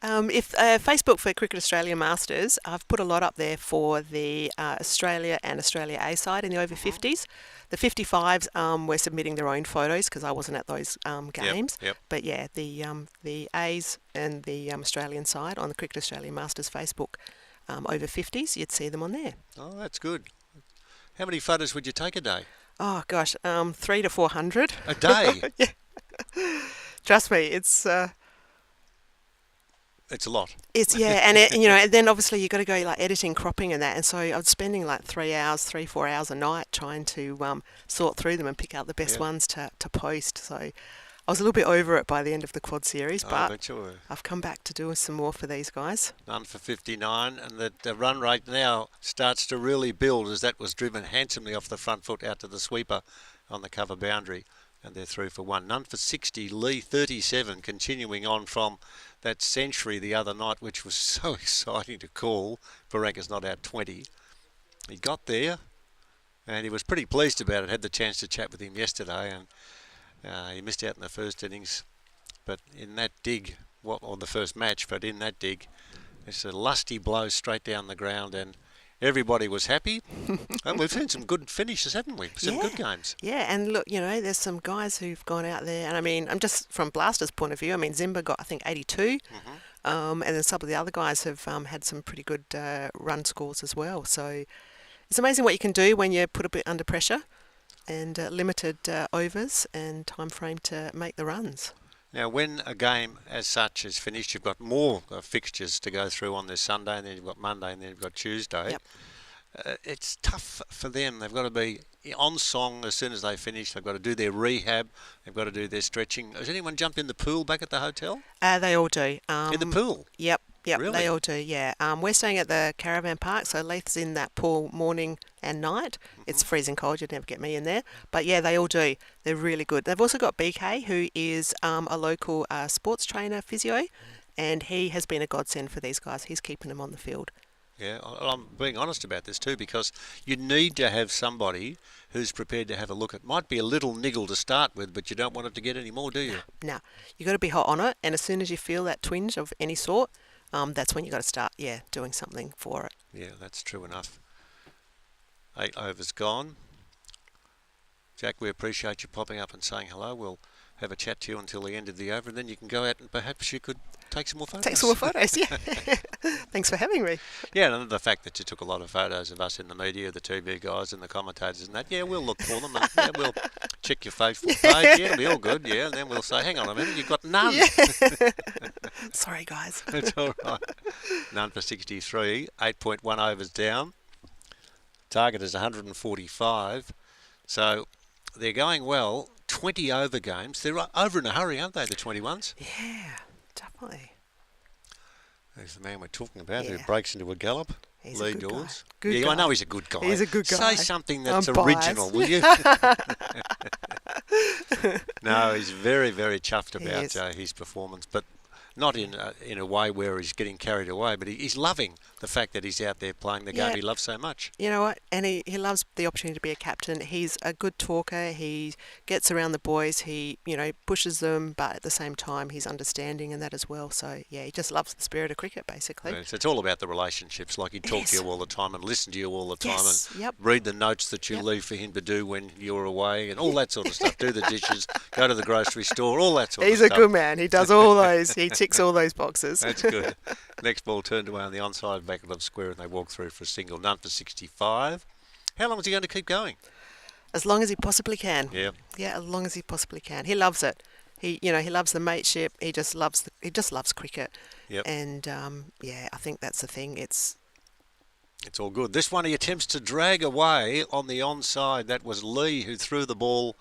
If Facebook for Cricket Australia Masters, I've put a lot up there for the Australia and Australia A side in the over 50s. The 55s were submitting their own photos because I wasn't at those games. Yep. But yeah, the A's and the Australian side on the Cricket Australia Masters Facebook over 50s, you'd see them on there. Oh, that's good. How many photos would you take a day? Oh gosh, 300 to 400 A day? Yeah. Trust me, it's a lot. It's and you know, and then obviously you got to go like editing, cropping, and that. And so I was spending like 4 hours a night trying to sort through them and pick out the best ones to post. So I was a little bit over it by the end of the quad series, but I've come back to do some more for these guys. None for 59, and the run rate now starts to really build as that was driven handsomely off the front foot out to the sweeper on the cover boundary, and they're through for one. None for 60, Lee 37, continuing on from that century the other night, which was so exciting to call. Baranka's not out 20. He got there, and he was pretty pleased about it. Had the chance to chat with him yesterday, and he missed out in the first innings, but in that dig, or the first match, but in that dig, it's a lusty blow straight down the ground, and everybody was happy. And we've seen some good finishes, haven't we? Some good games. Yeah, and look, you know, there's some guys who've gone out there, and I mean, I'm just from Blaster's point of view. I mean, Zimba got I think 82, and then some of the other guys have had some pretty good run scores as well. So it's amazing what you can do when you're put a bit under pressure. And limited overs and time frame to make the runs. Now, when a game as such is finished, you've got more fixtures to go through on this Sunday, and then you've got Monday, and then you've got Tuesday. Yep. It's tough for them. They've got to be on song as soon as they finish. They've got to do their rehab. They've got to do their stretching. Has anyone jumped in the pool back at the hotel? They all do. In the pool? Yep, Really? They all do, yeah. We're staying at the caravan park, so Leith's in that pool morning and night. It's freezing cold, you'd never get me in there. But yeah, they all do. They're really good. They've also got BK, who is a local sports trainer physio, and he has been a godsend for these guys. He's keeping them on the field. Yeah, I'm being honest about this too, because you need to have somebody who's prepared to have a look. It might be a little niggle to start with, but you don't want it to get any more, do you? No. You've got to be hot on it, and as soon as you feel that twinge of any sort, that's when you've got to start, doing something for it. Yeah, that's true enough. 8 overs gone. Jack, we appreciate you popping up and saying hello. We'll have a chat to you until the end of the over, and then you can go out and perhaps you could take some more photos. Take some more photos, yeah. Thanks for having me. Yeah, and the fact that you took a lot of photos of us in the media, the TV guys and the commentators and that, we'll look for them and we'll check your Facebook page. It'll be all good, and then we'll say, hang on a minute, you've got none. Yeah. Sorry, guys. It's all right. None for 63, 8.1 overs down. Target is 145, so they're going well. 20 over games. They're over in a hurry, aren't they, the 21s? Yeah, definitely. There's the man we're talking about who breaks into a gallop. He's Lee a good Dawes. guy. Good guy. I know he's a good guy. He's a good guy. Say something that's I'm original, biased. will you? No, he's very, very chuffed about his performance, but not in a way where he's getting carried away, but he's loving the fact that he's out there playing the game he loves so much. You know what? And he loves the opportunity to be a captain. He's a good talker. He gets around the boys. He, pushes them, but at the same time, he's understanding in that as well. So, he just loves the spirit of cricket, basically. Yes, it's all about the relationships. Like he'd talk to you all the time and listen to you all the time and Yep. read the notes that you leave for him to do when you're away and all that sort of stuff. Do the dishes, go to the grocery store, all that sort of He's stuff. a good man. He does all those. He ticks ticks all those boxes. That's good. Next ball turned away on the onside back of the square and they walk through for a single. None for 65. How long is he going to keep going? As long as he possibly can. Yeah. Yeah, as long as he possibly can. He loves it. He loves the mateship. He just loves cricket. Yep. And I think that's the thing. It's all good. This one he attempts to drag away on the onside. That was Lee who threw the ball,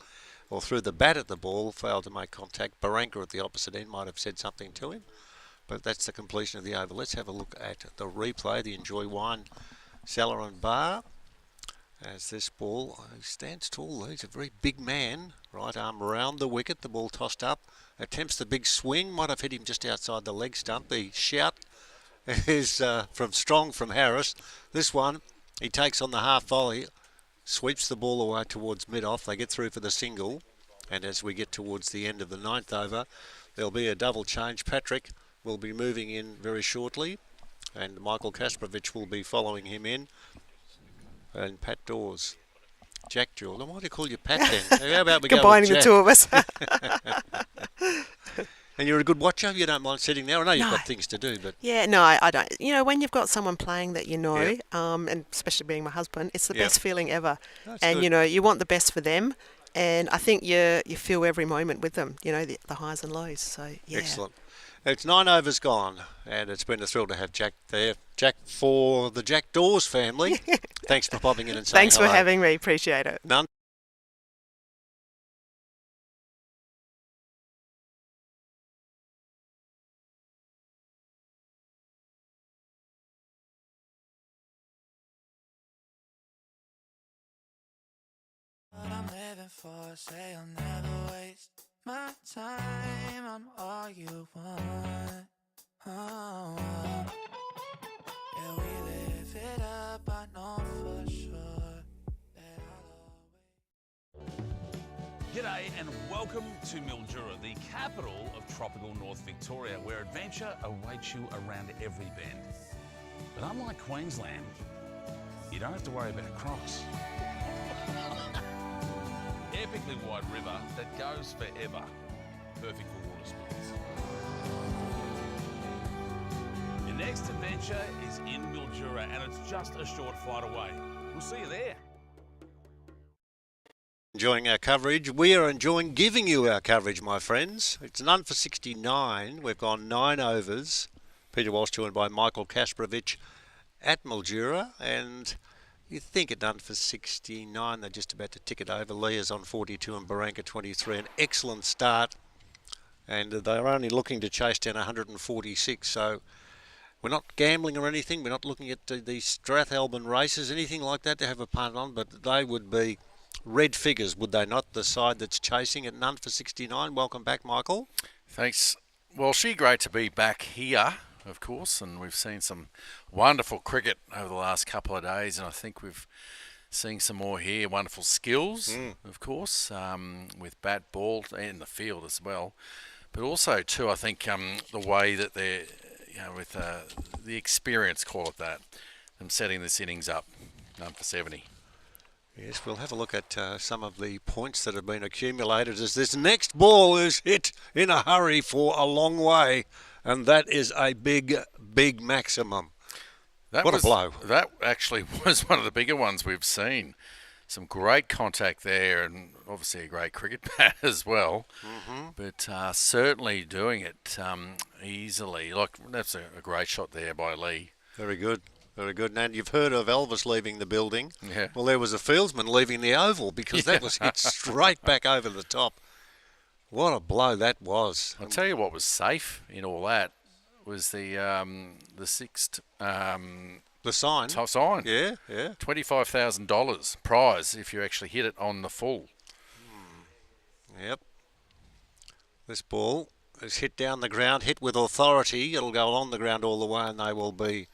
or threw the bat at the ball, failed to make contact. Baranka at the opposite end might have said something to him. But that's the completion of the over. Let's have a look at the replay, the Enjoy Wine cellar and bar. As this ball stands tall, he's a very big man. Right arm around the wicket, the ball tossed up. Attempts the big swing, might have hit him just outside the leg stump. The shout is from Harris. This one, he takes on the half volley, sweeps the ball away towards mid-off. They get through for the single. And as we get towards the end of the ninth over, there'll be a double change. Patrick will be moving in very shortly, and Michael Kasparovich will be following him in. And Pat Dawes. Jack Jewell. Why do you call you Pat then? How about we combining go with the two of us. And you're a good watcher? You don't mind sitting there? I know you've No. got things to do, but... Yeah, no, I don't. When you've got someone playing that Yeah. and especially being my husband, it's the Yeah. best feeling ever. That's And, good. you want the best for them. And I think you feel every moment with them, the highs and lows. So, yeah. Excellent. It's 9 overs gone, and it's been a thrill to have Jack there. Jack for the Jack Dawes family. Thanks for popping in and saying Thanks for hello. having me. Appreciate it. None. I'm living for, say I'll never waste my time. I'm all you want. Oh. Yeah, we live it up, I know for sure that I'll always. G'day and welcome to Mildura, the capital of tropical North Victoria, where adventure awaits you around every bend. But unlike Queensland, you don't have to worry about crocs. Epically wide river that goes forever. Perfect for water sports. Your next adventure is in Mildura and it's just a short flight away. We'll see you there. Enjoying our coverage. We are enjoying giving you our coverage, my friends. It's none for 69. We've gone 9 overs. Peter Walsh joined by Michael Kasparovich at Mildura, and you think it done for 69. They're just about to tick it over. Leah's on 42 and Baranka 23. An excellent start. And they're only looking to chase down 146. So we're not gambling or anything. We're not looking at the Strathalbyn races, anything like that to have a punt on. But they would be red figures, would they not? The side that's chasing at none for 69. Welcome back, Michael. Thanks. Well, great to be back here, of course, and we've seen some wonderful cricket over the last couple of days, and I think we've seen some more here. Wonderful skills, of course, with bat, ball, and the field as well. But also, too, I think the way that they're, with the experience, call it that, them setting this innings up, none for 70. Yes, we'll have a look at some of the points that have been accumulated as this next ball is hit in a hurry for a long way, and that is a big, big maximum. A blow. That actually was one of the bigger ones we've seen. Some great contact there, and obviously a great cricket bat as well. Mm-hmm. But certainly doing it easily. That's a great shot there by Lee. Very good. Very good. And you've heard of Elvis leaving the building. Yeah. Well, there was a fieldsman leaving the oval because that was hit straight back over the top. What a blow that was. I'll tell you what was safe in all that was the sixth... the sign. Sign. Yeah, yeah. $25,000 prize if you actually hit it on the full. Yep. This ball is hit down the ground, hit with authority. It'll go along the ground all the way, and they will be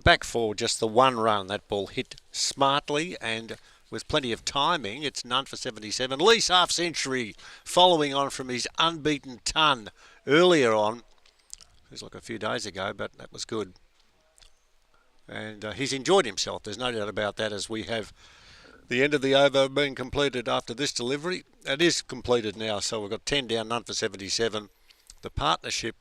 back for just the one run. That ball hit smartly and with plenty of timing. It's none for 77. Lee's half century following on from his unbeaten ton earlier on. It was like a few days ago, but that was good. And he's enjoyed himself. There's no doubt about that, as we have the end of the over being completed after this delivery. It is completed now, so we've got 10 down, none for 77. The partnership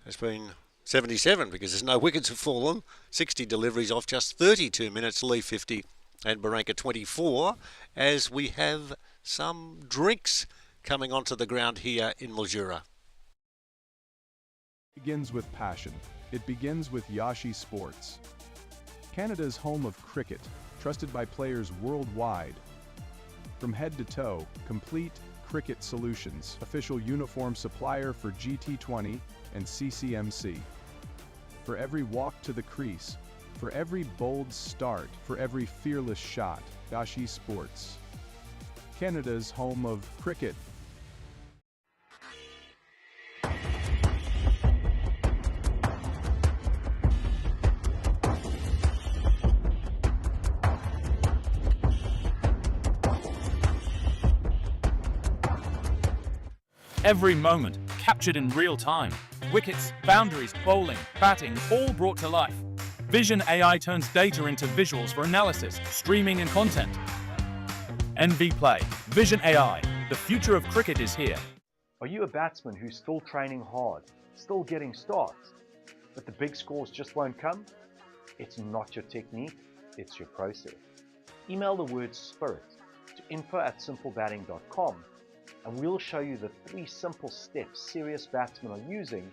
has been 77 because there's no wickets have fallen. 60 deliveries off just 32 minutes. Lee 50 and Barranca 24 as we have some drinks coming onto the ground here in Mildura. It begins with passion. It begins with Yashi Sports. Canada's home of cricket, trusted by players worldwide. From head to toe, complete cricket solutions. Official uniform supplier for GT20 and CCMC. For every walk to the crease, for every bold start, for every fearless shot, Yashi Sports. Canada's home of cricket. Every moment captured in real time. Wickets, boundaries, bowling, batting, all brought to life. Vision AI turns data into visuals for analysis, streaming and content. NV Play. Vision AI. The future of cricket is here. Are you a batsman who's still training hard, still getting starts, but the big scores just won't come? It's not your technique, it's your process. Email the word SPIRIT to info@simplebatting.com and we'll show you the 3 simple steps serious batsmen are using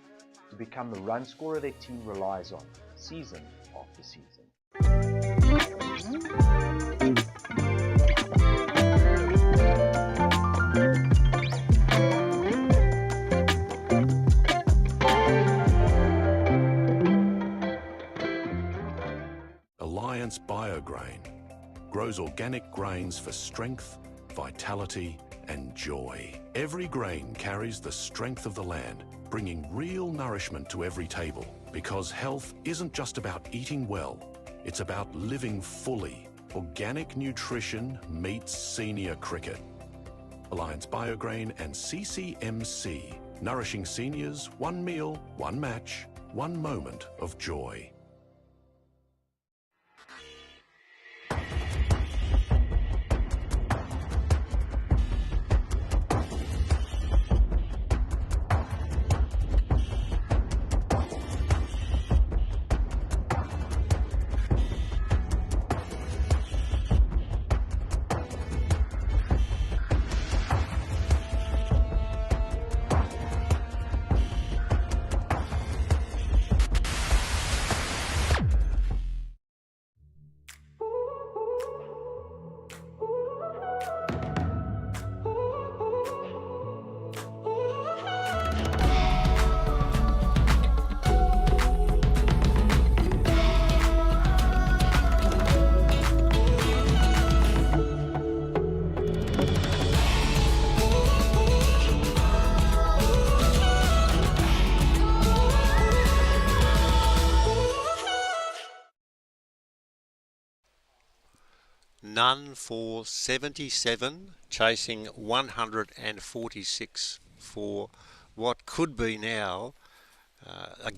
to become the run scorer their team relies on, season after season. Alliance Biograin grows organic grains for strength, vitality, and joy. Every grain carries the strength of the land, bringing real nourishment to every table. Because health isn't just about eating well, it's about living fully. Organic nutrition meets senior cricket. Alliance Biograin and CCMC, nourishing seniors, one meal, one match, one moment of joy. None for 77, chasing 146 for what could be now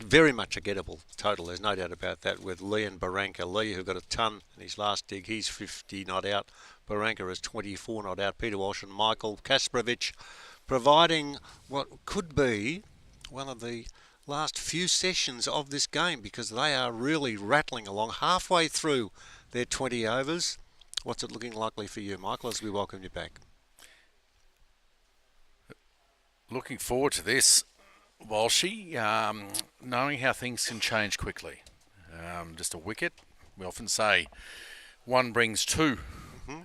very much a gettable total. There's no doubt about that with Lee and Barranca. Lee, who got a ton in his last dig, he's 50 not out. Barranca is 24 not out. Peter Walsh and Michael Kasparovich providing what could be one of the last few sessions of this game because they are really rattling along halfway through their 20 overs. What's it looking likely for you, Michael, as we welcome you back? Looking forward to this, Walshy, knowing how things can change quickly. Just a wicket, we often say one brings two,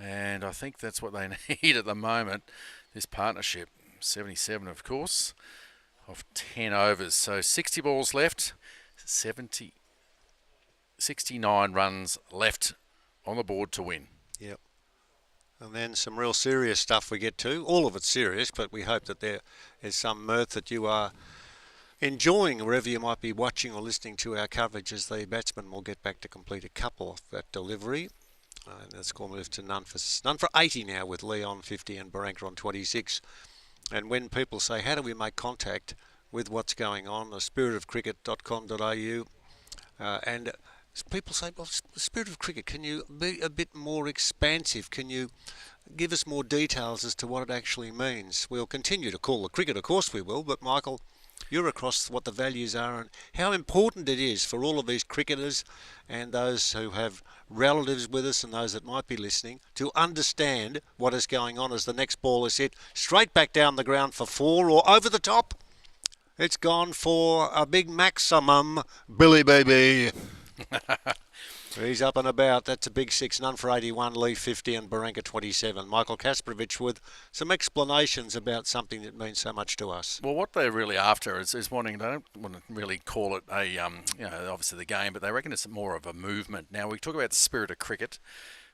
and I think that's what they need at the moment, this partnership. 77, of course, of 10 overs. So 60 balls left, 69 runs left on the board to win. Yep. And then some real serious stuff we get to. All of it's serious, but we hope that there is some mirth that you are enjoying wherever you might be watching or listening to our coverage as the batsman will get back to complete a couple of that delivery. And the score moves to none for 80 now with Lee on 50 and Barranca on 26. And when people say, how do we make contact with what's going on, the spiritofcricket.com.au, and people say, well, Spirit of Cricket, can you be a bit more expansive? Can you give us more details as to what it actually means? We'll continue to call the cricket, of course we will, but Michael, you're across what the values are and how important it is for all of these cricketers and those who have relatives with us and those that might be listening to understand what is going on as the next ball is hit straight back down the ground for 4 or over the top. It's gone for a big maximum, Billy baby. He's up and about. That's a big 6. None for 81, Lee 50 and Baranka 27. Michael Kasparovich with some explanations about something that means so much to us. Well, what they're really after is wanting, they don't want to really call it a, obviously the game, but they reckon it's more of a movement. Now, we talk about the spirit of cricket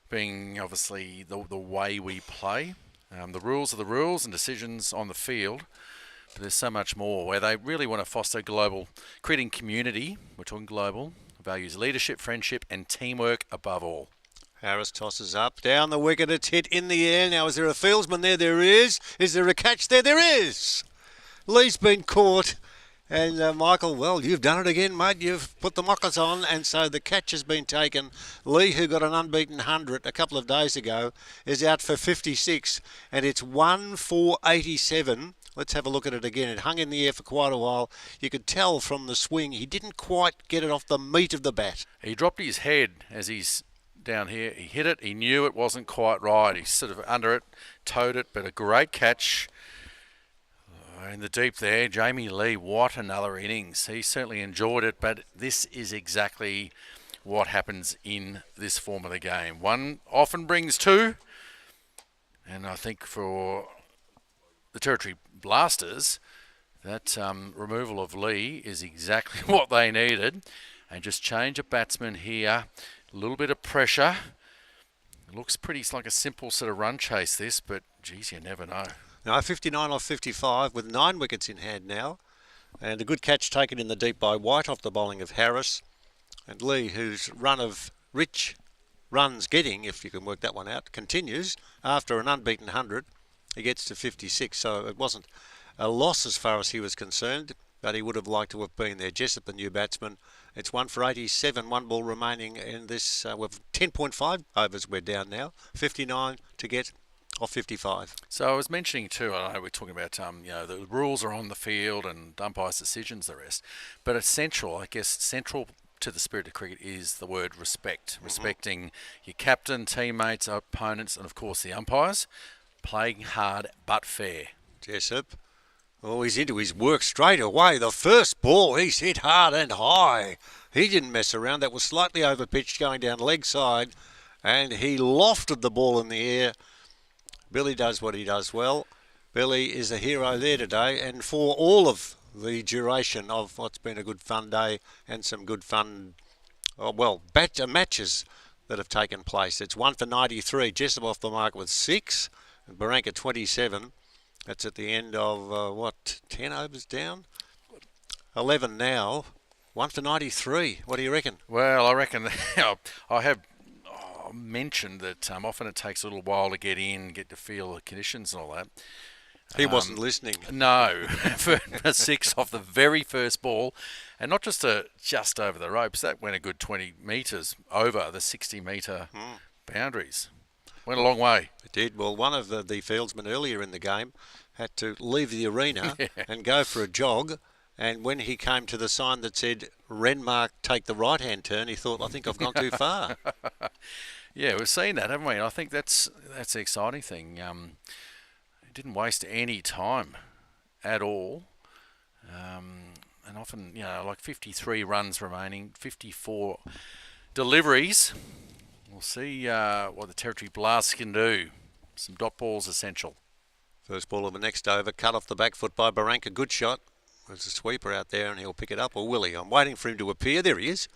being obviously the way we play. The rules are the rules and decisions on the field. But there's so much more where they really want to foster global, creating community. We're talking global. Values leadership, friendship and teamwork above all. Harris tosses up, down the wicket, it's hit in the air. Now, is there a fieldsman there? There is. Is there a catch there? There is. Lee's been caught. And Michael, well, you've done it again, mate. You've put the mockers on, and so the catch has been taken. Lee, who got an unbeaten 100 a couple of days ago, is out for 56, and it's 1 for 87. Let's have a look at it again. It hung in the air for quite a while. You could tell from the swing he didn't quite get it off the meat of the bat. He dropped his head as he's down here. He hit it. He knew it wasn't quite right. He's sort of under it, towed it, but a great catch. In the deep there, Jamie Lee, what another innings. He certainly enjoyed it, but this is exactly what happens in this form of the game. One often brings two, and I think for the Territory Blasters, that removal of Lee is exactly what they needed. And just change a batsman here, a little bit of pressure. It looks pretty like a simple sort of run chase this, but geez, you never know. No, 59 off 55 with 9 wickets in hand now. And a good catch taken in the deep by White off the bowling of Harris. And Lee, whose run of rich runs getting, if you can work that one out, continues after an unbeaten 100. He gets to 56, so it wasn't a loss as far as he was concerned, but he would have liked to have been there. Jessup, the new batsman. It's 1 for 87, 1 ball remaining in this. With 10.5 overs we're down now. 59 to get off 55. So I was mentioning too, I know we're talking about, the rules are on the field and umpires' decisions, the rest. But essential, I guess, central to the spirit of cricket is the word respect. Mm-hmm. Respecting your captain, teammates, opponents, and of course the umpires. Playing hard but fair. Jessup. Oh, he's into his work straight away. The first ball, he's hit hard and high. He didn't mess around. That was slightly over-pitched going down leg side. And he lofted the ball in the air. Billy does what he does well. Billy is a hero there today. And for all of the duration of what's been a good fun day and some good fun, matches that have taken place. It's 1 for 93. Jessup off the mark with 6. And Baranka 27. That's at the end of, 10 overs down? 11 now. 1 for 93. What do you reckon? Well, I reckon I have mentioned that often it takes a little while to get in, get to feel the conditions and all that. He wasn't listening. No. For a 6 off the very first ball. And not just just over the ropes. That went a good 20 metres over the 60-metre boundaries. Went a long way. It did. Well, one of the fieldsmen earlier in the game had to leave the arena and go for a jog. And when he came to the sign that said, Renmark, take the right-hand turn, he thought, I think I've gone too far. Yeah, we've seen that, haven't we? And I think that's the exciting thing. He didn't waste any time at all. And often, like 53 runs remaining, 54 deliveries. We'll see what the Territory Blast can do. Some dot balls essential. First ball of the next over, cut off the back foot by Baranka. Good shot. There's a sweeper out there and he'll pick it up, or will he? I'm waiting for him to appear. There he is.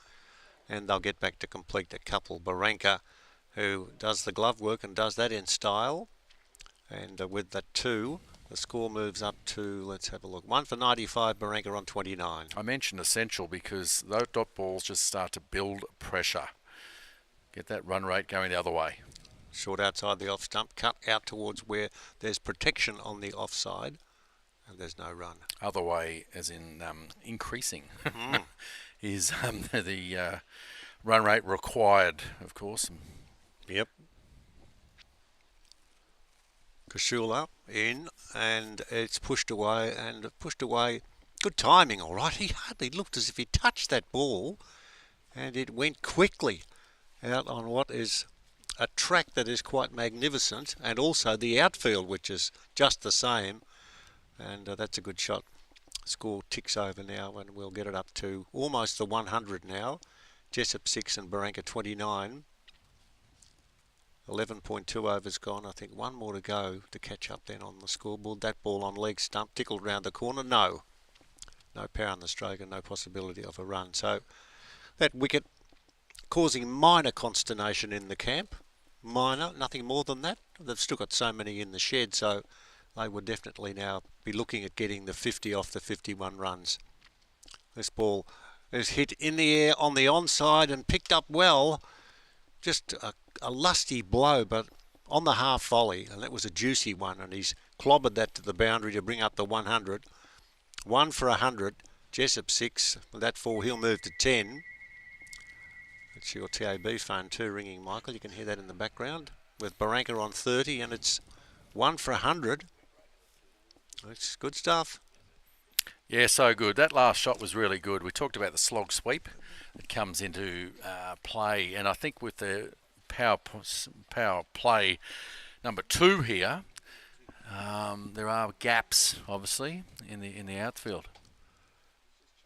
And they'll get back to complete the couple. Baranka, who does the glove work and does that in style. And with the 2, the score moves up to, let's have a look, 1 for 95, Baranka on 29. I mentioned essential because those dot balls just start to build pressure. Get that run rate going the other way. Short outside the off stump, cut out towards where there's protection on the offside, and there's no run. Other way, as in increasing, is the run rate required, of course. Yep. Kashula in, and it's pushed away Good timing, all right. He hardly looked as if he touched that ball, and it went quickly out on what is a track that is quite magnificent, and also the outfield, which is just the same. And that's a good shot. Score ticks over now, and we'll get it up to almost the 100 now. Jessup 6 and Barranca 29. 11.2 overs gone. I think one more to go to catch up then on the scoreboard. That ball on leg stump, tickled round the corner. No power on the stroke and no possibility of a run. So that wicket causing minor consternation in the camp. Minor, nothing more than that. They've still got so many in the shed, so they would definitely now be looking at getting the 50 off the 51 runs. This ball is hit in the air on the onside and picked up well. Just a lusty blow, but on the half volley, and that was a juicy one, and he's clobbered that to the boundary to bring up the 100. 1 for 100, Jessup 6. With that fall, he'll move to 10. It's your TAB phone too ringing, Michael. You can hear that in the background. With Barranca on 30, and it's 1 for 100. It's good stuff. Yeah, so good. That last shot was really good. We talked about the slog sweep that comes into play, and I think with the power play number 2 here, there are gaps, obviously, in the outfield.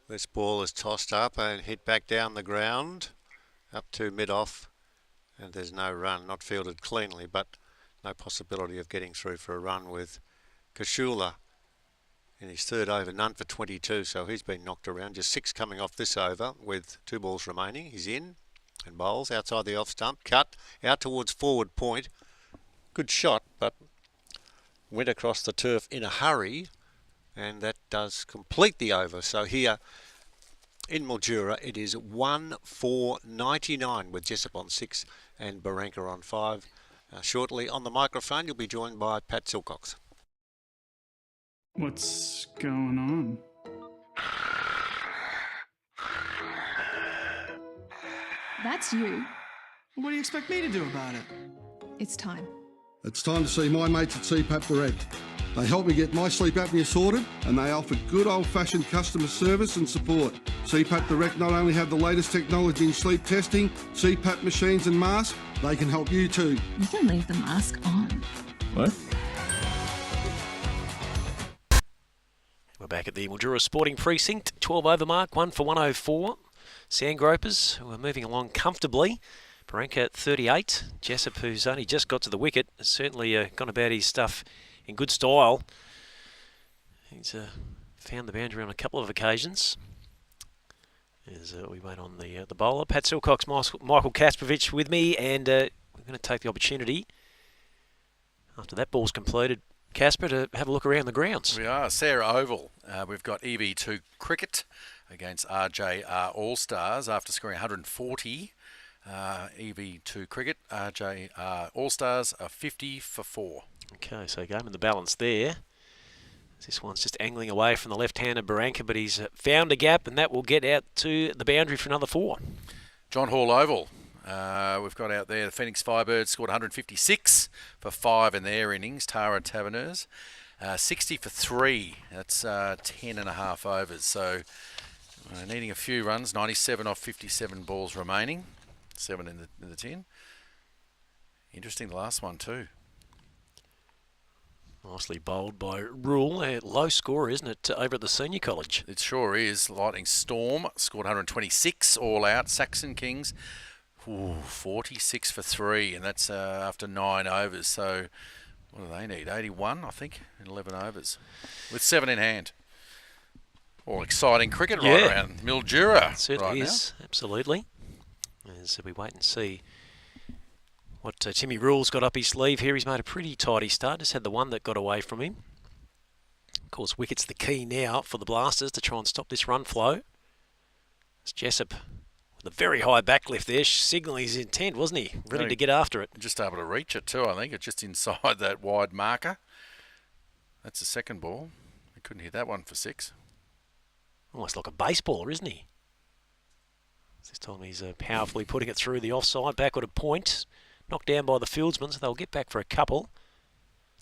This ball is tossed up and hit back down the ground, up to mid-off, and there's no run. Not fielded cleanly, but no possibility of getting through for a run with Kashula in his third over, none for 22, so he's been knocked around. Just 6 coming off this over with 2 balls remaining. He's in and bowls outside the off stump, cut out towards forward point. Good shot, but went across the turf in a hurry, and that does complete the over. So here in Mildura, it is 1 for 99 with Jessup on 6 and Barranca on 5. Shortly on the microphone, you'll be joined by Pat Silcox. What's going on? That's you. What do you expect me to do about it? It's time. It's time to see my mates at CPAP Direct. They help me get my sleep apnea sorted, and they offer good old-fashioned customer service and support. CPAP Direct not only have the latest technology in sleep testing, CPAP machines and masks, they can help you too. You can leave the mask on. What? We're back at the Mildura Sporting Precinct. 12 over mark, 1 for 104. Sandgropers, who are moving along comfortably. Barranca at 38. Jessup, who's only just got to the wicket, has certainly gone about his stuff in good style. He's found the boundary on a couple of occasions. As we wait on the bowler. Pat Silcox, Michael Kaspovich with me, and we're going to take the opportunity, after that ball's completed, Casper, to have a look around the grounds. We are. Sarah Oval. We've got EV2 cricket against RJR All-Stars after scoring 140. EV2 cricket, RJR All-Stars are 50 for 4. Okay, so game in the balance there. This one's just angling away from the left-hander Barranca, but he's found a gap, and that will get out to the boundary for another 4. John Hall Oval. We've got out there the Phoenix Firebirds scored 156 for 5 in their innings. Tara Taverners, 60 for 3. That's 10 and a half overs. So needing a few runs. 97 off 57 balls remaining. 7 in the 10. Interesting, the last one too. Nicely bowled by Rule. A low score, isn't it, over at the senior college? It sure is. Lightning Storm scored 126 all out. Saxon Kings, 46 for 3, and that's after 9 overs. So what do they need? 81, I think, in 11 overs, with 7 in hand. All exciting cricket right around Mildura. It certainly right is, absolutely. As we wait and see what Timmy Rule's got up his sleeve here. He's made a pretty tidy start. Just had the one that got away from him. Of course, wicket's the key now for the Blasters to try and stop this run flow. It's Jessup with a very high backlift there, signalling his intent, wasn't he? Ready to get after it. Just able to reach it too, I think. It's just inside that wide marker. That's the second ball. He couldn't hit that one for 6. Almost like a baseballer, isn't he? This time he's powerfully putting it through the offside, backward a point. Knocked down by the fieldsmen, so they'll get back for a couple.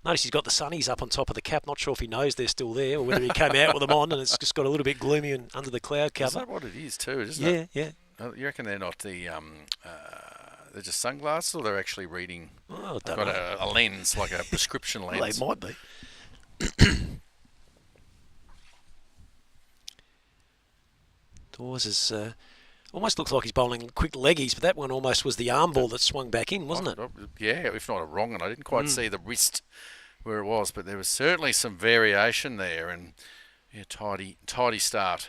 Notice he's got the sunnies up on top of the cap. Not sure if he knows they're still there or whether he came out with them on and it's just got a little bit gloomy and under the cloud cover. Is that what it is too, isn't it? Yeah. You reckon they're not they're just sunglasses, or they're actually reading? Oh, I they've don't got know. a lens, like a prescription lens. Well, they might be. Dawes is almost looks like he's bowling quick leggies, but that one almost was the arm ball that swung back in, wasn't it? Yeah, if not a wrong one. I didn't quite see the wrist where it was, but there was certainly some variation there, and tidy start.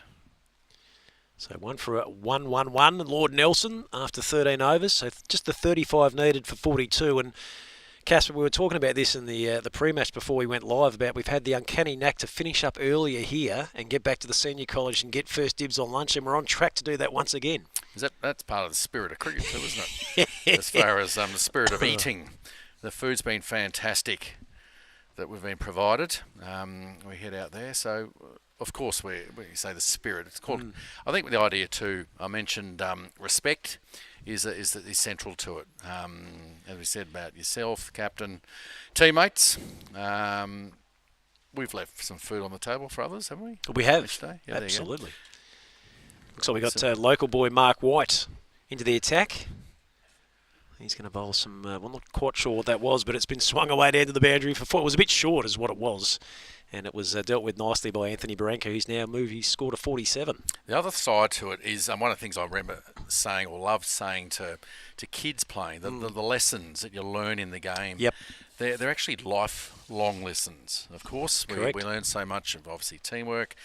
So one for a 1-1-1, Lord Nelson after 13 overs. So just the 35 needed for 42. And Casper, we were talking about this in the pre-match before we went live about we've had the uncanny knack to finish up earlier here and get back to the senior college and get first dibs on lunch, and we're on track to do that once again. That's part of the spirit of cricket too, isn't it? As far as the spirit of eating, the food's been fantastic that we've been provided. We head out there, so of course we say the spirit. It's called. I think the idea too. I mentioned respect is central to it. As we said about yourself, captain, teammates. We've left some food on the table for others, haven't we? We have. Each day? Yeah, absolutely. Looks like we got local boy Mark White into the attack. He's going to bowl some, well, not quite sure what that was, but it's been swung away down to the boundary for 4. It was a bit short is what it was. And it was dealt with nicely by Anthony Barranca, who's now he's scored a 47. The other side to it is one of the things I remember saying or loved saying to kids playing, the lessons that you learn in the game. Yep. They're actually lifelong lessons. Of course, we learn so much of obviously teamwork,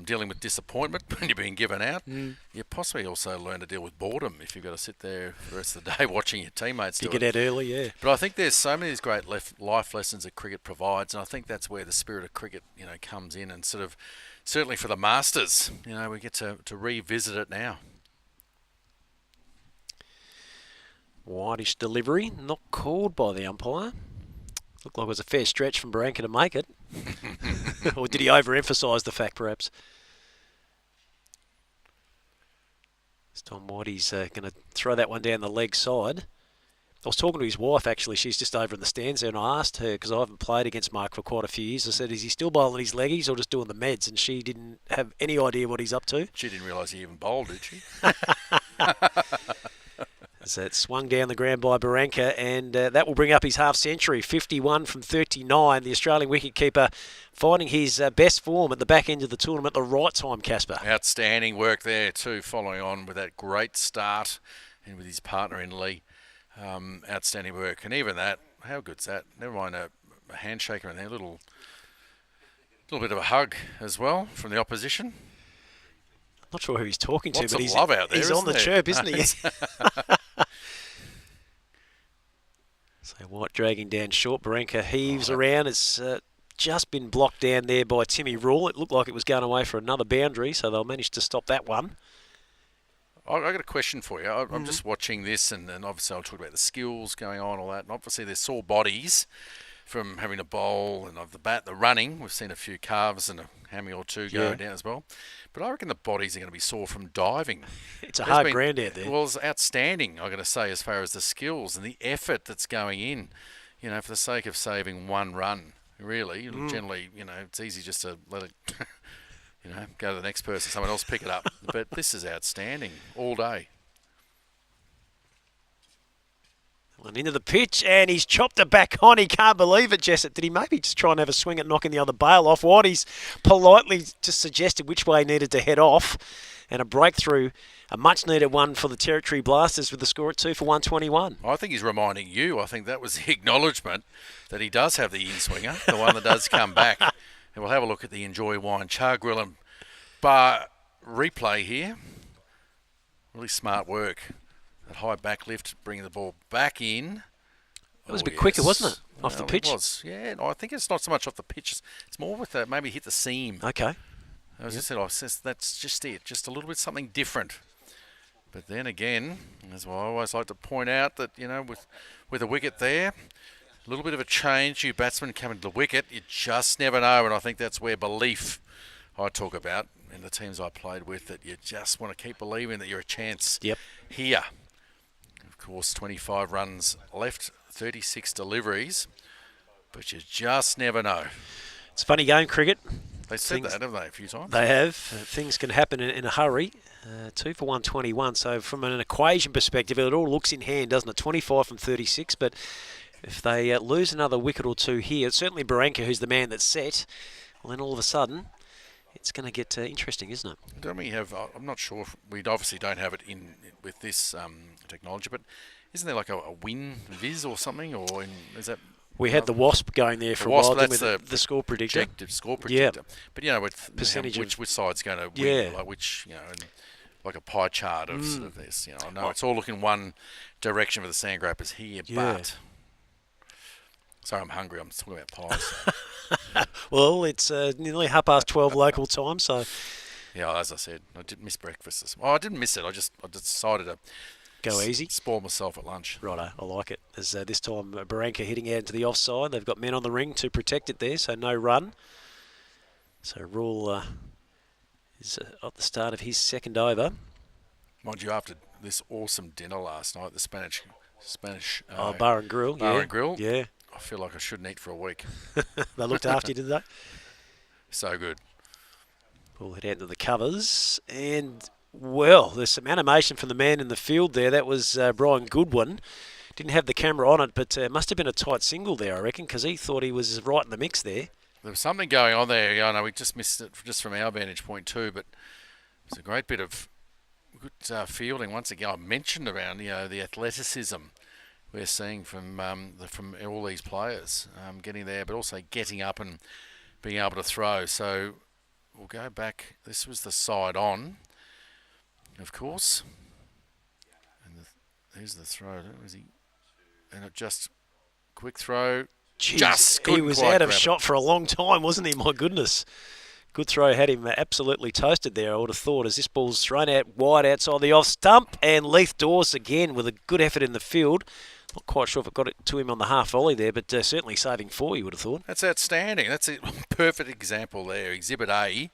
dealing with disappointment when you're being given out. You possibly also learn to deal with boredom if you've got to sit there for the rest of the day watching your teammates do it. You get out early, yeah. But I think there's so many of these great life lessons that cricket provides, and I think that's where the spirit of cricket, comes in, and sort of certainly for the Masters, we get to revisit it now. Whitish delivery, not called by the umpire. Looked like it was a fair stretch from Barranca to make it. Or did he overemphasise the fact, perhaps? This time Whitey's going to throw that one down the leg side. I was talking to his wife, actually. She's just over in the stands there, and I asked her, because I haven't played against Mark for quite a few years, I said, is he still bowling his leggies or just doing the meds? And she didn't have any idea what he's up to. She didn't realise he even bowled, did she? So it swung down the ground by Barranca, and that will bring up his half-century, 51 from 39. The Australian wicketkeeper finding his best form at the back end of the tournament at the right time, Casper. Outstanding work there too, following on with that great start and with his partner in Lee. Outstanding work. And even that, how good's that? Never mind a handshake in there, a little bit of a hug as well from the opposition. Not sure who he's talking to, Lots but of love out there, he's on the chirp, isn't he? So White dragging down short. Barranca heaves around. It's just been blocked down there by Timmy Rule. It looked like it was going away for another boundary, so they'll manage to stop that one. I've got a question for you. I'm just watching this, and obviously I'll talk about the skills going on, all that. And obviously there's sore bodies from having to bowl and of the bat, the running. We've seen a few calves and a hammy or two go down as well. But I reckon the bodies are going to be sore from diving. It's a hard ground out there. Well, it's outstanding, I'm going to say, as far as the skills and the effort that's going in, for the sake of saving one run, really. Generally, it's easy just to let it, go to the next person, someone else pick it up. But this is outstanding all day. And into the pitch, and he's chopped it back on. He can't believe it, Jesset. Did he maybe just try and have a swing at knocking the other bail off? Whitey's politely just suggested which way he needed to head off. And a breakthrough, a much-needed one for the Territory Blasters with the score at 2 for 121. I think he's reminding you, I think that was the acknowledgement that he does have the in-swinger, the one that does come back. And we'll have a look at the Enjoy Wine Char Grill and Bar replay here. Really smart work. That high back lift, bringing the ball back in. It was a bit quicker, wasn't it? Off the pitch? It was, yeah. No, I think it's not so much off the pitch. It's more with maybe hit the seam. Okay. As I said, that's just it. Just a little bit something different. But then again, as I always like to point out, that, with a wicket there, a little bit of a change. You batsmen coming to the wicket, you just never know. And I think that's where belief I talk about in the teams I played with, that you just want to keep believing that you're a chance here. Of course, 25 runs left, 36 deliveries. But you just never know. It's a funny game, cricket. They said that, haven't they, a few times? They have. Things can happen in a hurry. 2 for 121. So from an equation perspective, it all looks in hand, doesn't it? 25 from 36. But if they lose another wicket or two here, certainly Barranca, who's the man that's set, well, then all of a sudden, it's going to get interesting, isn't it? Don't we have? I'm not sure. We obviously don't have it in with this technology, but isn't there like a win viz or something? Or is that? We had the WASP going there for a while, with the score predictor. Objective score predictor. Yeah. But with percentage which side's going to win, like which and like a pie chart of, sort of this. I know it's all looking one direction for the Sandgropers here, but. Sorry, I'm hungry. I'm talking about pies. Well, it's nearly 12:30 local time, so. Yeah, as I said, I did miss breakfast. I didn't miss it. I decided to go easy. Spoil myself at lunch. Righto, I like it. As this time, Barranca hitting out into the offside. They've got men on the ring to protect it there, so no run. So Rule is at the start of his second over. Mind you, after this awesome dinner last night, the Spanish. Bar and Grill. Bar and Grill. Yeah. I feel like I shouldn't eat for a week. They looked after you, did they? So good. We'll head out to the covers. And, well, there's some animation from the man in the field there. That was Brian Goodwin. Didn't have the camera on it, but it must have been a tight single there, I reckon, because he thought he was right in the mix there. There was something going on there. I know we just missed it just from our vantage point too, but it was a great bit of good fielding. Once again, I mentioned around the athleticism we're seeing from all these players getting there, but also getting up and being able to throw. So we'll go back. This was the side on, of course. And there's the throw. And it just quick throw. Jeez, he was out of shot for a long time, wasn't he? My goodness. Good throw, had him absolutely toasted there, I would have thought, as this ball's thrown out wide outside the off stump. And Leith Dawes again with a good effort in the field. Not quite sure if it got it to him on the half volley there, but certainly saving 4, you would have thought. That's outstanding. That's a perfect example there. Exhibit A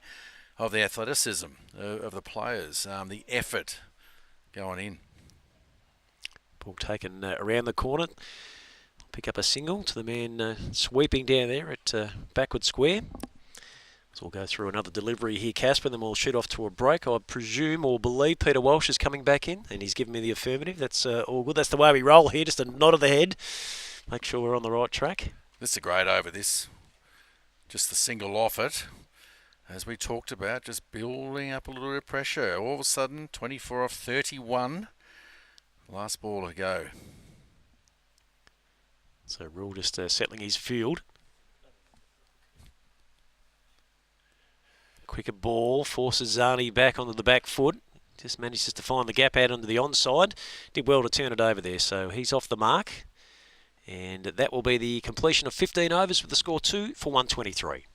of the athleticism of the players, the effort going in. Ball taken around the corner. Pick up a single to the man sweeping down there at backward square. So we'll go through another delivery here, Casper, and then we'll shoot off to a break. I presume or believe Peter Walsh is coming back in, and he's given me the affirmative. That's all good. That's the way we roll here, just a nod of the head. Make sure we're on the right track. This is a great over, this. Just the single off it. As we talked about, just building up a little bit of pressure. All of a sudden, 24 off 31. Last ball to go. So Rule just settling his field. Quicker ball, forces Zani back onto the back foot. Just manages to find the gap out onto the onside. Did well to turn it over there, so he's off the mark. And that will be the completion of 15 overs with the score 2 for 123.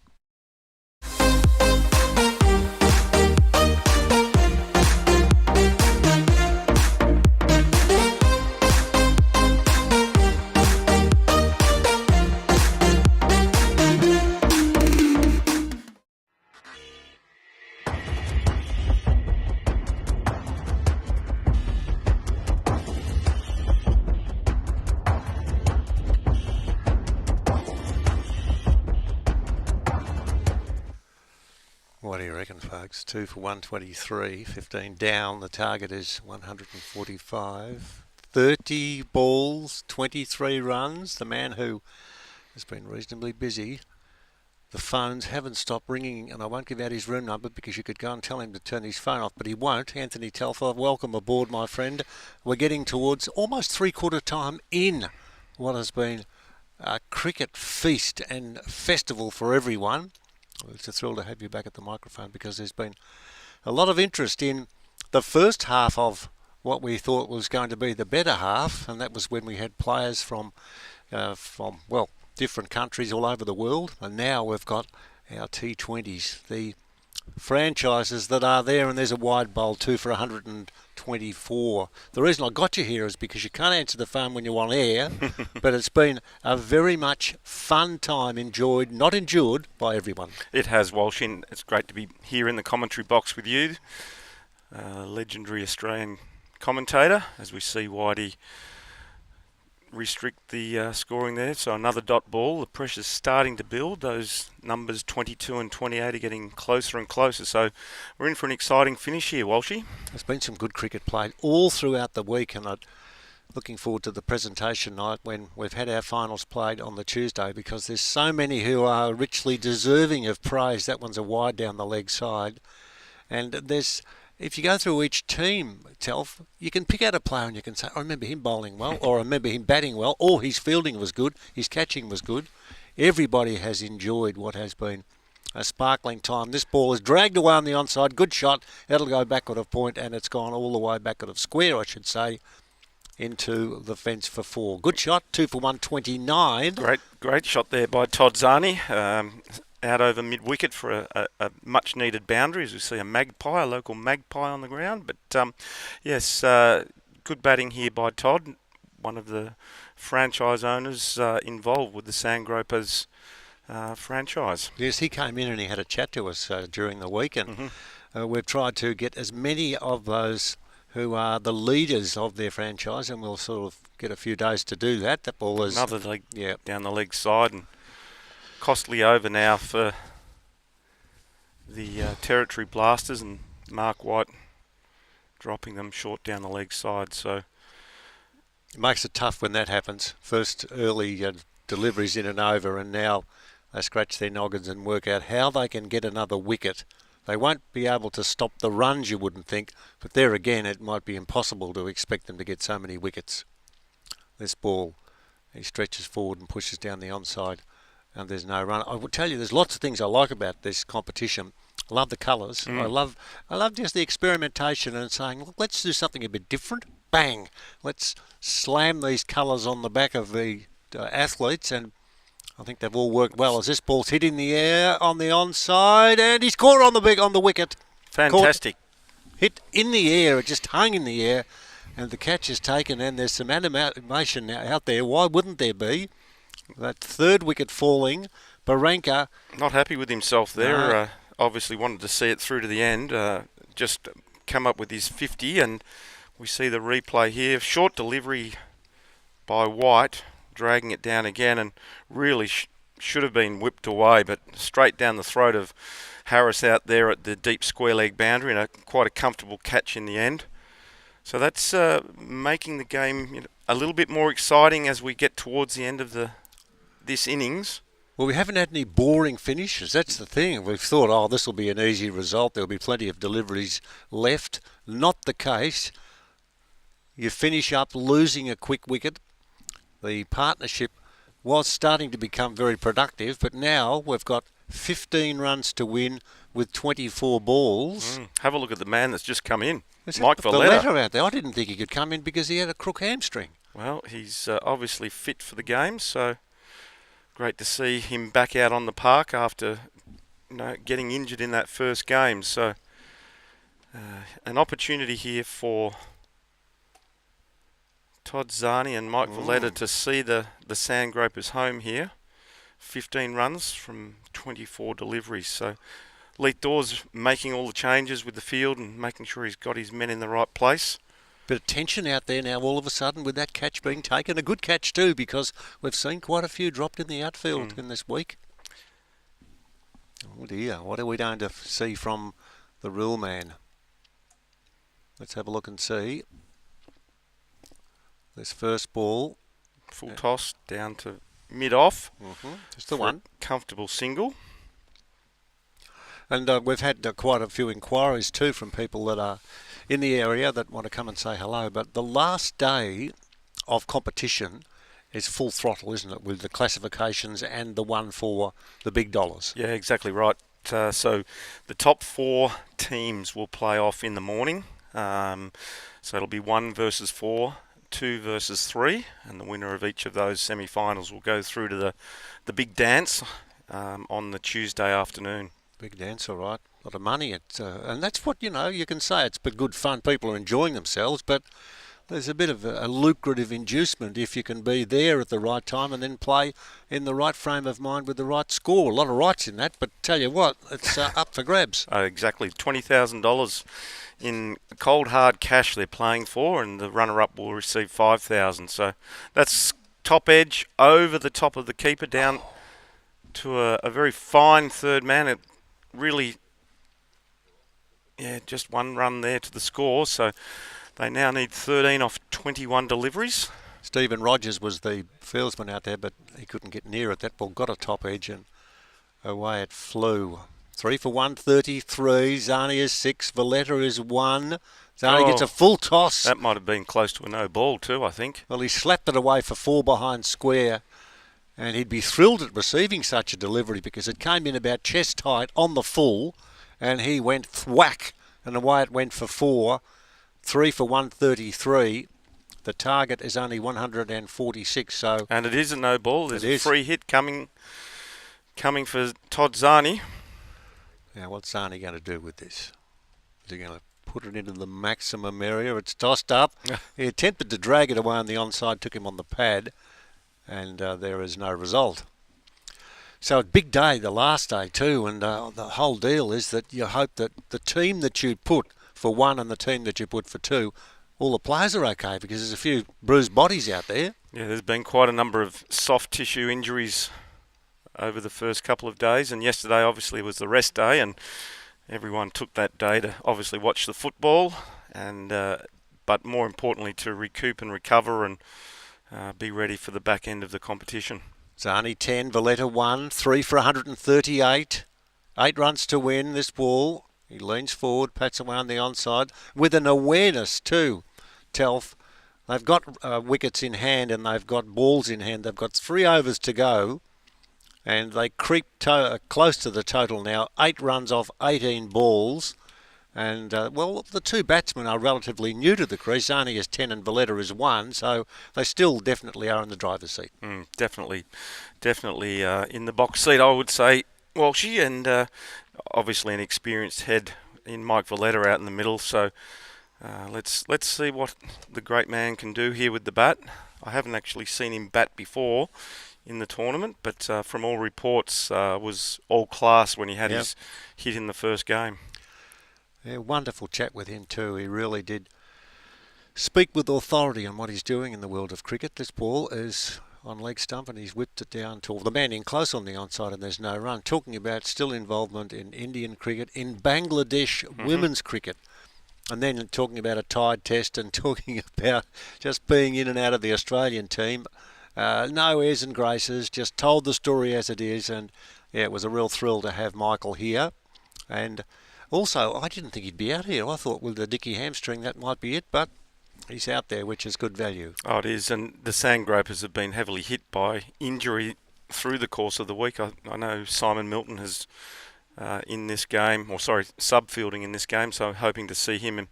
What do you reckon, folks? 2 for 123, 15 down. The target is 145. 30 balls, 23 runs. The man who has been reasonably busy. The phones haven't stopped ringing, and I won't give out his room number because you could go and tell him to turn his phone off, but he won't. Anthony Telfer, welcome aboard, my friend. We're getting towards almost three-quarter time in what has been a cricket feast and festival for everyone. It's a thrill to have you back at the microphone because there's been a lot of interest in the first half of what we thought was going to be the better half, and that was when we had players from different countries all over the world, and now we've got our T20s, the franchises that are there, and there's a wide bowl 2 for 124. The reason I got you here is because you can't answer the phone when you're on air, but it's been a very much fun time, not endured by everyone. It has, Walsh, and it's great to be here in the commentary box with you, legendary Australian commentator, as we see Whitey restrict the scoring there. So another dot ball. The pressure's starting to build. Those numbers 22 and 28 are getting closer and closer. So we're in for an exciting finish here, Walshy. There's been some good cricket played all throughout the week, and I'm looking forward to the presentation night when we've had our finals played on the Tuesday, because there's so many who are richly deserving of praise. That one's a wide down the leg side. And if you go through each team, Telf, you can pick out a player and you can say, I remember him bowling well, or I remember him batting well, or his fielding was good, his catching was good. Everybody has enjoyed what has been a sparkling time. This ball is dragged away on the onside. Good shot. It'll go backward of point, and it's gone all the way backward of square, I should say, into the fence for 4. Good shot. 2 for 129. Great shot there by Todd Zani. Out over mid-wicket for a much-needed boundary, as we see a local magpie on the ground. But, yes, good batting here by Todd, one of the franchise owners involved with the Sandgropers franchise. Yes, he came in and he had a chat to us during the week, and we've tried to get as many of those who are the leaders of their franchise, and we'll sort of get a few days to do that. That ball is... Another leg down the leg side, and costly over now for the Territory Blasters, and Mark White dropping them short down the leg side. So it makes it tough when that happens. First early deliveries in and over, and now they scratch their noggins and work out how they can get another wicket. They won't be able to stop the runs, you wouldn't think, but there again it might be impossible to expect them to get so many wickets. This ball, he stretches forward and pushes down the onside, and there's no run. I would tell you, there's lots of things I like about this competition. I love the colours. I love just the experimentation and saying, look, let's do something a bit different. Bang! Let's slam these colours on the back of the athletes, and I think they've all worked well. As this ball's hit in the air on the onside, and he's caught on the wicket. Fantastic. Hit in the air. It just hung in the air, and the catch is taken, and there's some animation now out there. Why wouldn't there be? That third wicket falling, Baranka... Not happy with himself there. Obviously wanted to see it through to the end. Just come up with his 50, and we see the replay here. Short delivery by White, dragging it down again, and really should have been whipped away, but straight down the throat of Harris out there at the deep square leg boundary, and quite a comfortable catch in the end. So that's making the game a little bit more exciting as we get towards the end of this innings. Well, we haven't had any boring finishes. That's the thing. We've thought, this will be an easy result. There'll be plenty of deliveries left. Not the case. You finish up losing a quick wicket. The partnership was starting to become very productive, but now we've got 15 runs to win with 24 balls. Have a look at the man that's just come in. Mike Valletta out there. I didn't think he could come in because he had a crook hamstring. Well, he's obviously fit for the game, so great to see him back out on the park after getting injured in that first game. So an opportunity here for Todd Zani and Mike Valletta to see the Sandgropers home here. 15 runs from 24 deliveries. So Leith Dawes making all the changes with the field and making sure he's got his men in the right place. Bit of tension out there now all of a sudden with that catch being taken. A good catch too, because we've seen quite a few dropped in the outfield in this week. Oh dear, what are we going to see from the rule man? Let's have a look and see. This first ball. Full toss down to mid-off. Just the one. Comfortable single. And we've had quite a few inquiries too from people that are in the area that want to come and say hello. But the last day of competition is full throttle, isn't it, with the classifications and the one for the big dollars? Yeah, exactly right. So the top 4 teams will play off in the morning. So it'll be 1 versus 4, 2 versus 3, and the winner of each of those semi-finals will go through to the big dance on the Tuesday afternoon. Big dance, all right. A lot of money. And that's what, you can say it's been good fun. People are enjoying themselves, but there's a bit of a lucrative inducement if you can be there at the right time and then play in the right frame of mind with the right score. A lot of rights in that, but tell you what, it's up for grabs. Exactly. $20,000 in cold hard cash they're playing for, and the runner-up will receive $5,000. So that's top edge over the top of the keeper down to a very fine third man. It really, just one run there to the score. So they now need 13 off 21 deliveries. Stephen Rogers was the fieldsman out there, but he couldn't get near it. That ball got a top edge and away it flew. 3 for 133. Zani is 6. Valletta is 1. Zani gets a full toss. That might have been close to a no ball too, I think. Well, he slapped it away for 4 behind square, and he'd be thrilled at receiving such a delivery because it came in about chest height on the full, and he went thwack, and away it went for 4. 3 for 133. The target is only 146, so... And it is a no ball. There's a free hit coming for Todd Zani. Now, what's Zani going to do with this? Is he going to put it into the maximum area? It's tossed up. He attempted to drag it away on the onside, took him on the pad, and there is no result. So a big day, the last day too, and the whole deal is that you hope that the team that you put for 1 and the team that you put for 2, all the players are okay, because there's a few bruised bodies out there. Yeah, there's been quite a number of soft tissue injuries over the first couple of days, and yesterday obviously was the rest day, and everyone took that day to obviously watch the football, and but more importantly to recoup and recover and be ready for the back end of the competition. Zani 10, Valletta 1, 3 for 138, 8 runs to win this ball. He leans forward, pats away on the onside with an awareness too. Telf, they've got wickets in hand and they've got balls in hand. They've got 3 overs to go, and they creep close to the total now. 8 runs off 18 balls. And, well, the 2 batsmen are relatively new to the crease. Zani is 10 and Valletta is 1, so they still definitely are in the driver's seat. Definitely in the box seat, I would say, Walshy, and obviously an experienced head in Mike Valletta out in the middle. So let's see what the great man can do here with the bat. I haven't actually seen him bat before in the tournament, but from all reports was all class when he had his hit in the first game. Yeah, wonderful chat with him too. He really did speak with authority on what he's doing in the world of cricket. This ball is on leg stump and he's whipped it down to the man in close on the onside and there's no run. Talking about still involvement in Indian cricket, in Bangladesh women's cricket. And then talking about a tied test and talking about just being in and out of the Australian team. No airs and graces, just told the story as it is. And yeah, it was a real thrill to have Michael here. And also, I didn't think he'd be out here. I thought with the Dicky hamstring that might be it, but he's out there, which is good value. Oh, it is, and the Sandgropers have been heavily hit by injury through the course of the week. I know Simon Milton has in this game, sub-fielding in this game, so I'm hoping to see him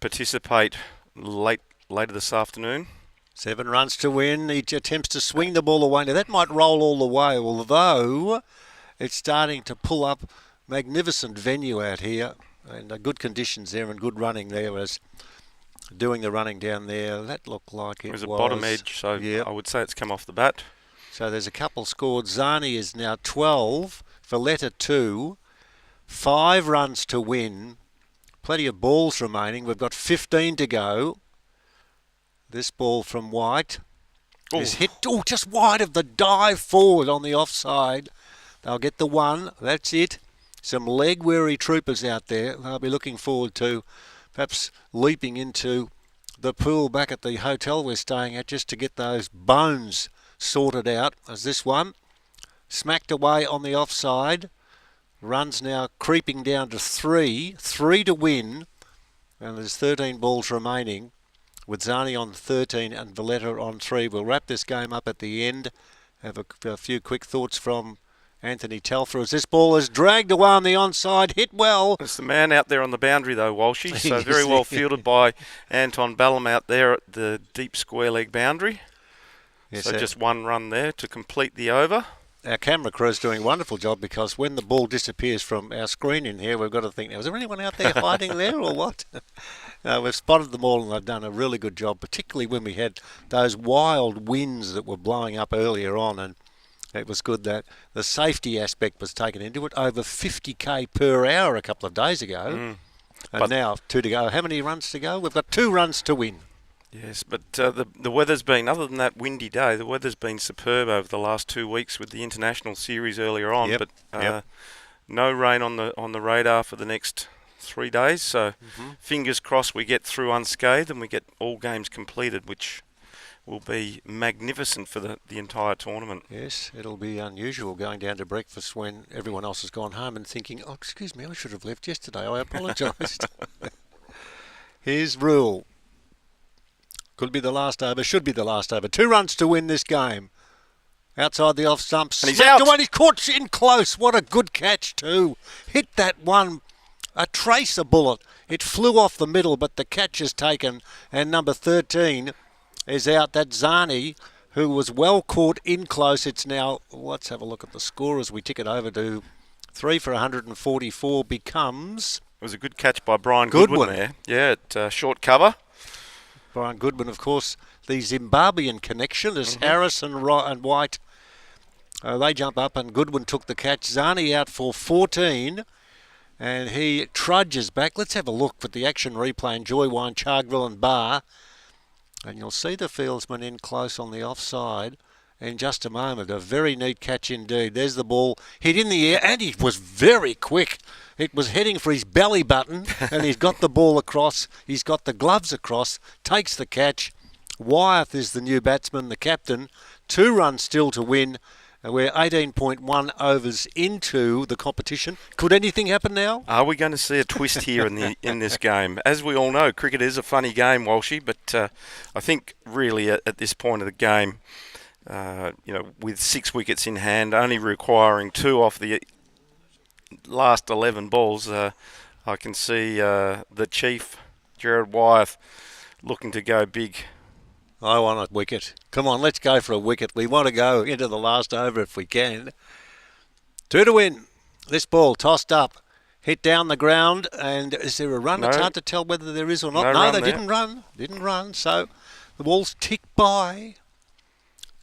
participate later this afternoon. 7 runs to win. He attempts to swing the ball away. Now, that might roll all the way, although it's starting to pull up. Magnificent venue out here, and good conditions there and good running there as doing the running down there. That looked like it was a bottom edge, so I would say it's come off the bat. So there's a couple scored. Zani is now 12, Valletta 2, 5 runs to win. Plenty of balls remaining. We've got 15 to go. This ball from White is hit just wide of the dive forward on the offside. They'll get the 1. That's it. Some leg-weary troopers out there. They'll be looking forward to perhaps leaping into the pool back at the hotel we're staying at just to get those bones sorted out. As this one smacked away on the offside. Runs now creeping down to 3. 3 to win. And there's 13 balls remaining with Zani on 13 and Valletta on 3. We'll wrap this game up at the end. Have a few quick thoughts from Anthony Telfer as this ball is dragged away on the onside, hit well. It's the man out there on the boundary though, Walshy, so very well fielded by Anton Ballum out there at the deep square leg boundary. Yes, so just 1 run there to complete the over. Our camera crew's doing a wonderful job because when the ball disappears from our screen in here, we've got to think, now, is there anyone out there hiding there or what? We've spotted them all and they've done a really good job, particularly when we had those wild winds that were blowing up earlier on, and it was good that the safety aspect was taken into it. Over 50k per hour a couple of days ago. And now 2 to go. How many runs to go? We've got 2 runs to win. Yes, but the weather's been, other than that windy day, the weather's been superb over the last 2 weeks with the international series earlier on. Yep, But no rain on the radar for the next 3 days. So fingers crossed we get through unscathed and we get all games completed, which will be magnificent for the entire tournament. Yes, it'll be unusual going down to breakfast when everyone else has gone home and thinking, oh, excuse me, I should have left yesterday. I apologised. Here's Rule. Could be the last over, should be the last over. 2 runs to win this game. Outside the off stump. And he's out. Away. He's caught in close. What a good catch too. Hit that one. A tracer bullet. It flew off the middle, but the catch is taken. And number 13 is out. That's Zani, who was well caught in close. It's now, let's have a look at the score as we tick it over to 3 for 144 becomes... It was a good catch by Brian Goodwin there. Yeah, at short cover. Brian Goodwin, of course, the Zimbabwean connection is Harris and White. They jump up and Goodwin took the catch. Zani out for 14 and he trudges back. Let's have a look at the action replay in Joywine, Chargville and Bar. And you'll see the fieldsman in close on the offside in just a moment. A very neat catch indeed. There's the ball hit in the air and he was very quick. It was heading for his belly button and he's got the ball across. He's got the gloves across, takes the catch. Wyeth is the new batsman, the captain. 2 runs still to win. We're 18.1 overs into the competition. Could anything happen now? Are we going to see a twist here in this game? As we all know, cricket is a funny game, Walshy, but I think really at this point of the game, with 6 wickets in hand, only requiring 2 off the last 11 balls, I can see the chief, Gerard Wyeth, looking to go big. I want a wicket. Come on, let's go for a wicket. We want to go into the last over if we can. 2 to win. This ball tossed up, hit down the ground, and is there a run? No. It's hard to tell whether there is or not. No, they there. Didn't run. So the ball's ticked by.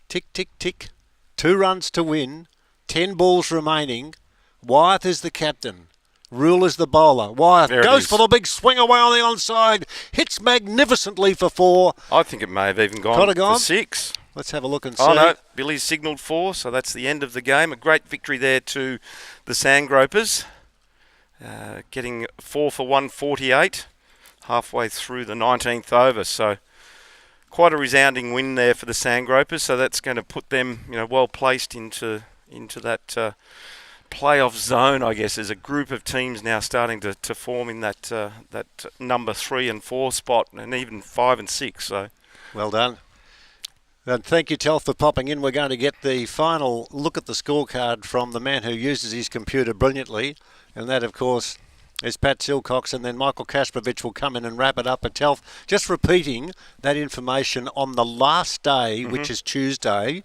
Tick, tick, tick. 2 runs to win. 10 balls remaining. Wyeth is the captain. Rule is the bowler. Wyeth goes for the big swing away on the onside. Hits magnificently for 4. I think it may have even gone for 6. Let's have a look and see. Oh no, Billy's signalled 4, so that's the end of the game. A great victory there to the Sandgropers, getting 4 for 148 halfway through the 19th over. So quite a resounding win there for the Sandgropers. So that's going to put them, well placed into that playoff zone, I guess. There's a group of teams now starting to form in that number 3 and 4 spot, and even 5 and 6. So well done. And thank you, Tel, for popping in. We're going to get the final look at the scorecard from the man who uses his computer brilliantly, and that, of course, is Pat Silcox, and then Michael Kasparovich will come in and wrap it up. But Tel, just repeating that information on the last day, which is Tuesday,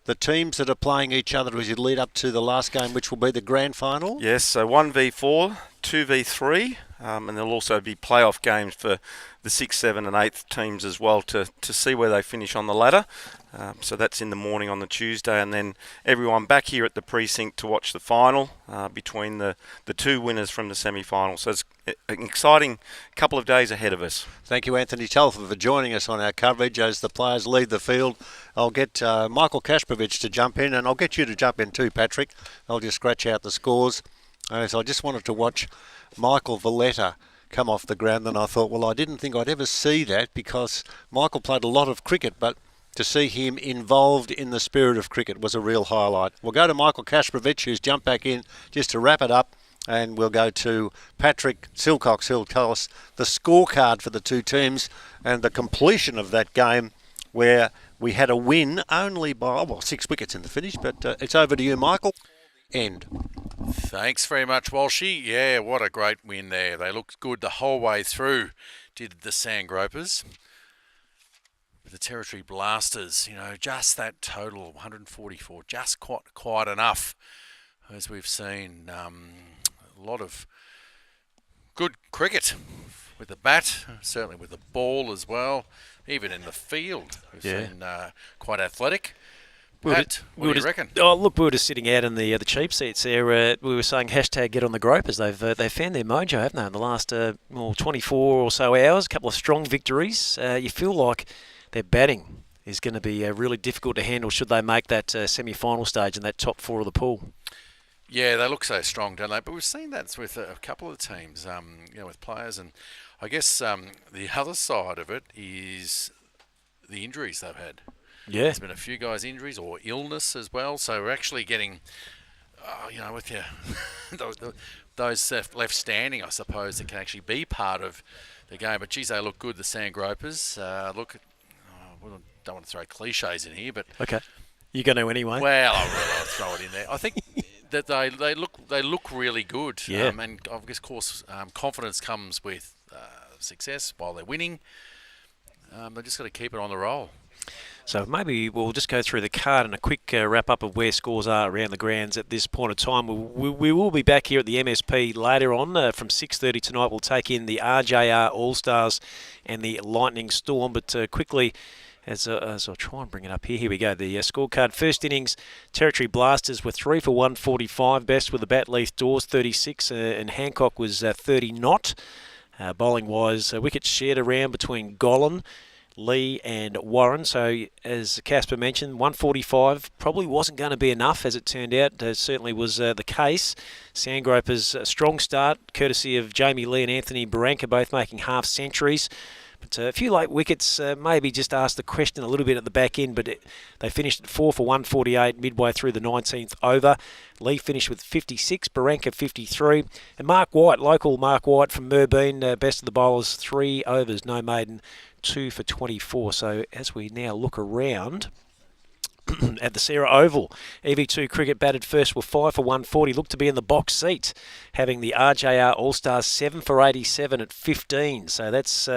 the teams that are playing each other as you lead up to the last game, which will be the grand final? Yes, so 1v4, 2v3, and there'll also be playoff games for the 6th, 7th and 8th teams as well to see where they finish on the ladder. So that's in the morning on the Tuesday, and then everyone back here at the Precinct to watch the final between the 2 winners from the semi-final. So it's an exciting couple of days ahead of us. Thank you, Anthony Telfer, for joining us on our coverage as the players lead the field. I'll get Michael Kasparovich to jump in, and I'll get you to jump in too, Patrick. I'll just scratch out the scores. So I just wanted to watch Michael Valletta come off the ground, and I thought, well, I didn't think I'd ever see that because Michael played a lot of cricket, but to see him involved in the spirit of cricket was a real highlight. We'll go to Michael Kasparovich, who's jumped back in just to wrap it up, and we'll go to Patrick Silcox, who'll tell us the scorecard for the 2 teams and the completion of that game where we had a win only by 6 wickets in the finish, but it's over to you, Michael. End. Thanks very much, Walshy. Yeah, what a great win there. They looked good the whole way through, did the Sandgropers. The Territory Blasters, just that total of 144, just quite enough, as we've seen. A lot of good cricket with the bat, certainly with the ball as well, even in the field. We've seen quite athletic. Pat, what do you reckon? Oh, look, we were just sitting out in the cheap seats there. We were saying hashtag get on the Gropers. They've found their mojo, haven't they, in the last 24 or so hours? A couple of strong victories. You feel like their batting is going to be really difficult to handle should they make that semi-final stage in that top 4 of the pool. Yeah, they look so strong, don't they? But we've seen that with a couple of teams, with players. And I guess the other side of it is the injuries they've had. Yeah. There's been a few guys' injuries or illness as well. So we're actually getting, with those left standing, I suppose, that can actually be part of the game. But, geez, they look good, the Sandgropers. I don't want to throw cliches in here, but... Okay. You're going to anyway. Well, I'll throw it in there. I think that they look really good. Yeah. And of course, confidence comes with success while they're winning. They've just got to keep it on the roll. So maybe we'll just go through the card and a quick wrap-up of where scores are around the grounds at this point of time. We will be back here at the MSP later on from 6:30 tonight. We'll take in the RJR All-Stars and the Lightning Storm. But quickly, as I'll try and bring it up here. Here we go. The scorecard. First innings, Territory Blasters were 3 for 145. Best with the bat, Leith Dawes 36 and Hancock was 30 not. Bowling-wise, wickets shared around between Gollan, Lee and Warren. So as Casper mentioned, 145 probably wasn't going to be enough as it turned out. Certainly was the case. Sandgropers a strong start courtesy of Jamie Lee and Anthony Barranca both making half centuries. But a few late wickets maybe just asked the question a little bit at the back end, but they finished at 4 for 148 midway through the 19th over. Lee finished with 56, Barranca 53. And Mark White, local Mark White from Merbein, best of the bowlers, 3 overs, no maiden, 2 for 24. So as we now look around at the Sarah Oval, EV2 Cricket batted first were 5 for 140, looked to be in the box seat, having the RJR All-Stars 7 for 87 at 15. So that's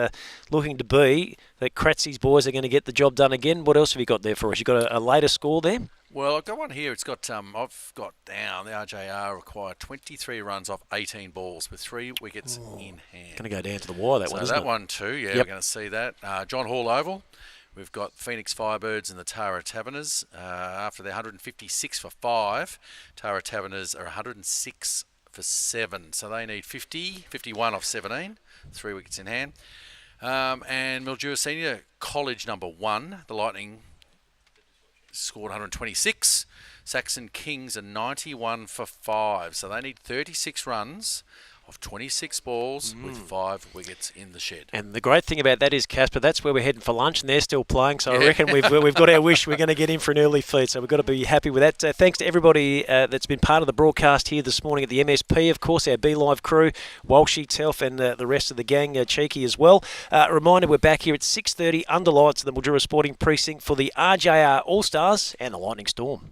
looking to be that Kratzy's boys are going to get the job done again. What else have you got there for us? You got a later score there? Well, I've got one here. It's got I've got down the RJR required 23 runs off 18 balls with 3 wickets in hand. Going to go down to the wire, that one, isn't it? That one too, yeah, We're going to see that. John Hall Oval. We've got Phoenix Firebirds and the Tara Taverners. After their 156 for 5, Tara Taverners are 106 for 7. So they need 51 off 17, 3 wickets in hand. And Mildura Senior College number 1, the Lightning scored 126. Saxon Kings are 91 for 5. So they need 36 runs of 26 balls with 5 wickets in the shed. And the great thing about that is, Casper, that's where we're heading for lunch, and they're still playing. So I reckon we've got our wish. We're going to get in for an early feed, so we've got to be happy with that. Thanks to everybody that's been part of the broadcast here this morning at the MSP. Of course, our BeLive crew, Walshy, Telf, and the rest of the gang, Cheeky as well. Reminder, we're back here at 6:30 under lights at the Mildura Sporting Precinct for the RJR All-Stars and the Lightning Storm.